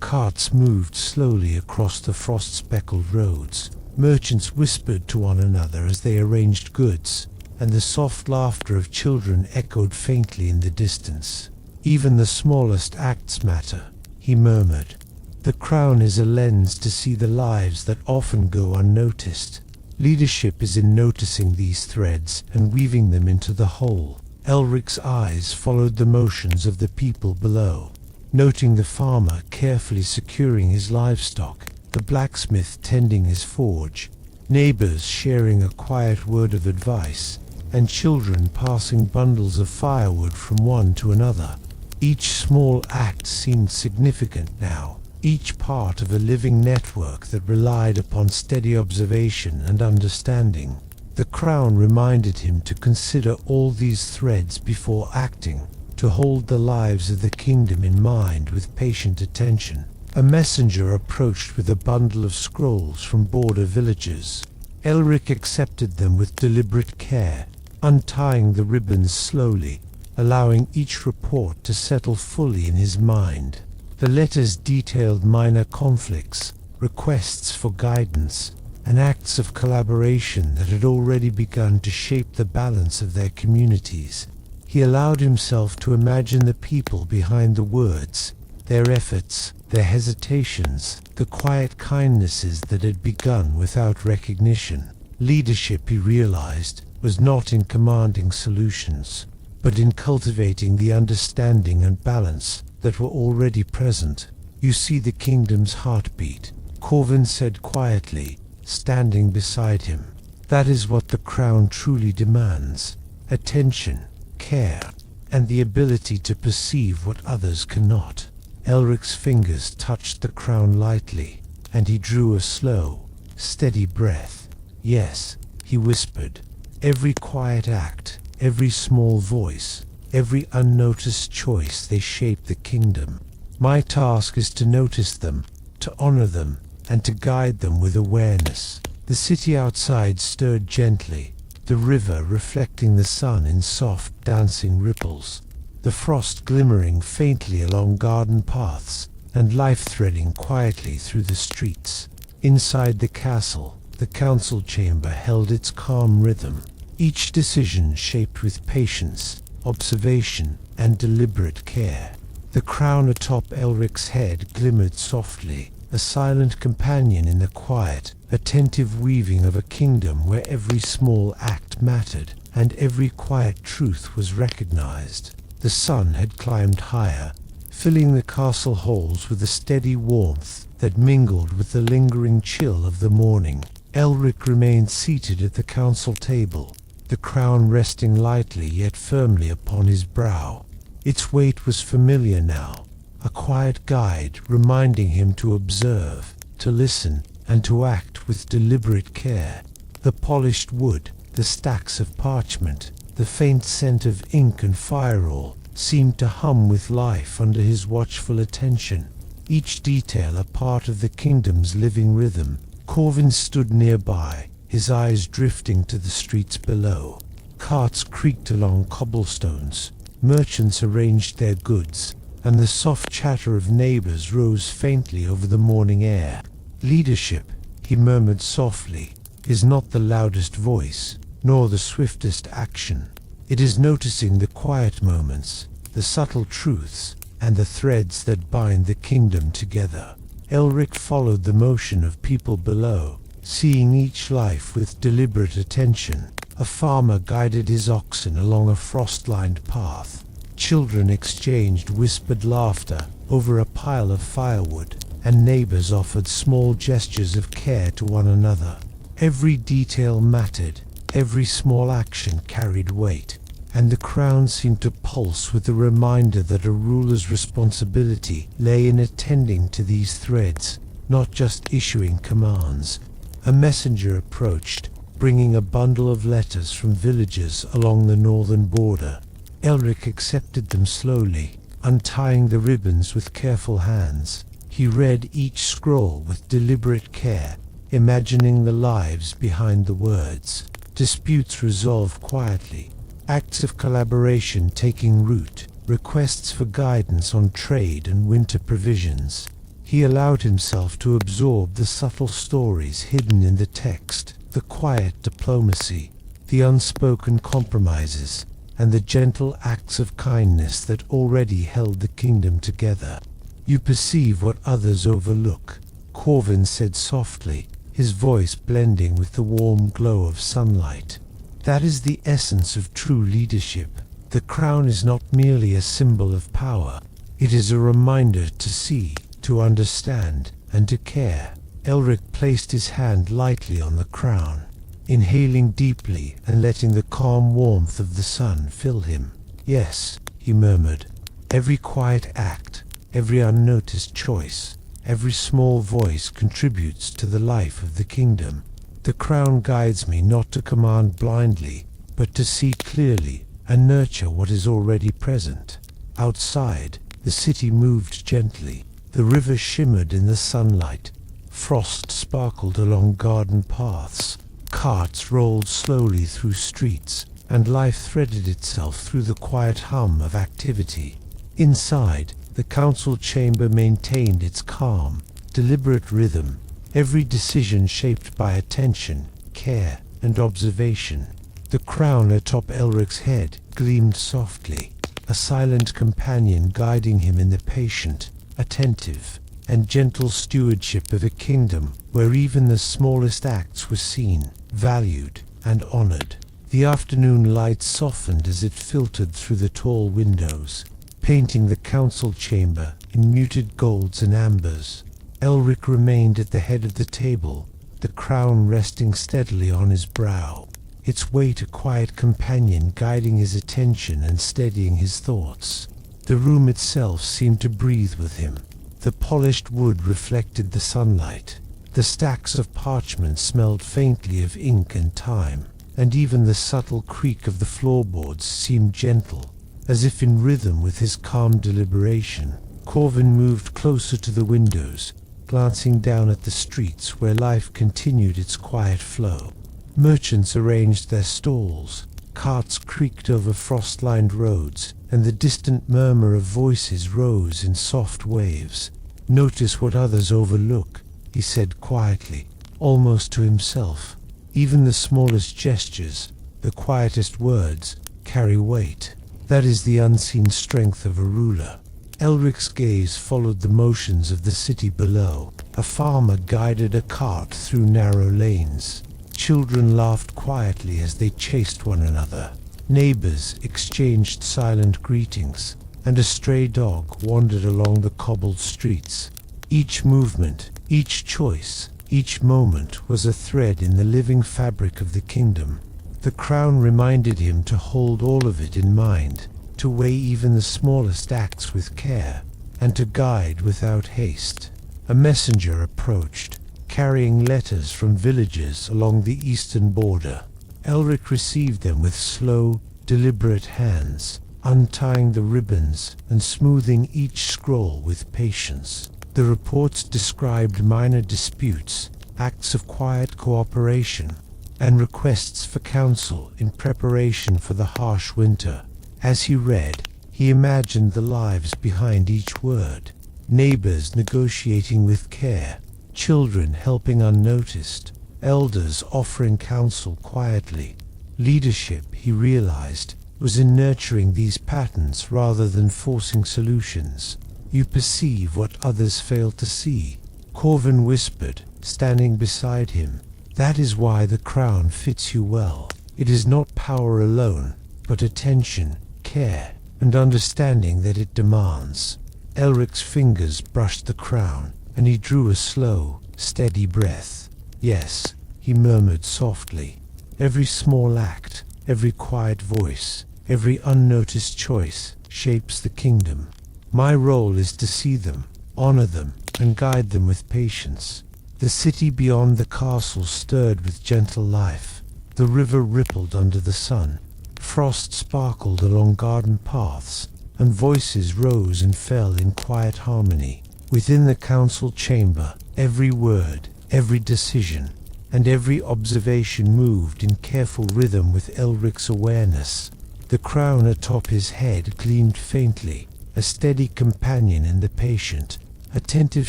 Carts moved slowly across the frost-speckled roads. Merchants whispered to one another as they arranged goods, and the soft laughter of children echoed faintly in the distance. Even the smallest acts matter, he murmured. The crown is a lens to see the lives that often go unnoticed. Leadership is in noticing these threads and weaving them into the whole. Elric's eyes followed the motions of the people below, noting the farmer carefully securing his livestock, the blacksmith tending his forge, neighbors sharing a quiet word of advice, and children passing bundles of firewood from one to another. Each small act seemed significant now, each part of a living network that relied upon steady observation and understanding. The crown reminded him to consider all these threads before acting, to hold the lives of the kingdom in mind with patient attention. A messenger approached with a bundle of scrolls from border villages. Elric accepted them with deliberate care, untying the ribbons slowly, allowing each report to settle fully in his mind. The letters detailed minor conflicts, requests for guidance, and acts of collaboration that had already begun to shape the balance of their communities. He allowed himself to imagine the people behind the words, their efforts, their hesitations, the quiet kindnesses that had begun without recognition. Leadership, he realized, was not in commanding solutions, but in cultivating the understanding and balance that were already present. You see the kingdom's heartbeat, Corvin said quietly, standing beside him. That is what the crown truly demands: attention, care, and the ability to perceive what others cannot. Elric's fingers touched the crown lightly, and he drew a slow, steady breath. Yes, he whispered, every quiet act, every small voice, every unnoticed choice, they shape the kingdom. My task is to notice them, to honor them, and to guide them with awareness. The city outside stirred gently, the river reflecting the sun in soft, dancing ripples, the frost glimmering faintly along garden paths, and life threading quietly through the streets. Inside the castle, the council chamber held its calm rhythm, each decision shaped with patience, observation, and deliberate care. The crown atop Elric's head glimmered softly, a silent companion in the quiet, attentive weaving of a kingdom where every small act mattered, and every quiet truth was recognized. The sun had climbed higher, filling the castle halls with a steady warmth that mingled with the lingering chill of the morning. Elric remained seated at the council table, the crown resting lightly yet firmly upon his brow. Its weight was familiar now, a quiet guide reminding him to observe, to listen, and to act with deliberate care. The polished wood, the stacks of parchment, the faint scent of ink and firewall seemed to hum with life under his watchful attention, each detail a part of the kingdom's living rhythm. Corvin stood nearby, his eyes drifting to the streets below. Carts creaked along cobblestones, merchants arranged their goods, and the soft chatter of neighbors rose faintly over the morning air. Leadership, he murmured softly, is not the loudest voice, nor the swiftest action. It is noticing the quiet moments, the subtle truths, and the threads that bind the kingdom together. Elric followed the motion of people below, seeing each life with deliberate attention. A farmer guided his oxen along a frost-lined path. Children exchanged whispered laughter over a pile of firewood, and neighbors offered small gestures of care to one another. Every detail mattered, every small action carried weight, and the crown seemed to pulse with the reminder that a ruler's responsibility lay in attending to these threads, not just issuing commands. A messenger approached, bringing a bundle of letters from villagers along the northern border. Elric accepted them slowly, untying the ribbons with careful hands. He read each scroll with deliberate care, imagining the lives behind the words. Disputes resolved quietly, acts of collaboration taking root, requests for guidance on trade and winter provisions. He allowed himself to absorb the subtle stories hidden in the text, the quiet diplomacy, the unspoken compromises, and the gentle acts of kindness that already held the kingdom together. "You perceive what others overlook," Corvin said softly, his voice blending with the warm glow of sunlight. "That is the essence of true leadership. The crown is not merely a symbol of power. It is a reminder to see, to understand, and to care." Elric placed his hand lightly on the crown, inhaling deeply and letting the calm warmth of the sun fill him. "Yes," he murmured, "every quiet act, every unnoticed choice, every small voice contributes to the life of the kingdom. The crown guides me not to command blindly, but to see clearly and nurture what is already present." Outside, the city moved gently. The river shimmered in the sunlight. Frost sparkled along garden paths. Carts rolled slowly through streets, and life threaded itself through the quiet hum of activity. Inside, the council chamber maintained its calm, deliberate rhythm, every decision shaped by attention, care, and observation. The crown atop Elric's head gleamed softly, a silent companion guiding him in the patient, attentive, and gentle stewardship of a kingdom where even the smallest acts were seen, valued, and honored. The afternoon light softened as it filtered through the tall windows, painting the council chamber in muted golds and ambers. Elric remained at the head of the table, the crown resting steadily on his brow, its weight a quiet companion guiding his attention and steadying his thoughts. The room itself seemed to breathe with him. The polished wood reflected the sunlight. The stacks of parchment smelled faintly of ink and time, and even the subtle creak of the floorboards seemed gentle, as if in rhythm with his calm deliberation. Corvin moved closer to the windows, glancing down at the streets where life continued its quiet flow. Merchants arranged their stalls, carts creaked over frost-lined roads, and the distant murmur of voices rose in soft waves. "Notice what others overlook," he said quietly, almost to himself. "Even the smallest gestures, the quietest words, carry weight. That is the unseen strength of a ruler." Elric's gaze followed the motions of the city below. A farmer guided a cart through narrow lanes. Children laughed quietly as they chased one another. Neighbors exchanged silent greetings, and a stray dog wandered along the cobbled streets. Each movement, each choice, each moment was a thread in the living fabric of the kingdom. The crown reminded him to hold all of it in mind, to weigh even the smallest acts with care, and to guide without haste. A messenger approached, carrying letters from villages along the eastern border. Elric received them with slow, deliberate hands, untying the ribbons and smoothing each scroll with patience. The reports described minor disputes, acts of quiet cooperation, and requests for counsel in preparation for the harsh winter. As he read, he imagined the lives behind each word. Neighbors negotiating with care, children helping unnoticed, elders offering counsel quietly. Leadership, he realized, was in nurturing these patterns rather than forcing solutions. You perceive what others fail to see, Corvin whispered, standing beside him. That is why the crown fits you well. It is not power alone, but attention, care, and understanding that it demands. Elric's fingers brushed the crown, and he drew a slow, steady breath. Yes, he murmured softly. Every small act, every quiet voice, every unnoticed choice shapes the kingdom. My role is to see them, honor them, and guide them with patience. The city beyond the castle stirred with gentle life. The river rippled under the sun. Frost sparkled along garden paths, and voices rose and fell in quiet harmony. Within the council chamber, every word, every decision, and every observation moved in careful rhythm with Elric's awareness. The crown atop his head gleamed faintly, a steady companion in the patient, attentive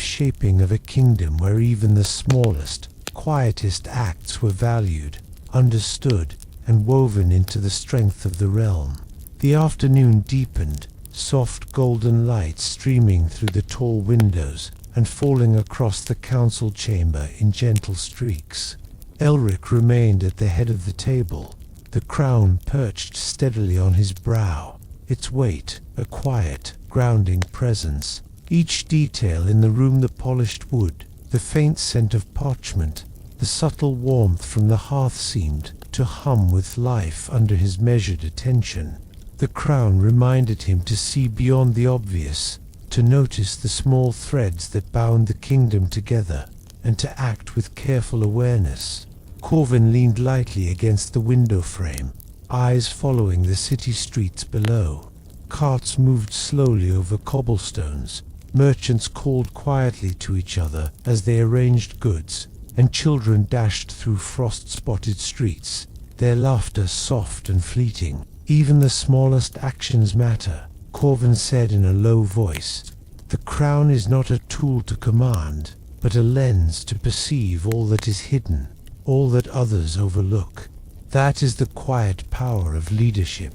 shaping of a kingdom where even the smallest, quietest acts were valued, understood, and woven into the strength of the realm. The afternoon deepened, soft golden light streaming through the tall windows and falling across the council chamber in gentle streaks. Elric remained at the head of the table, the crown perched steadily on his brow, its weight a quiet, grounding presence. Each detail in the room, the polished wood, the faint scent of parchment, the subtle warmth from the hearth seemed to hum with life under his measured attention. The crown reminded him to see beyond the obvious, to notice the small threads that bound the kingdom together, and to act with careful awareness. Corvin leaned lightly against the window frame, eyes following the city streets below. Carts moved slowly over cobblestones, merchants called quietly to each other as they arranged goods, and children dashed through frost-spotted streets, their laughter soft and fleeting. Even the smallest actions matter, Corvin said in a low voice. The crown is not a tool to command, but a lens to perceive all that is hidden, all that others overlook. That is the quiet power of leadership.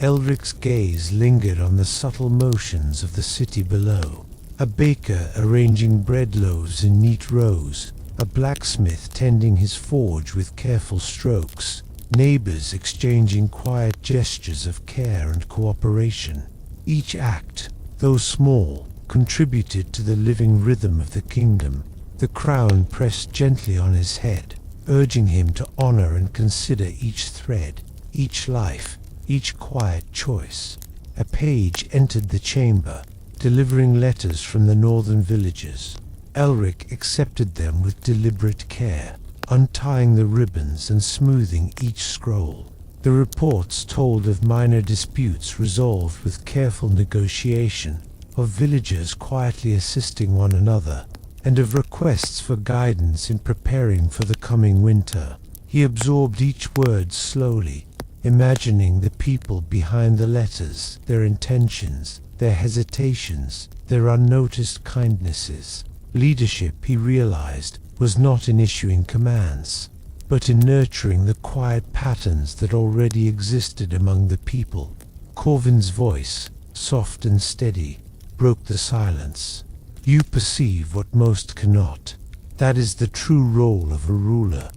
Elric's gaze lingered on the subtle motions of the city below. A baker arranging bread loaves in neat rows, a blacksmith tending his forge with careful strokes, neighbors exchanging quiet gestures of care and cooperation. Each act, though small, contributed to the living rhythm of the kingdom. The crown pressed gently on his head, urging him to honor and consider each thread, each life, each quiet choice. A page entered the chamber, delivering letters from the northern villages. Elric accepted them with deliberate care, untying the ribbons and smoothing each scroll. The reports told of minor disputes resolved with careful negotiation, of villagers quietly assisting one another, and of requests for guidance in preparing for the coming winter. He absorbed each word slowly, imagining the people behind the letters, their intentions, their hesitations, their unnoticed kindnesses. Leadership, he realized, was not in issuing commands, but in nurturing the quiet patterns that already existed among the people. Corvin's voice, soft and steady, broke the silence. You perceive what most cannot. That is the true role of a ruler.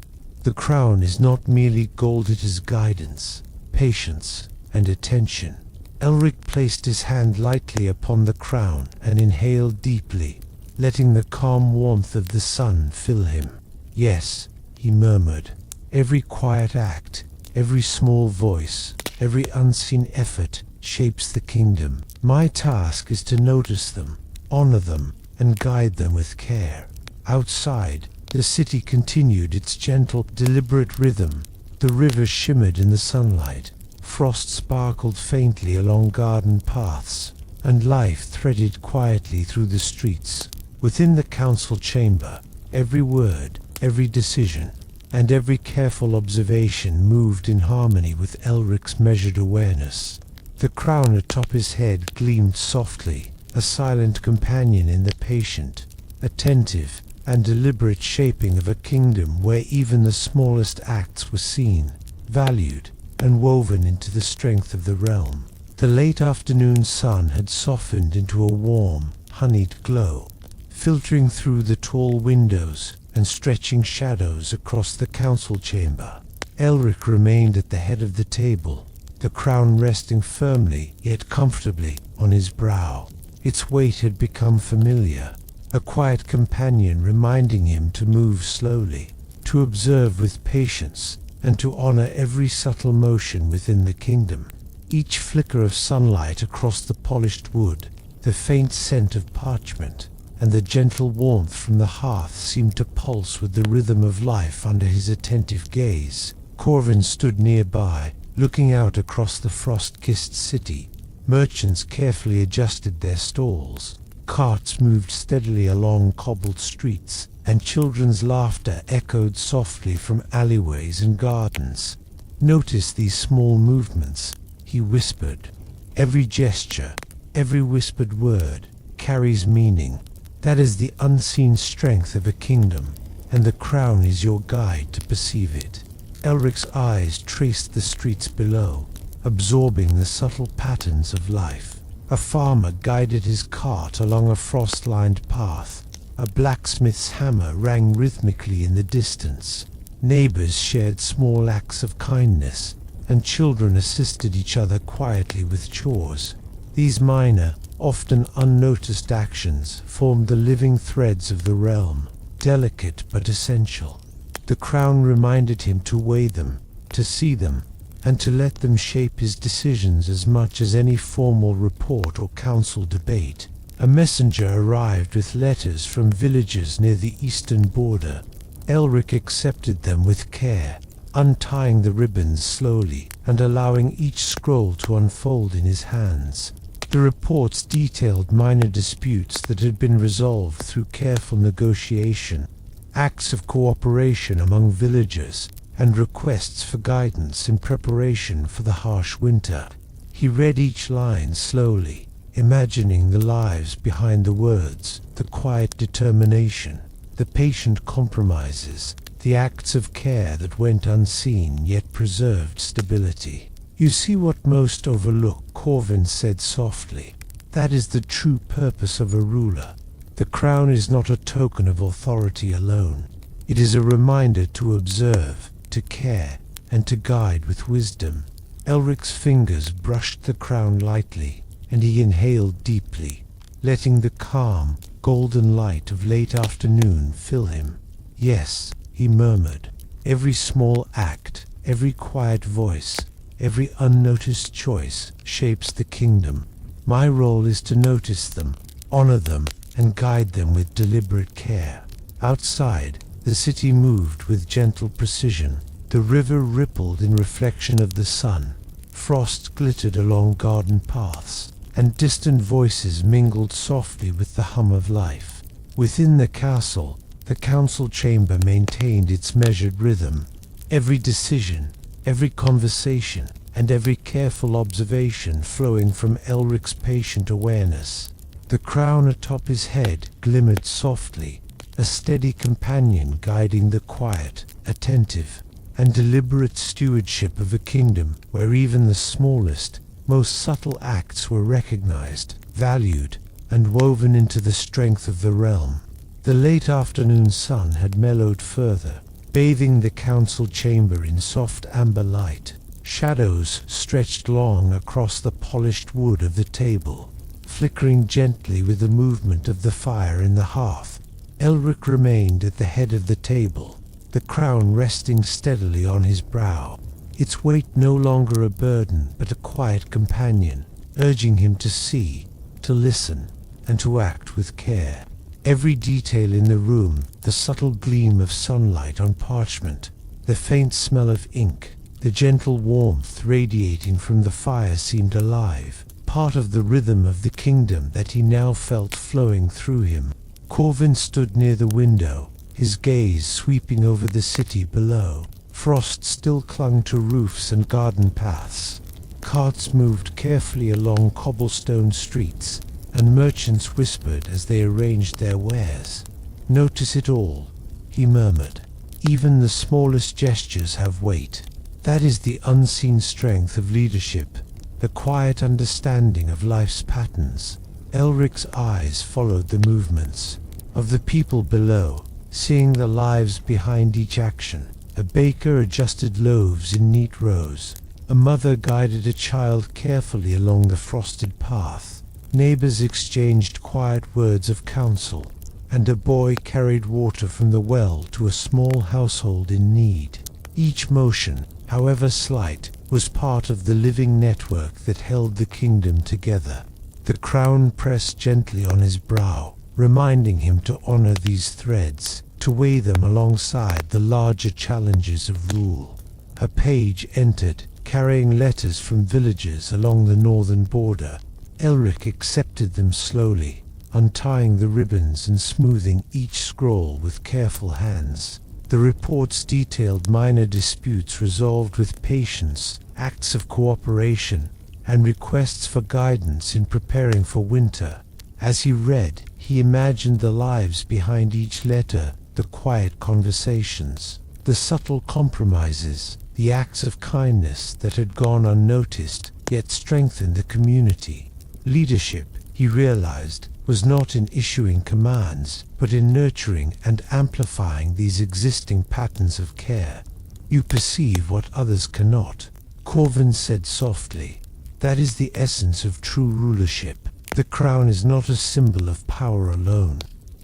The crown is not merely gold, it is guidance, patience, and attention. Elric placed his hand lightly upon the crown and inhaled deeply, letting the calm warmth of the sun fill him. Yes, he murmured, every quiet act, every small voice, every unseen effort shapes the kingdom. My task is to notice them, honor them, and guide them with care. Outside, the city continued its gentle, deliberate rhythm. The river shimmered in the sunlight, frost sparkled faintly along garden paths, and life threaded quietly through the streets. Within the council chamber, every word, every decision, and every careful observation moved in harmony with Elric's measured awareness. The crown atop his head gleamed softly, a silent companion in the patient, attentive, and deliberate shaping of a kingdom where even the smallest acts were seen, valued, and woven into the strength of the realm. The late afternoon sun had softened into a warm, honeyed glow, filtering through the tall windows and stretching shadows across the council chamber. Elric remained at the head of the table, the crown resting firmly yet comfortably on his brow. Its weight had become familiar, a quiet companion reminding him to move slowly, to observe with patience, and to honor every subtle motion within the kingdom. Each flicker of sunlight across the polished wood, the faint scent of parchment, and the gentle warmth from the hearth seemed to pulse with the rhythm of life under his attentive gaze. Corvin stood nearby, looking out across the frost-kissed city. Merchants carefully adjusted their stalls. Carts moved steadily along cobbled streets, and children's laughter echoed softly from alleyways and gardens. "Notice these small movements," he whispered. "Every gesture, every whispered word, carries meaning. That is the unseen strength of a kingdom, and the crown is your guide to perceive it." Elric's eyes traced the streets below, absorbing the subtle patterns of life. A farmer guided his cart along a frost-lined path. A blacksmith's hammer rang rhythmically in the distance. Neighbors shared small acts of kindness, and children assisted each other quietly with chores. These minor, often unnoticed actions formed the living threads of the realm, delicate but essential. The crown reminded him to weigh them, to see them, and to let them shape his decisions as much as any formal report or council debate. A messenger arrived with letters from villages near the eastern border. Elric accepted them with care, untying the ribbons slowly and allowing each scroll to unfold in his hands. The reports detailed minor disputes that had been resolved through careful negotiation, acts of cooperation among villagers, and requests for guidance in preparation for the harsh winter. He read each line slowly, imagining the lives behind the words, the quiet determination, the patient compromises, the acts of care that went unseen yet preserved stability. "You see what most overlook," Corvin said softly. "That is the true purpose of a ruler. The crown is not a token of authority alone. It is a reminder to observe, to care, and to guide with wisdom." Elric's fingers brushed the crown lightly, and he inhaled deeply, letting the calm, golden light of late afternoon fill him. "Yes," he murmured, "every small act, every quiet voice, every unnoticed choice shapes the kingdom. My role is to notice them, honor them, and guide them with deliberate care." Outside, the city moved with gentle precision. The river rippled in reflection of the sun. Frost glittered along garden paths, and distant voices mingled softly with the hum of life. Within the castle, the council chamber maintained its measured rhythm. Every decision, every conversation, and every careful observation flowing from Elric's patient awareness. The crown atop his head glimmered softly, a steady companion guiding the quiet, attentive, and deliberate stewardship of a kingdom where even the smallest, most subtle acts were recognized, valued, and woven into the strength of the realm. The late afternoon sun had mellowed further, bathing the council chamber in soft amber light. Shadows stretched long across the polished wood of the table, flickering gently with the movement of the fire in the hearth. Elric remained at the head of the table, the crown resting steadily on his brow, its weight no longer a burden but a quiet companion, urging him to see, to listen, and to act with care. Every detail in the room, the subtle gleam of sunlight on parchment, the faint smell of ink, the gentle warmth radiating from the fire seemed alive, part of the rhythm of the kingdom that he now felt flowing through him. Corvin stood near the window, his gaze sweeping over the city below. Frost still clung to roofs and garden paths. Carts moved carefully along cobblestone streets, and merchants whispered as they arranged their wares. "Notice it all," he murmured. "Even the smallest gestures have weight. That is the unseen strength of leadership, the quiet understanding of life's patterns." Elric's eyes followed the movements of the people below, seeing the lives behind each action. A baker adjusted loaves in neat rows. A mother guided a child carefully along the frosted path. Neighbors exchanged quiet words of counsel, and a boy carried water from the well to a small household in need. Each motion, however slight, was part of the living network that held the kingdom together. The crown pressed gently on his brow, reminding him to honor these threads, to weigh them alongside the larger challenges of rule. A page entered, carrying letters from villagers along the northern border. Elric accepted them slowly, untying the ribbons and smoothing each scroll with careful hands. The reports detailed minor disputes resolved with patience, acts of cooperation, and requests for guidance in preparing for winter. As he read, he imagined the lives behind each letter, the quiet conversations, the subtle compromises, the acts of kindness that had gone unnoticed, yet strengthened the community. Leadership, he realized, was not in issuing commands, but in nurturing and amplifying these existing patterns of care. "You perceive what others cannot," Corvin said softly. "That is the essence of true rulership. The crown is not a symbol of power alone.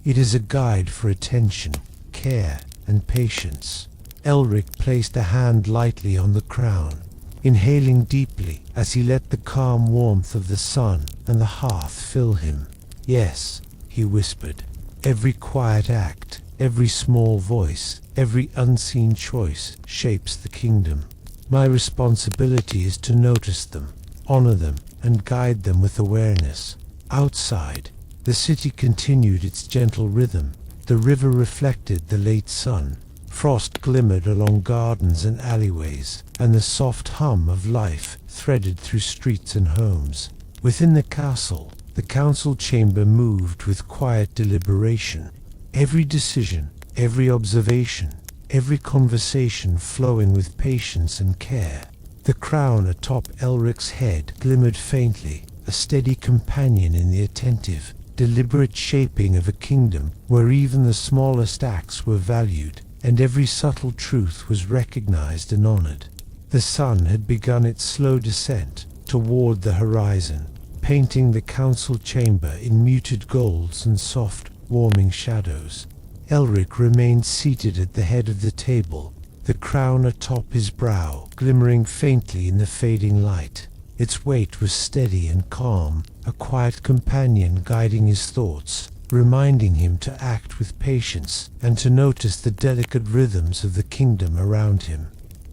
It is a guide for attention, care, and patience." Elric placed a hand lightly on the crown, inhaling deeply as he let the calm warmth of the sun and the hearth fill him. "Yes," he whispered, "every quiet act, every small voice, every unseen choice shapes the kingdom. My responsibility is to notice them, honor them, and guide them with awareness." Outside, the city continued its gentle rhythm. The river reflected the late sun. Frost glimmered along gardens and alleyways, and the soft hum of life threaded through streets and homes. Within the castle, the council chamber moved with quiet deliberation. Every decision, every observation, every conversation flowing with patience and care. The crown atop Elric's head glimmered faintly, a steady companion in the attentive, deliberate shaping of a kingdom where even the smallest acts were valued, and every subtle truth was recognized and honored. The sun had begun its slow descent toward the horizon, painting the council chamber in muted golds and soft, warming shadows. Elric remained seated at the head of the table, the crown atop his brow glimmering faintly in the fading light. Its weight was steady and calm, a quiet companion guiding his thoughts, reminding him to act with patience and to notice the delicate rhythms of the kingdom around him.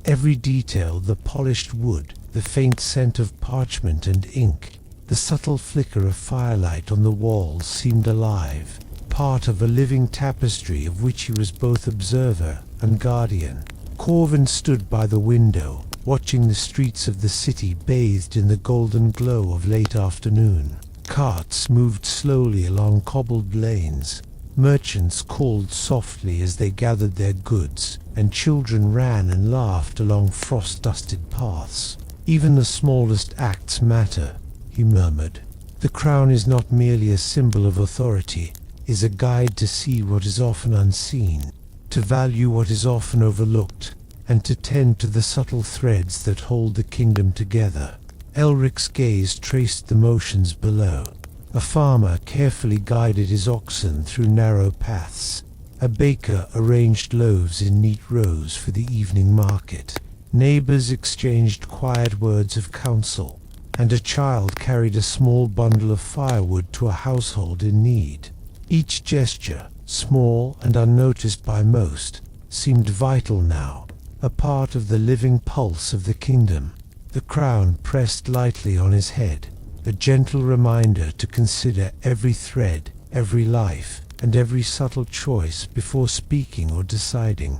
Every detail, the polished wood, the faint scent of parchment and ink, the subtle flicker of firelight on the walls seemed alive, part of a living tapestry of which he was both observer and guardian. Corvin stood by the window, watching the streets of the city bathed in the golden glow of late afternoon. Carts moved slowly along cobbled lanes. Merchants called softly as they gathered their goods, and children ran and laughed along frost-dusted paths. "Even the smallest acts matter," he murmured. The crown is not merely a symbol of authority, it is a guide to see what is often unseen, to value what is often overlooked, and to tend to the subtle threads that hold the kingdom together. Elric's gaze traced the motions below. A farmer carefully guided his oxen through narrow paths. A baker arranged loaves in neat rows for the evening market. Neighbors exchanged quiet words of counsel, and a child carried a small bundle of firewood to a household in need. Each gesture, small and unnoticed by most, seemed vital now, a part of the living pulse of the kingdom. The crown pressed lightly on his head, a gentle reminder to consider every thread, every life, and every subtle choice before speaking or deciding.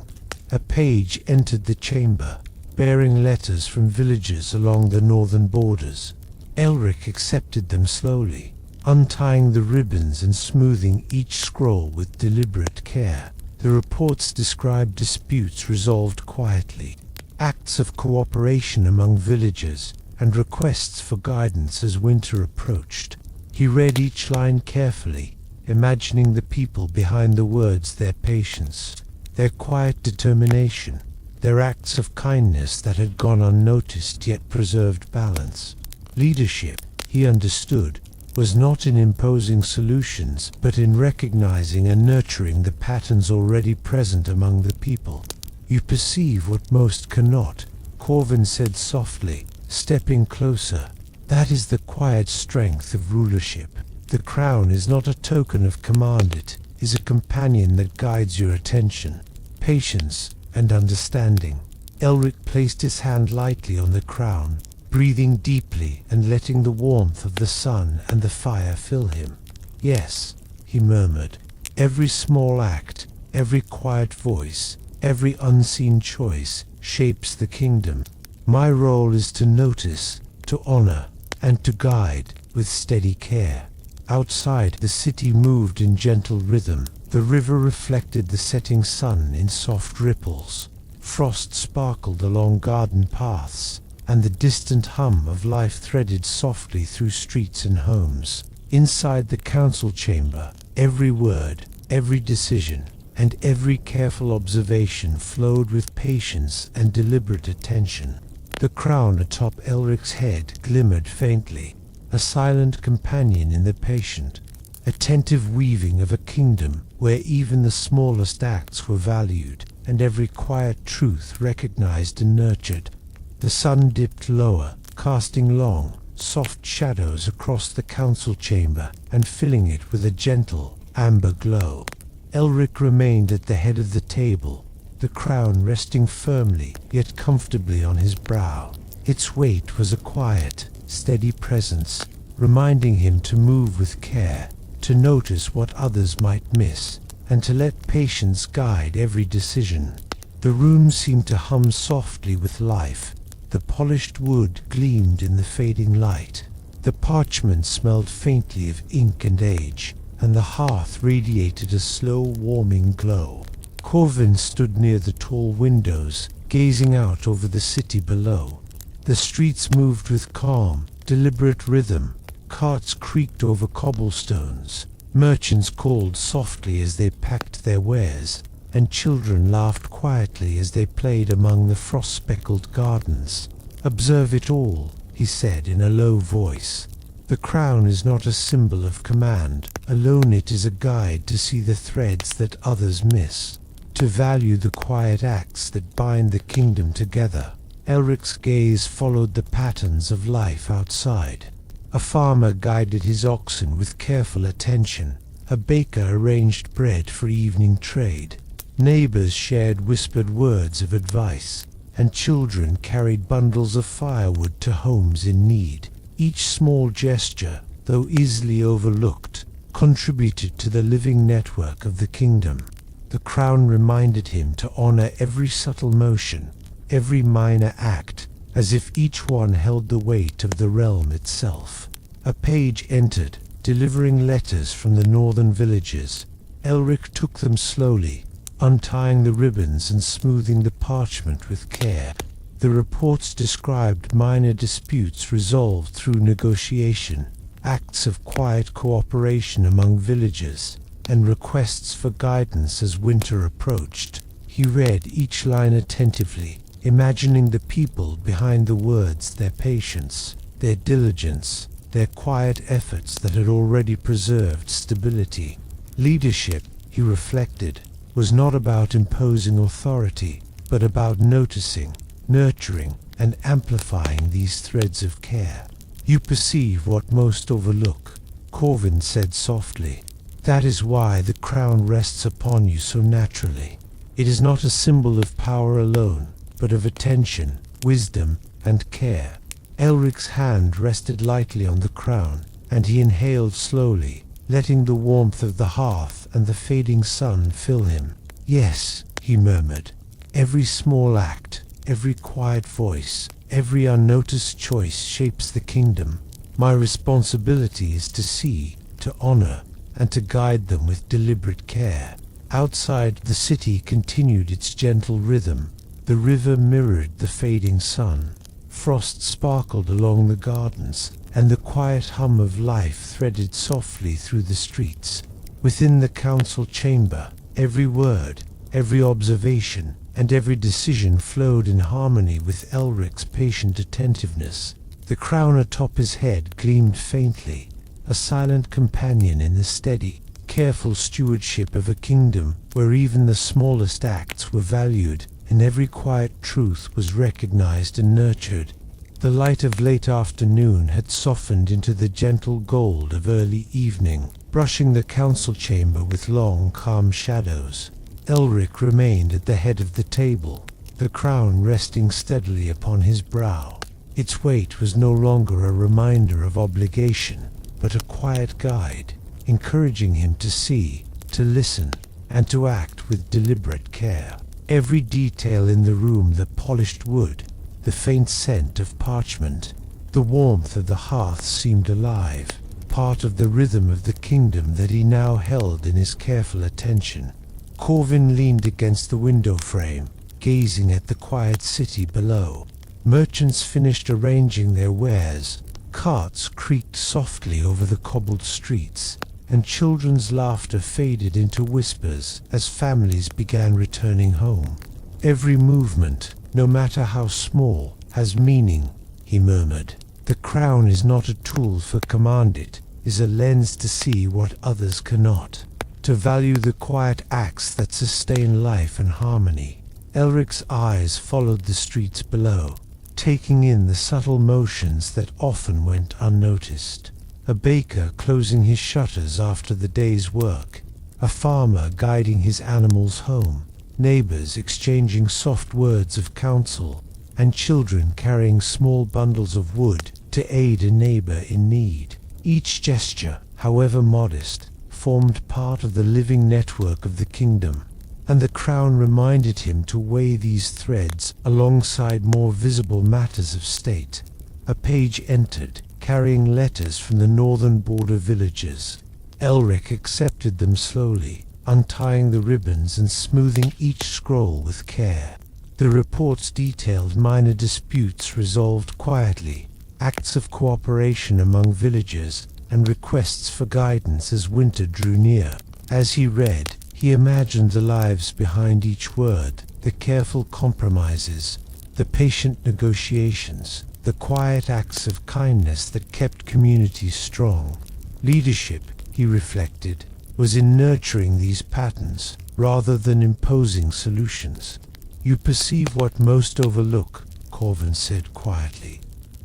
A page entered the chamber, bearing letters from villages along the northern borders. Elric accepted them slowly, untying the ribbons and smoothing each scroll with deliberate care. The reports described disputes resolved quietly, acts of cooperation among villagers, and requests for guidance as winter approached. He read each line carefully, imagining the people behind the words, their patience, their quiet determination, their acts of kindness that had gone unnoticed yet preserved balance. Leadership, he understood, was not in imposing solutions, but in recognizing and nurturing the patterns already present among the people. "You perceive what most cannot," Corvin said softly, stepping closer. "That is the quiet strength of rulership. The crown is not a token of command, it is a companion that guides your attention, patience, and understanding." Elric placed his hand lightly on the crown, breathing deeply and letting the warmth of the sun and the fire fill him. "Yes," he murmured, "every small act, every quiet voice, every unseen choice shapes the kingdom. My role is to notice, to honor, and to guide with steady care." Outside, the city moved in gentle rhythm. The river reflected the setting sun in soft ripples. Frost sparkled along garden paths, and the distant hum of life threaded softly through streets and homes. Inside the council chamber, every word, every decision, and every careful observation flowed with patience and deliberate attention. The crown atop Elric's head glimmered faintly, a silent companion in the patient, attentive weaving of a kingdom where even the smallest acts were valued, and every quiet truth recognized and nurtured. The sun dipped lower, casting long, soft shadows across the council chamber and filling it with a gentle, amber glow. Elric remained at the head of the table, the crown resting firmly yet comfortably on his brow. Its weight was a quiet, steady presence, reminding him to move with care, to notice what others might miss, and to let patience guide every decision. The room seemed to hum softly with life. The polished wood gleamed in the fading light. The parchment smelled faintly of ink and age, and the hearth radiated a slow, warming glow. Corvin stood near the tall windows, gazing out over the city below. The streets moved with calm, deliberate rhythm. Carts creaked over cobblestones. Merchants called softly as they packed their wares, and children laughed quietly as they played among the frost-speckled gardens. "Observe it all," he said in a low voice. "The crown is not a symbol of command. Alone it is a guide to see the threads that others miss, to value the quiet acts that bind the kingdom together." Elric's gaze followed the patterns of life outside. A farmer guided his oxen with careful attention. A baker arranged bread for evening trade. Neighbors shared whispered words of advice, and children carried bundles of firewood to homes in need. Each small gesture, though easily overlooked, contributed to the living network of the kingdom. The crown reminded him to honor every subtle motion, every minor act, as if each one held the weight of the realm itself. A page entered, delivering letters from the northern villages. Elric took them slowly, untying the ribbons and smoothing the parchment with care. The reports described minor disputes resolved through negotiation, acts of quiet cooperation among villagers, and requests for guidance as winter approached. He read each line attentively, imagining the people behind the words, their patience, their diligence, their quiet efforts that had already preserved stability. Leadership, he reflected, was not about imposing authority, but about noticing, nurturing, and amplifying these threads of care. "You perceive what most overlook," Corvin said softly. "That is why the crown rests upon you so naturally. It is not a symbol of power alone, but of attention, wisdom, and care." Elric's hand rested lightly on the crown, and he inhaled slowly, letting the warmth of the hearth and the fading sun fill him. "Yes," he murmured, "every small act, every quiet voice, every unnoticed choice shapes the kingdom. My responsibility is to see, to honor, and to guide them with deliberate care." Outside, the city continued its gentle rhythm. The river mirrored the fading sun. Frost sparkled along the gardens, and the quiet hum of life threaded softly through the streets. Within the council chamber, every word, every observation, and every decision flowed in harmony with Elric's patient attentiveness. The crown atop his head gleamed faintly, a silent companion in the steady, careful stewardship of a kingdom where even the smallest acts were valued and every quiet truth was recognized and nurtured. The light of late afternoon had softened into the gentle gold of early evening, brushing the council chamber with long, calm shadows. Elric remained at the head of the table, the crown resting steadily upon his brow. Its weight was no longer a reminder of obligation, but a quiet guide, encouraging him to see, to listen, and to act with deliberate care. Every detail in the room, the polished wood, the faint scent of parchment, the warmth of the hearth seemed alive, part of the rhythm of the kingdom that he now held in his careful attention. Corvin leaned against the window frame, gazing at the quiet city below. Merchants finished arranging their wares, carts creaked softly over the cobbled streets, and children's laughter faded into whispers as families began returning home. "Every movement, no matter how small, has meaning," he murmured. "The crown is not a tool for command, it is a lens to see what others cannot, to value the quiet acts that sustain life and harmony." Elric's eyes followed the streets below, taking in the subtle motions that often went unnoticed. A baker closing his shutters after the day's work, a farmer guiding his animals home, neighbors exchanging soft words of counsel, and children carrying small bundles of wood to aid a neighbor in need. Each gesture, however modest, formed part of the living network of the kingdom, and the crown reminded him to weigh these threads alongside more visible matters of state. A page entered, carrying letters from the northern border villages. Elric accepted them slowly, untying the ribbons and smoothing each scroll with care. The reports detailed minor disputes resolved quietly, acts of cooperation among villagers, and requests for guidance as winter drew near. As he read, he imagined the lives behind each word, the careful compromises, the patient negotiations, the quiet acts of kindness that kept communities strong. Leadership, he reflected, was in nurturing these patterns rather than imposing solutions. "You perceive what most overlook," Corvin said quietly.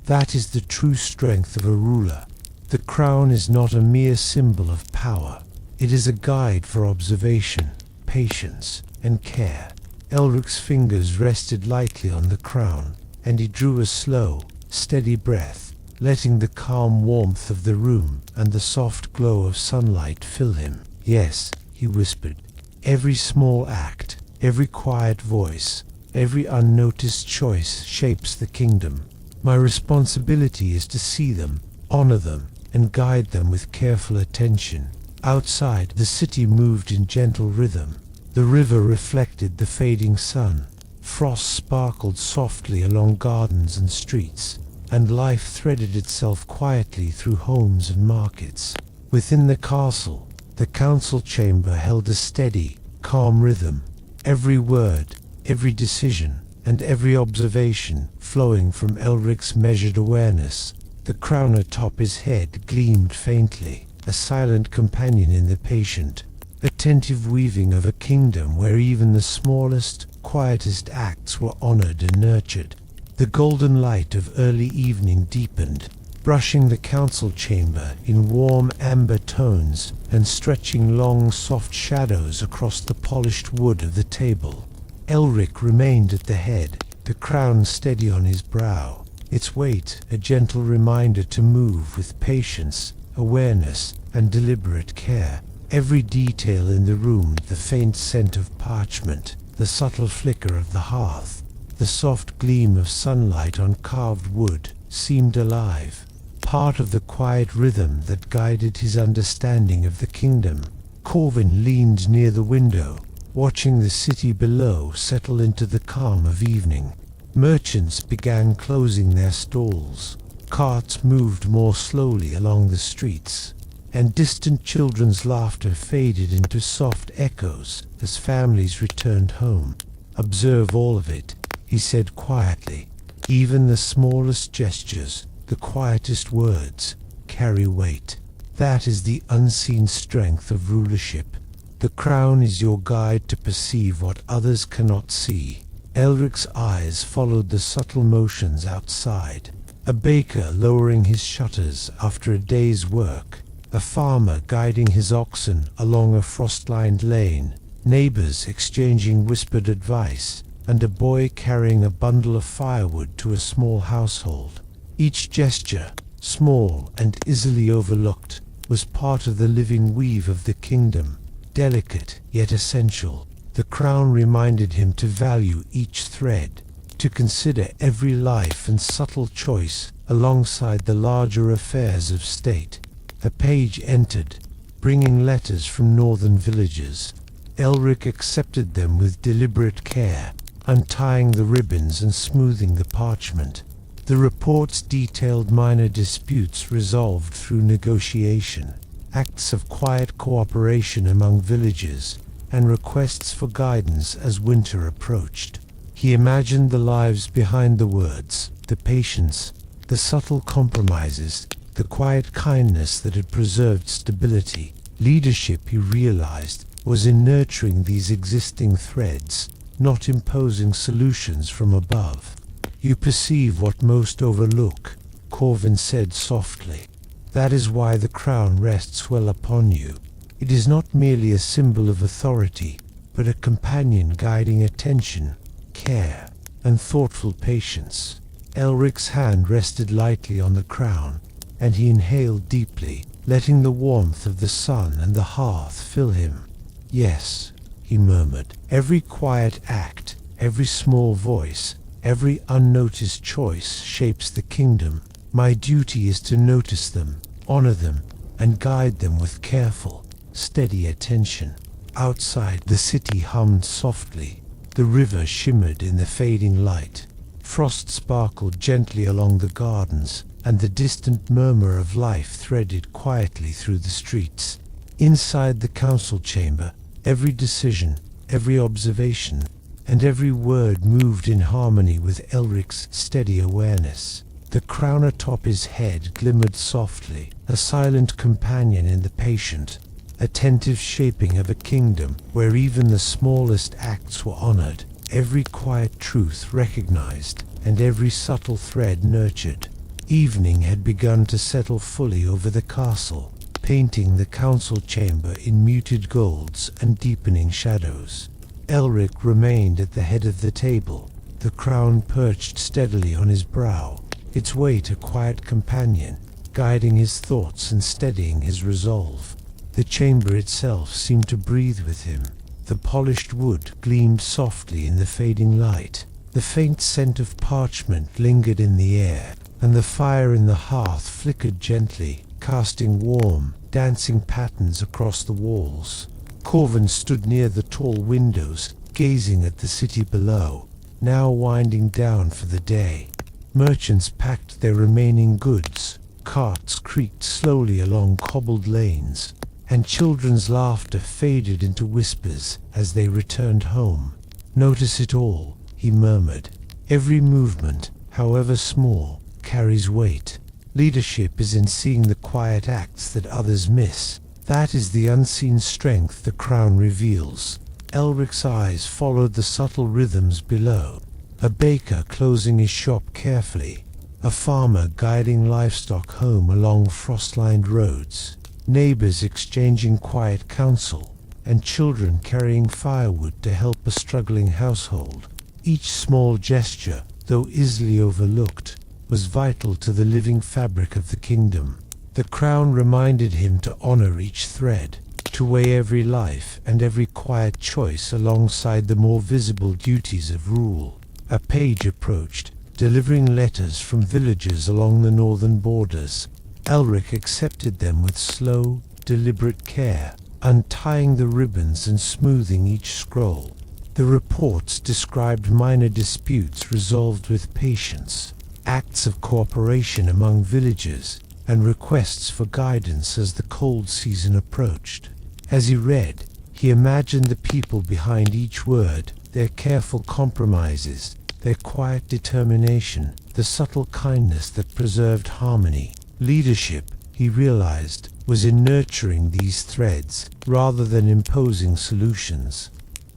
"That is the true strength of a ruler. The crown is not a mere symbol of power. It is a guide for observation, patience, and care." Elric's fingers rested lightly on the crown, and he drew a slow, steady breath, letting the calm warmth of the room and the soft glow of sunlight fill him. "Yes," he whispered, "every small act, every quiet voice, every unnoticed choice shapes the kingdom. My responsibility is to see them, honor them, and guide them with careful attention." Outside, the city moved in gentle rhythm. The river reflected the fading sun. Frost sparkled softly along gardens and streets, and life threaded itself quietly through homes and markets. Within the castle, the council chamber held a steady, calm rhythm, every word, every decision, and every observation flowing from Elric's measured awareness. The crown atop his head gleamed faintly, a silent companion in the patient, attentive weaving of a kingdom where even the smallest, quietest acts were honored and nurtured. The golden light of early evening deepened, brushing the council chamber in warm amber tones and stretching long soft shadows across the polished wood of the table. Elric remained at the head, the crown steady on his brow, its weight a gentle reminder to move with patience, awareness, and deliberate care. Every detail in the room, the faint scent of parchment, the subtle flicker of the hearth, the soft gleam of sunlight on carved wood, seemed alive, part of the quiet rhythm that guided his understanding of the kingdom. Corvin leaned near the window, watching the city below settle into the calm of evening. Merchants began closing their stalls, carts moved more slowly along the streets, and distant children's laughter faded into soft echoes as families returned home. "Observe all of it," he said quietly. "Even the smallest gestures, the quietest words, carry weight. That is the unseen strength of rulership. The crown is your guide to perceive what others cannot see." Elric's eyes followed the subtle motions outside. A baker lowering his shutters after a day's work, a farmer guiding his oxen along a frost-lined lane, neighbors exchanging whispered advice, and a boy carrying a bundle of firewood to a small household. Each gesture, small and easily overlooked, was part of the living weave of the kingdom, delicate yet essential. The crown reminded him to value each thread, to consider every life and subtle choice alongside the larger affairs of state. A page entered, bringing letters from northern villages. Elric accepted them with deliberate care, untying the ribbons and smoothing the parchment. The reports detailed minor disputes resolved through negotiation, acts of quiet cooperation among villages, and requests for guidance as winter approached. He imagined the lives behind the words, the patience, the subtle compromises, the quiet kindness that had preserved stability. Leadership, he realized, was in nurturing these existing threads, not imposing solutions from above. "You perceive what most overlook," Corvin said softly. "That is why the crown rests well upon you. It is not merely a symbol of authority, but a companion guiding attention, care, and thoughtful patience." Elric's hand rested lightly on the crown, and he inhaled deeply, letting the warmth of the sun and the hearth fill him. "Yes," he murmured, "every quiet act, every small voice, every unnoticed choice shapes the kingdom. My duty is to notice them, honor them, and guide them with careful, steady attention." Outside, the city hummed softly. The river shimmered in the fading light. Frost sparkled gently along the gardens, and the distant murmur of life threaded quietly through the streets. Inside the council chamber, every decision, every observation, and every word moved in harmony with Elric's steady awareness. The crown atop his head glimmered softly, a silent companion in the patient, attentive shaping of a kingdom where even the smallest acts were honored, every quiet truth recognized, and every subtle thread nurtured. Evening had begun to settle fully over the castle, painting the council chamber in muted golds and deepening shadows. Elric remained at the head of the table, the crown perched steadily on his brow, its weight a quiet companion, guiding his thoughts and steadying his resolve. The chamber itself seemed to breathe with him. The polished wood gleamed softly in the fading light. The faint scent of parchment lingered in the air, and the fire in the hearth flickered gently, casting warm, dancing patterns across the walls. Corvin stood near the tall windows, gazing at the city below, now winding down for the day. Merchants packed their remaining goods, carts creaked slowly along cobbled lanes, and children's laughter faded into whispers as they returned home. "Notice it all," he murmured. "Every movement, however small, carries weight. Leadership is in seeing the quiet acts that others miss. That is the unseen strength the crown reveals." Elric's eyes followed the subtle rhythms below. A baker closing his shop carefully, a farmer guiding livestock home along frost-lined roads, neighbors exchanging quiet counsel, and children carrying firewood to help a struggling household. Each small gesture, though easily overlooked, was vital to the living fabric of the kingdom. The crown reminded him to honor each thread, to weigh every life and every quiet choice alongside the more visible duties of rule. A page approached, delivering letters from villagers along the northern borders. Elric accepted them with slow, deliberate care, untying the ribbons and smoothing each scroll. The reports described minor disputes resolved with patience, acts of cooperation among villagers, and requests for guidance as the cold season approached. As he read, he imagined the people behind each word, their careful compromises, their quiet determination, the subtle kindness that preserved harmony. Leadership, he realized, was in nurturing these threads rather than imposing solutions.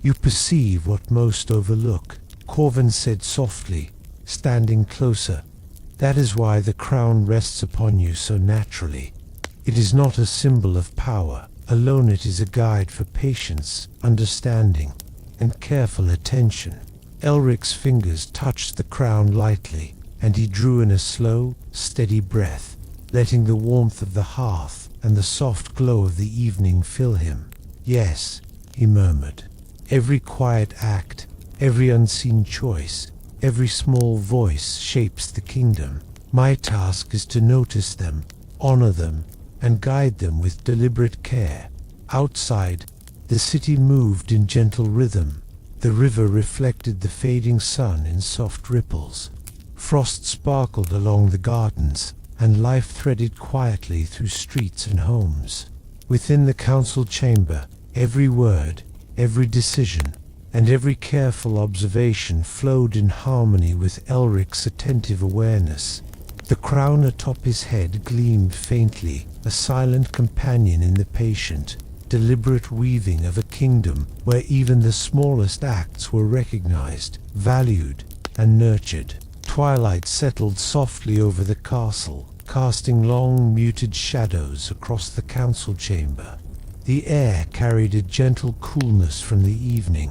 "You perceive what most overlook," Corvin said softly, standing closer. "That is why the crown rests upon you so naturally. It is not a symbol of power. Alone it is a guide for patience, understanding, and careful attention." Elric's fingers touched the crown lightly, and he drew in a slow, steady breath, letting the warmth of the hearth and the soft glow of the evening fill him. "Yes," he murmured, "every quiet act, every unseen choice, every small voice shapes the kingdom. My task is to notice them, honor them, and guide them with deliberate care." Outside, the city moved in gentle rhythm. The river reflected the fading sun in soft ripples. Frost sparkled along the gardens, and life threaded quietly through streets and homes. Within the council chamber, every word, every decision, and every careful observation flowed in harmony with Elric's attentive awareness. The crown atop his head gleamed faintly, a silent companion in the patient, deliberate weaving of a kingdom where even the smallest acts were recognized, valued, and nurtured. Twilight settled softly over the castle, casting long, muted shadows across the council chamber. The air carried a gentle coolness from the evening,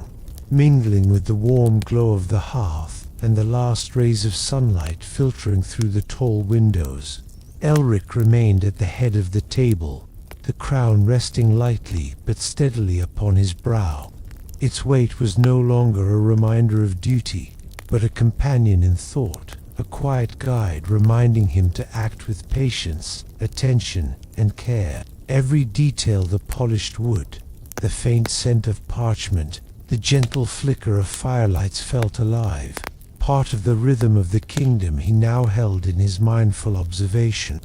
mingling with the warm glow of the hearth and the last rays of sunlight filtering through the tall windows. Elric remained at the head of the table, the crown resting lightly but steadily upon his brow. Its weight was no longer a reminder of duty, but a companion in thought, a quiet guide reminding him to act with patience, attention, and care. Every detail, the polished wood, the faint scent of parchment, the gentle flicker of firelights, felt alive, part of the rhythm of the kingdom he now held in his mindful observation.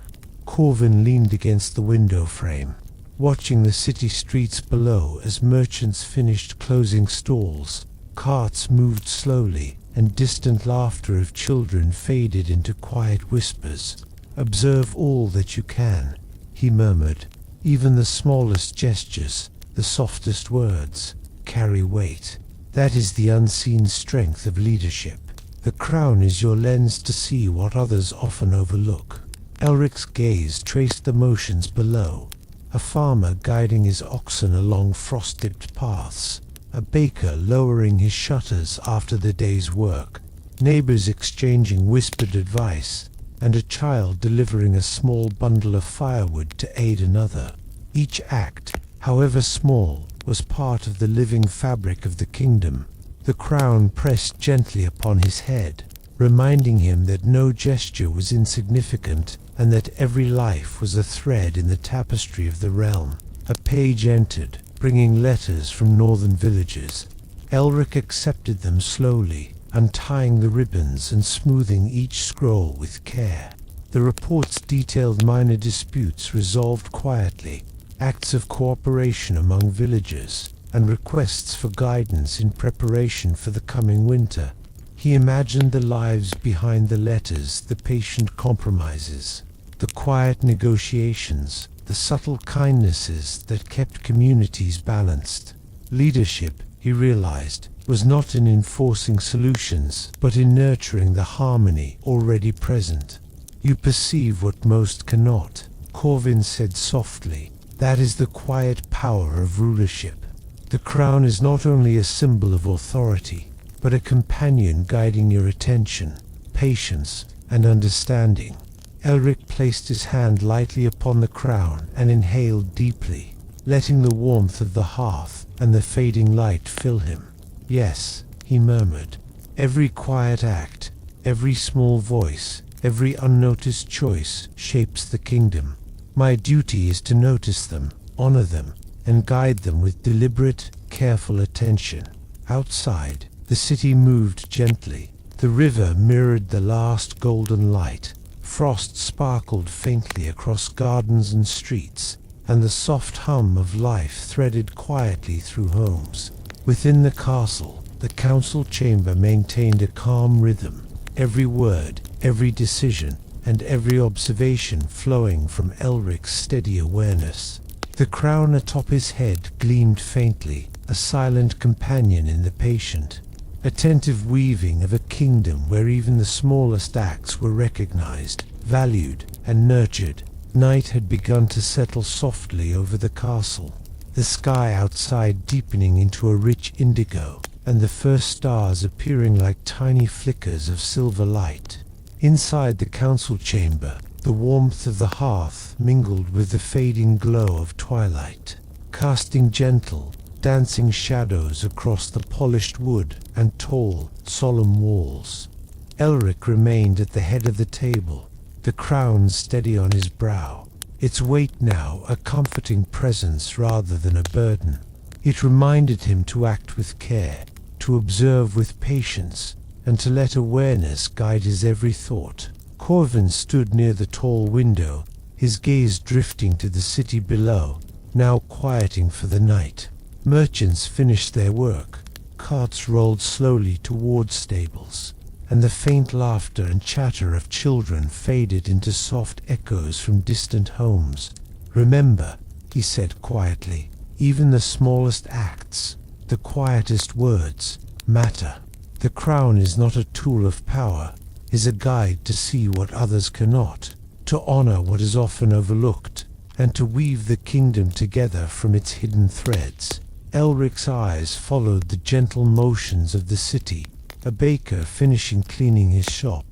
Corvin leaned against the window frame, watching the city streets below as merchants finished closing stalls. Carts moved slowly, and distant laughter of children faded into quiet whispers. "Observe all that you can," he murmured. "Even the smallest gestures, the softest words, carry weight. That is the unseen strength of leadership. The crown is your lens to see what others often overlook." Elric's gaze traced the motions below. A farmer guiding his oxen along frost-dipped paths, a baker lowering his shutters after the day's work, neighbors exchanging whispered advice, and a child delivering a small bundle of firewood to aid another. Each act, however small, was part of the living fabric of the kingdom. The crown pressed gently upon his head, reminding him that no gesture was insignificant and that every life was a thread in the tapestry of the realm. A page entered, bringing letters from northern villages. Elric accepted them slowly, untying the ribbons and smoothing each scroll with care. The reports detailed minor disputes resolved quietly, acts of cooperation among villagers, and requests for guidance in preparation for the coming winter. He imagined the lives behind the letters, the patient compromises, the quiet negotiations, the subtle kindnesses that kept communities balanced. Leadership, he realized, was not in enforcing solutions, but in nurturing the harmony already present. "You perceive what most cannot," Corvin said softly. "That is the quiet power of rulership. The crown is not only a symbol of authority, but a companion guiding your attention, patience, and understanding." Elric placed his hand lightly upon the crown and inhaled deeply, letting the warmth of the hearth and the fading light fill him. "Yes," he murmured, "every quiet act, every small voice, every unnoticed choice shapes the kingdom. My duty is to notice them, honor them, and guide them with deliberate, careful attention." Outside, the city moved gently. The river mirrored the last golden light. Frost sparkled faintly across gardens and streets, and the soft hum of life threaded quietly through homes. Within the castle, the council chamber maintained a calm rhythm, every word, every decision, and every observation flowing from Elric's steady awareness. The crown atop his head gleamed faintly, a silent companion in the patient, attentive weaving of a kingdom where even the smallest acts were recognized, valued, and nurtured. Night had begun to settle softly over the castle, the sky outside deepening into a rich indigo, and the first stars appearing like tiny flickers of silver light. Inside the council chamber, the warmth of the hearth mingled with the fading glow of twilight, casting gentle, dancing shadows across the polished wood and tall, solemn walls. Elric remained at the head of the table, the crown steady on his brow, its weight now a comforting presence rather than a burden. It reminded him to act with care, to observe with patience, and to let awareness guide his every thought. Corvin stood near the tall window, his gaze drifting to the city below, now quieting for the night. Merchants finished their work, carts rolled slowly toward stables, and the faint laughter and chatter of children faded into soft echoes from distant homes. "Remember," he said quietly, "even the smallest acts, the quietest words, matter. The crown is not a tool of power, is a guide to see what others cannot, to honor what is often overlooked, and to weave the kingdom together from its hidden threads." Elric's eyes followed the gentle motions of the city, a baker finishing cleaning his shop,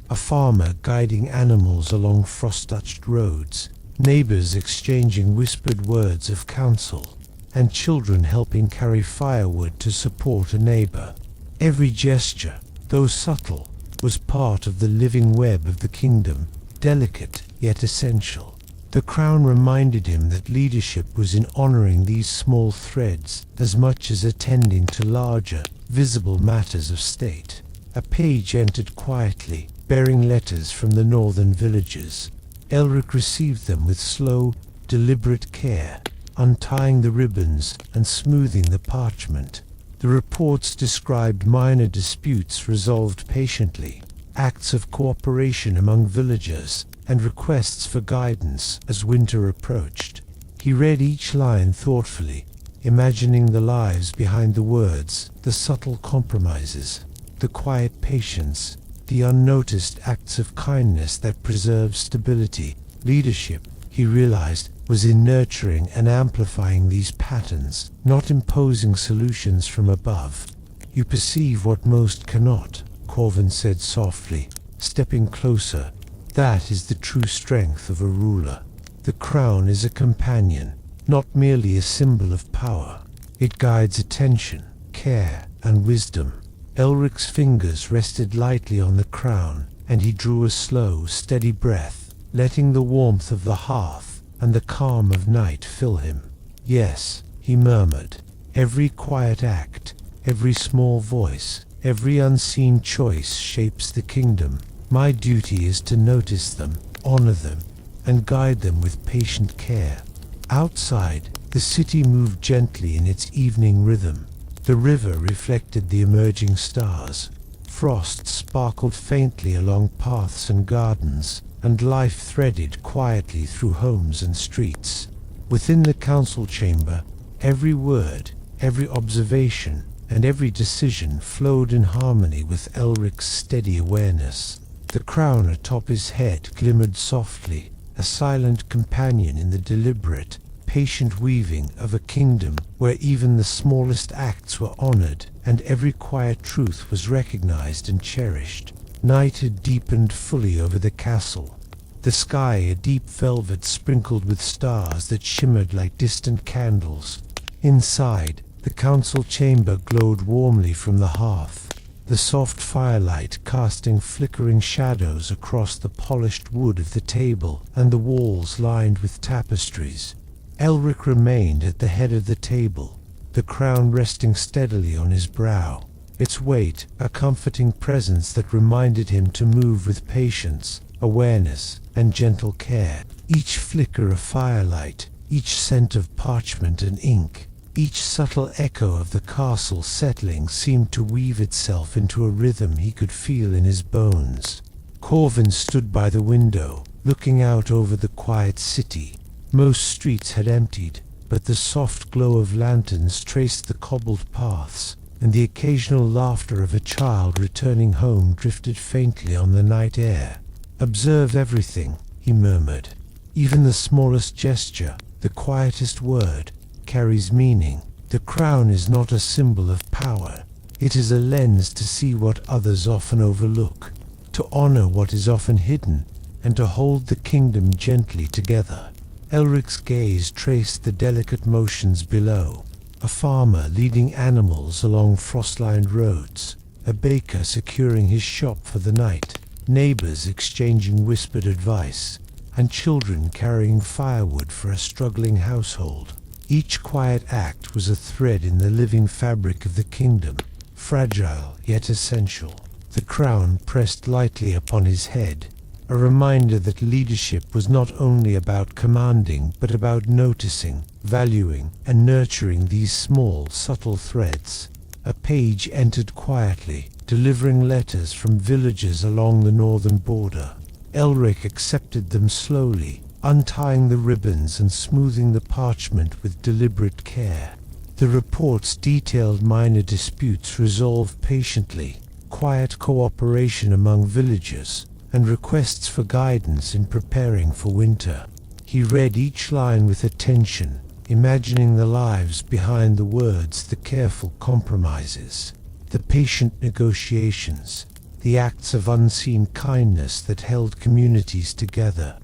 a farmer guiding animals along frost-touched roads, neighbors exchanging whispered words of counsel, and children helping carry firewood to support a neighbor. Every gesture, though subtle, was part of the living web of the kingdom, delicate yet essential. The crown reminded him that leadership was in honoring these small threads as much as attending to larger, visible matters of state. A page entered quietly, bearing letters from the northern villages. Elric received them with slow, deliberate care, untying the ribbons and smoothing the parchment. The reports described minor disputes resolved patiently, acts of cooperation among villagers, and requests for guidance as winter approached. He read each line thoughtfully, imagining the lives behind the words, the subtle compromises, the quiet patience, the unnoticed acts of kindness that preserve stability. Leadership, he realized, was in nurturing and amplifying these patterns, not imposing solutions from above. "You perceive what most cannot," Corvin said softly, stepping closer. "That is the true strength of a ruler. The crown is a companion, not merely a symbol of power. It guides attention, care, and wisdom." Elric's fingers rested lightly on the crown, and he drew a slow, steady breath, letting the warmth of the hearth and the calm of night fill him. "Yes," he murmured, "every quiet act, every small voice, every unseen choice shapes the kingdom. My duty is to notice them, honor them, and guide them with patient care. Outside, the city moved gently in its evening rhythm. The river reflected the emerging stars. Frost sparkled faintly along paths and gardens, and life threaded quietly through homes and streets. Within the council chamber, every word, every observation, and every decision flowed in harmony with Elric's steady awareness. The crown atop his head glimmered softly, a silent companion in the deliberate, patient weaving of a kingdom where even the smallest acts were honored and every quiet truth was recognized and cherished. Night had deepened fully over the castle, the sky a deep velvet sprinkled with stars that shimmered like distant candles. Inside, the council chamber glowed warmly from the hearth, the soft firelight casting flickering shadows across the polished wood of the table and the walls lined with tapestries. Elric remained at the head of the table, the crown resting steadily on his brow, its weight a comforting presence that reminded him to move with patience, awareness, and gentle care. Each flicker of firelight, each scent of parchment and ink, each subtle echo of the castle settling seemed to weave itself into a rhythm he could feel in his bones. Corvin stood by the window, looking out over the quiet city. Most streets had emptied, but the soft glow of lanterns traced the cobbled paths, and the occasional laughter of a child returning home drifted faintly on the night air. "Observe everything," he murmured. "Even the smallest gesture, the quietest word, carries meaning. The crown is not a symbol of power. It is a lens to see what others often overlook, to honor what is often hidden, and to hold the kingdom gently together." Elric's gaze traced the delicate motions below. A farmer leading animals along frost-lined roads, a baker securing his shop for the night, neighbors exchanging whispered advice, and children carrying firewood for a struggling household. Each quiet act was a thread in the living fabric of the kingdom, fragile yet essential. The crown pressed lightly upon his head, a reminder that leadership was not only about commanding but about noticing, valuing, and nurturing these small, subtle threads. A page entered quietly, delivering letters from villagers along the northern border. Elric accepted them slowly, untying the ribbons and smoothing the parchment with deliberate care. The reports detailed minor disputes resolved patiently, quiet cooperation among villagers, and requests for guidance in preparing for winter. He read each line with attention, imagining the lives behind the words, the careful compromises, the patient negotiations, the acts of unseen kindness that held communities together.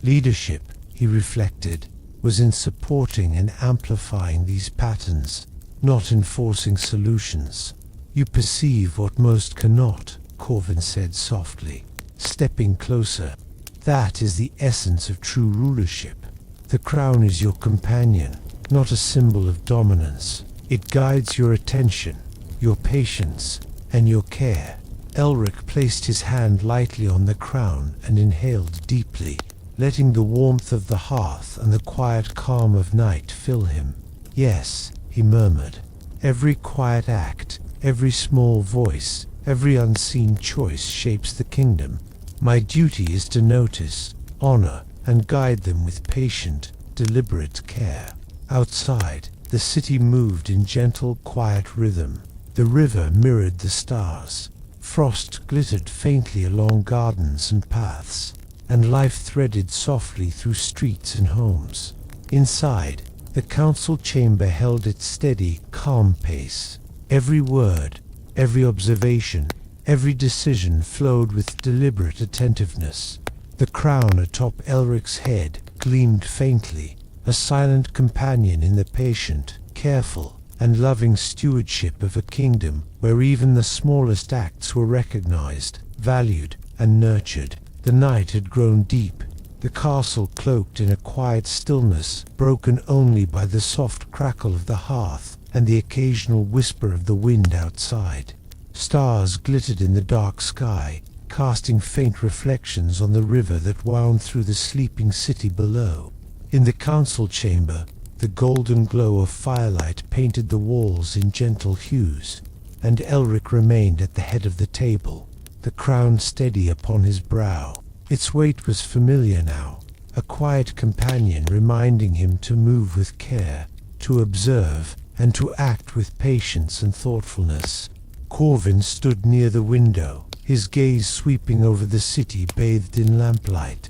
Leadership, he reflected, was in supporting and amplifying these patterns, not enforcing solutions. "You perceive what most cannot," Corvin said softly, stepping closer. "That is the essence of true rulership. The crown is your companion, not a symbol of dominance. It guides your attention, your patience, and your care." Elric placed his hand lightly on the crown and inhaled deeply, letting the warmth of the hearth and the quiet calm of night fill him. "Yes," he murmured, "every quiet act, every small voice, every unseen choice shapes the kingdom. My duty is to notice, honor, and guide them with patient, deliberate care." Outside, the city moved in gentle, quiet rhythm. The river mirrored the stars. Frost glittered faintly along gardens and paths, and life threaded softly through streets and homes. Inside, the council chamber held its steady, calm pace. Every word, every observation, every decision flowed with deliberate attentiveness. The crown atop Elric's head gleamed faintly, a silent companion in the patient, careful, and loving stewardship of a kingdom where even the smallest acts were recognized, valued, and nurtured. The night had grown deep, the castle cloaked in a quiet stillness, broken only by the soft crackle of the hearth and the occasional whisper of the wind outside. Stars glittered in the dark sky, casting faint reflections on the river that wound through the sleeping city below. In the council chamber, the golden glow of firelight painted the walls in gentle hues, and Elric remained at the head of the table, the crown steady upon his brow. Its weight was familiar now, a quiet companion reminding him to move with care, to observe, and to act with patience and thoughtfulness. Corvin stood near the window, his gaze sweeping over the city bathed in lamplight.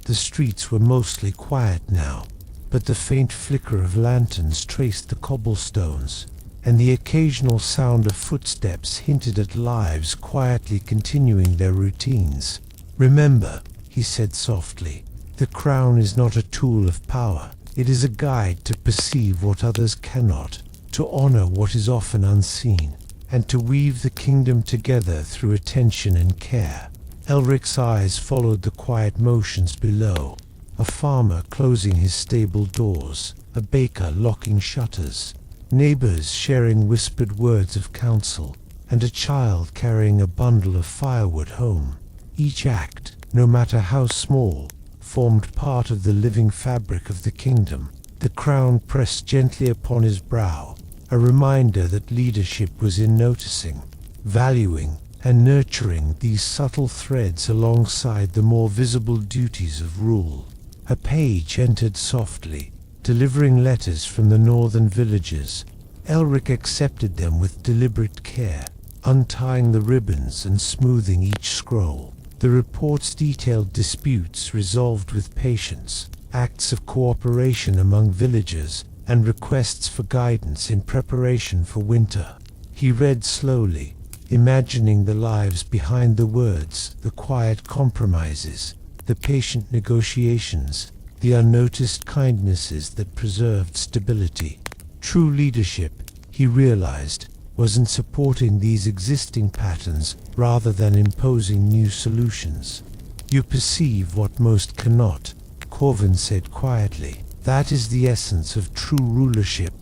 The streets were mostly quiet now, but the faint flicker of lanterns traced the cobblestones, and the occasional sound of footsteps hinted at lives quietly continuing their routines. "Remember," he said softly, "the crown is not a tool of power. It is a guide to perceive what others cannot, to honor what is often unseen, and to weave the kingdom together through attention and care." Elric's eyes followed the quiet motions below, a farmer closing his stable doors, a baker locking shutters, neighbors sharing whispered words of counsel, and a child carrying a bundle of firewood home. Each act, no matter how small, formed part of the living fabric of the kingdom. The crown pressed gently upon his brow, a reminder that leadership was in noticing, valuing, and nurturing these subtle threads alongside the more visible duties of rule. A page entered softly, delivering letters from the northern villages. Elric accepted them with deliberate care, untying the ribbons and smoothing each scroll. The reports detailed disputes resolved with patience, acts of cooperation among villagers, and requests for guidance in preparation for winter. He read slowly, imagining the lives behind the words, the quiet compromises, the patient negotiations, the unnoticed kindnesses that preserved stability. True leadership, he realized, was in supporting these existing patterns rather than imposing new solutions. "You perceive what most cannot," Corvin said quietly. "That is the essence of true rulership.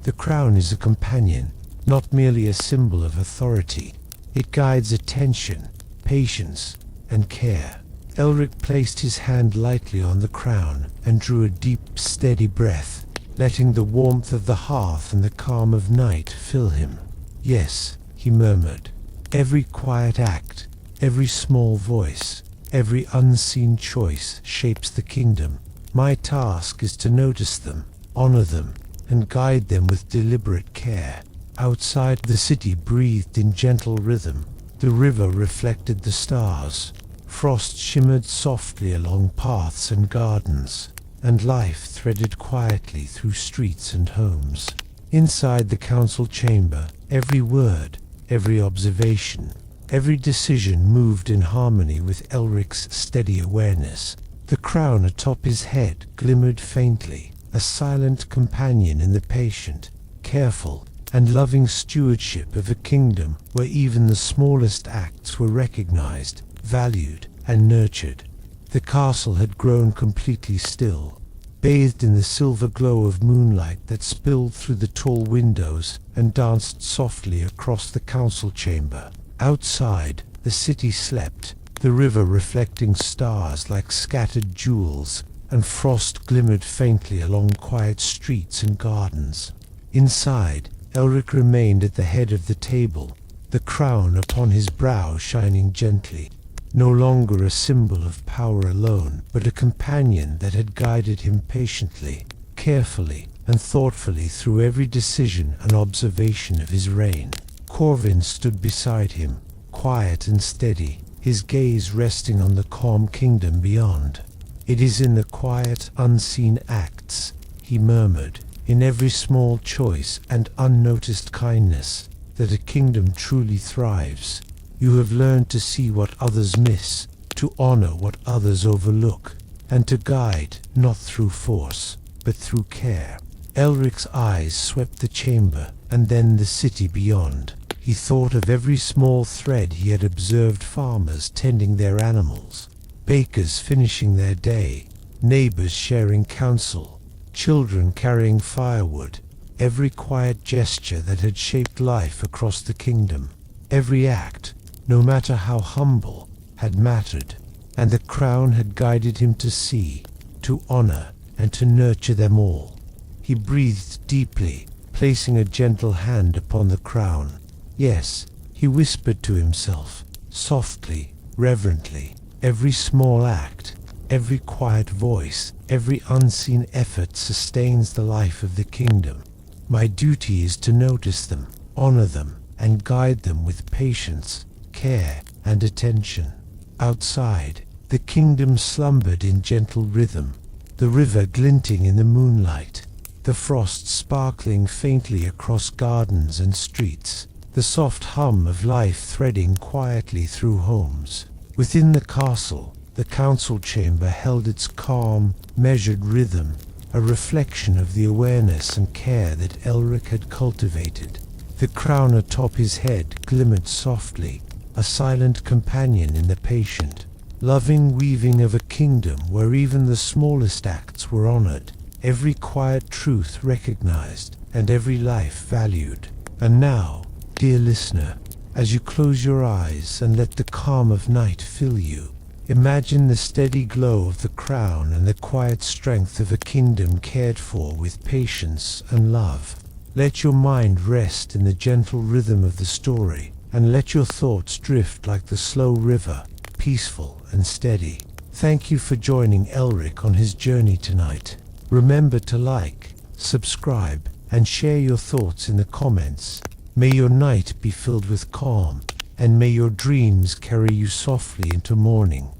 The crown is a companion, not merely a symbol of authority. It guides attention, patience, and care." Elric placed his hand lightly on the crown and drew a deep, steady breath, letting the warmth of the hearth and the calm of night fill him. "Yes," he murmured, "every quiet act, every small voice, every unseen choice shapes the kingdom. My task is to notice them, honor them, and guide them with deliberate care." Outside, the city breathed in gentle rhythm. The river reflected the stars. Frost shimmered softly along paths and gardens, and life threaded quietly through streets and homes. Inside the council chamber, every word, every observation, every decision moved in harmony with Elric's steady awareness. The crown atop his head glimmered faintly, a silent companion in the patient, careful, and loving stewardship of a kingdom where even the smallest acts were recognized, valued, and nurtured. The castle had grown completely still, bathed in the silver glow of moonlight that spilled through the tall windows and danced softly across the council chamber. Outside, the city slept, the river reflecting stars like scattered jewels, and frost glimmered faintly along quiet streets and gardens. Inside, Elric remained at the head of the table, the crown upon his brow shining gently, no longer a symbol of power alone, but a companion that had guided him patiently, carefully, and thoughtfully through every decision and observation of his reign. Corvin stood beside him, quiet and steady, his gaze resting on the calm kingdom beyond. "It is in the quiet, unseen acts," he murmured, "in every small choice and unnoticed kindness, that a kingdom truly thrives. You have learned to see what others miss, to honor what others overlook, and to guide, not through force, but through care." Elric's eyes swept the chamber, and then the city beyond. He thought of every small thread he had observed: farmers tending their animals, bakers finishing their day, neighbors sharing counsel, children carrying firewood, every quiet gesture that had shaped life across the kingdom. Every act, no matter how humble, had mattered, and the crown had guided him to see, to honor, and to nurture them all. He breathed deeply, placing a gentle hand upon the crown. Yes, he whispered to himself, softly, reverently, every small act, every quiet voice, every unseen effort sustains the life of the kingdom. My duty is to notice them, honor them, and guide them with patience, care, and attention. Outside, the kingdom slumbered in gentle rhythm, the river glinting in the moonlight, the frost sparkling faintly across gardens and streets, the soft hum of life threading quietly through homes. Within the castle, the council chamber held its calm, measured rhythm, a reflection of the awareness and care that Elric had cultivated. The crown atop his head glimmered softly, a silent companion in the patient, loving weaving of a kingdom where even the smallest acts were honored, every quiet truth recognized, and every life valued. And now, dear listener, as you close your eyes and let the calm of night fill you, imagine the steady glow of the crown and the quiet strength of a kingdom cared for with patience and love. Let your mind rest in the gentle rhythm of the story, and let your thoughts drift like the slow river, peaceful and steady. Thank you for joining Elric on his journey tonight. Remember to like, subscribe, and share your thoughts in the comments. May your night be filled with calm, and may your dreams carry you softly into morning.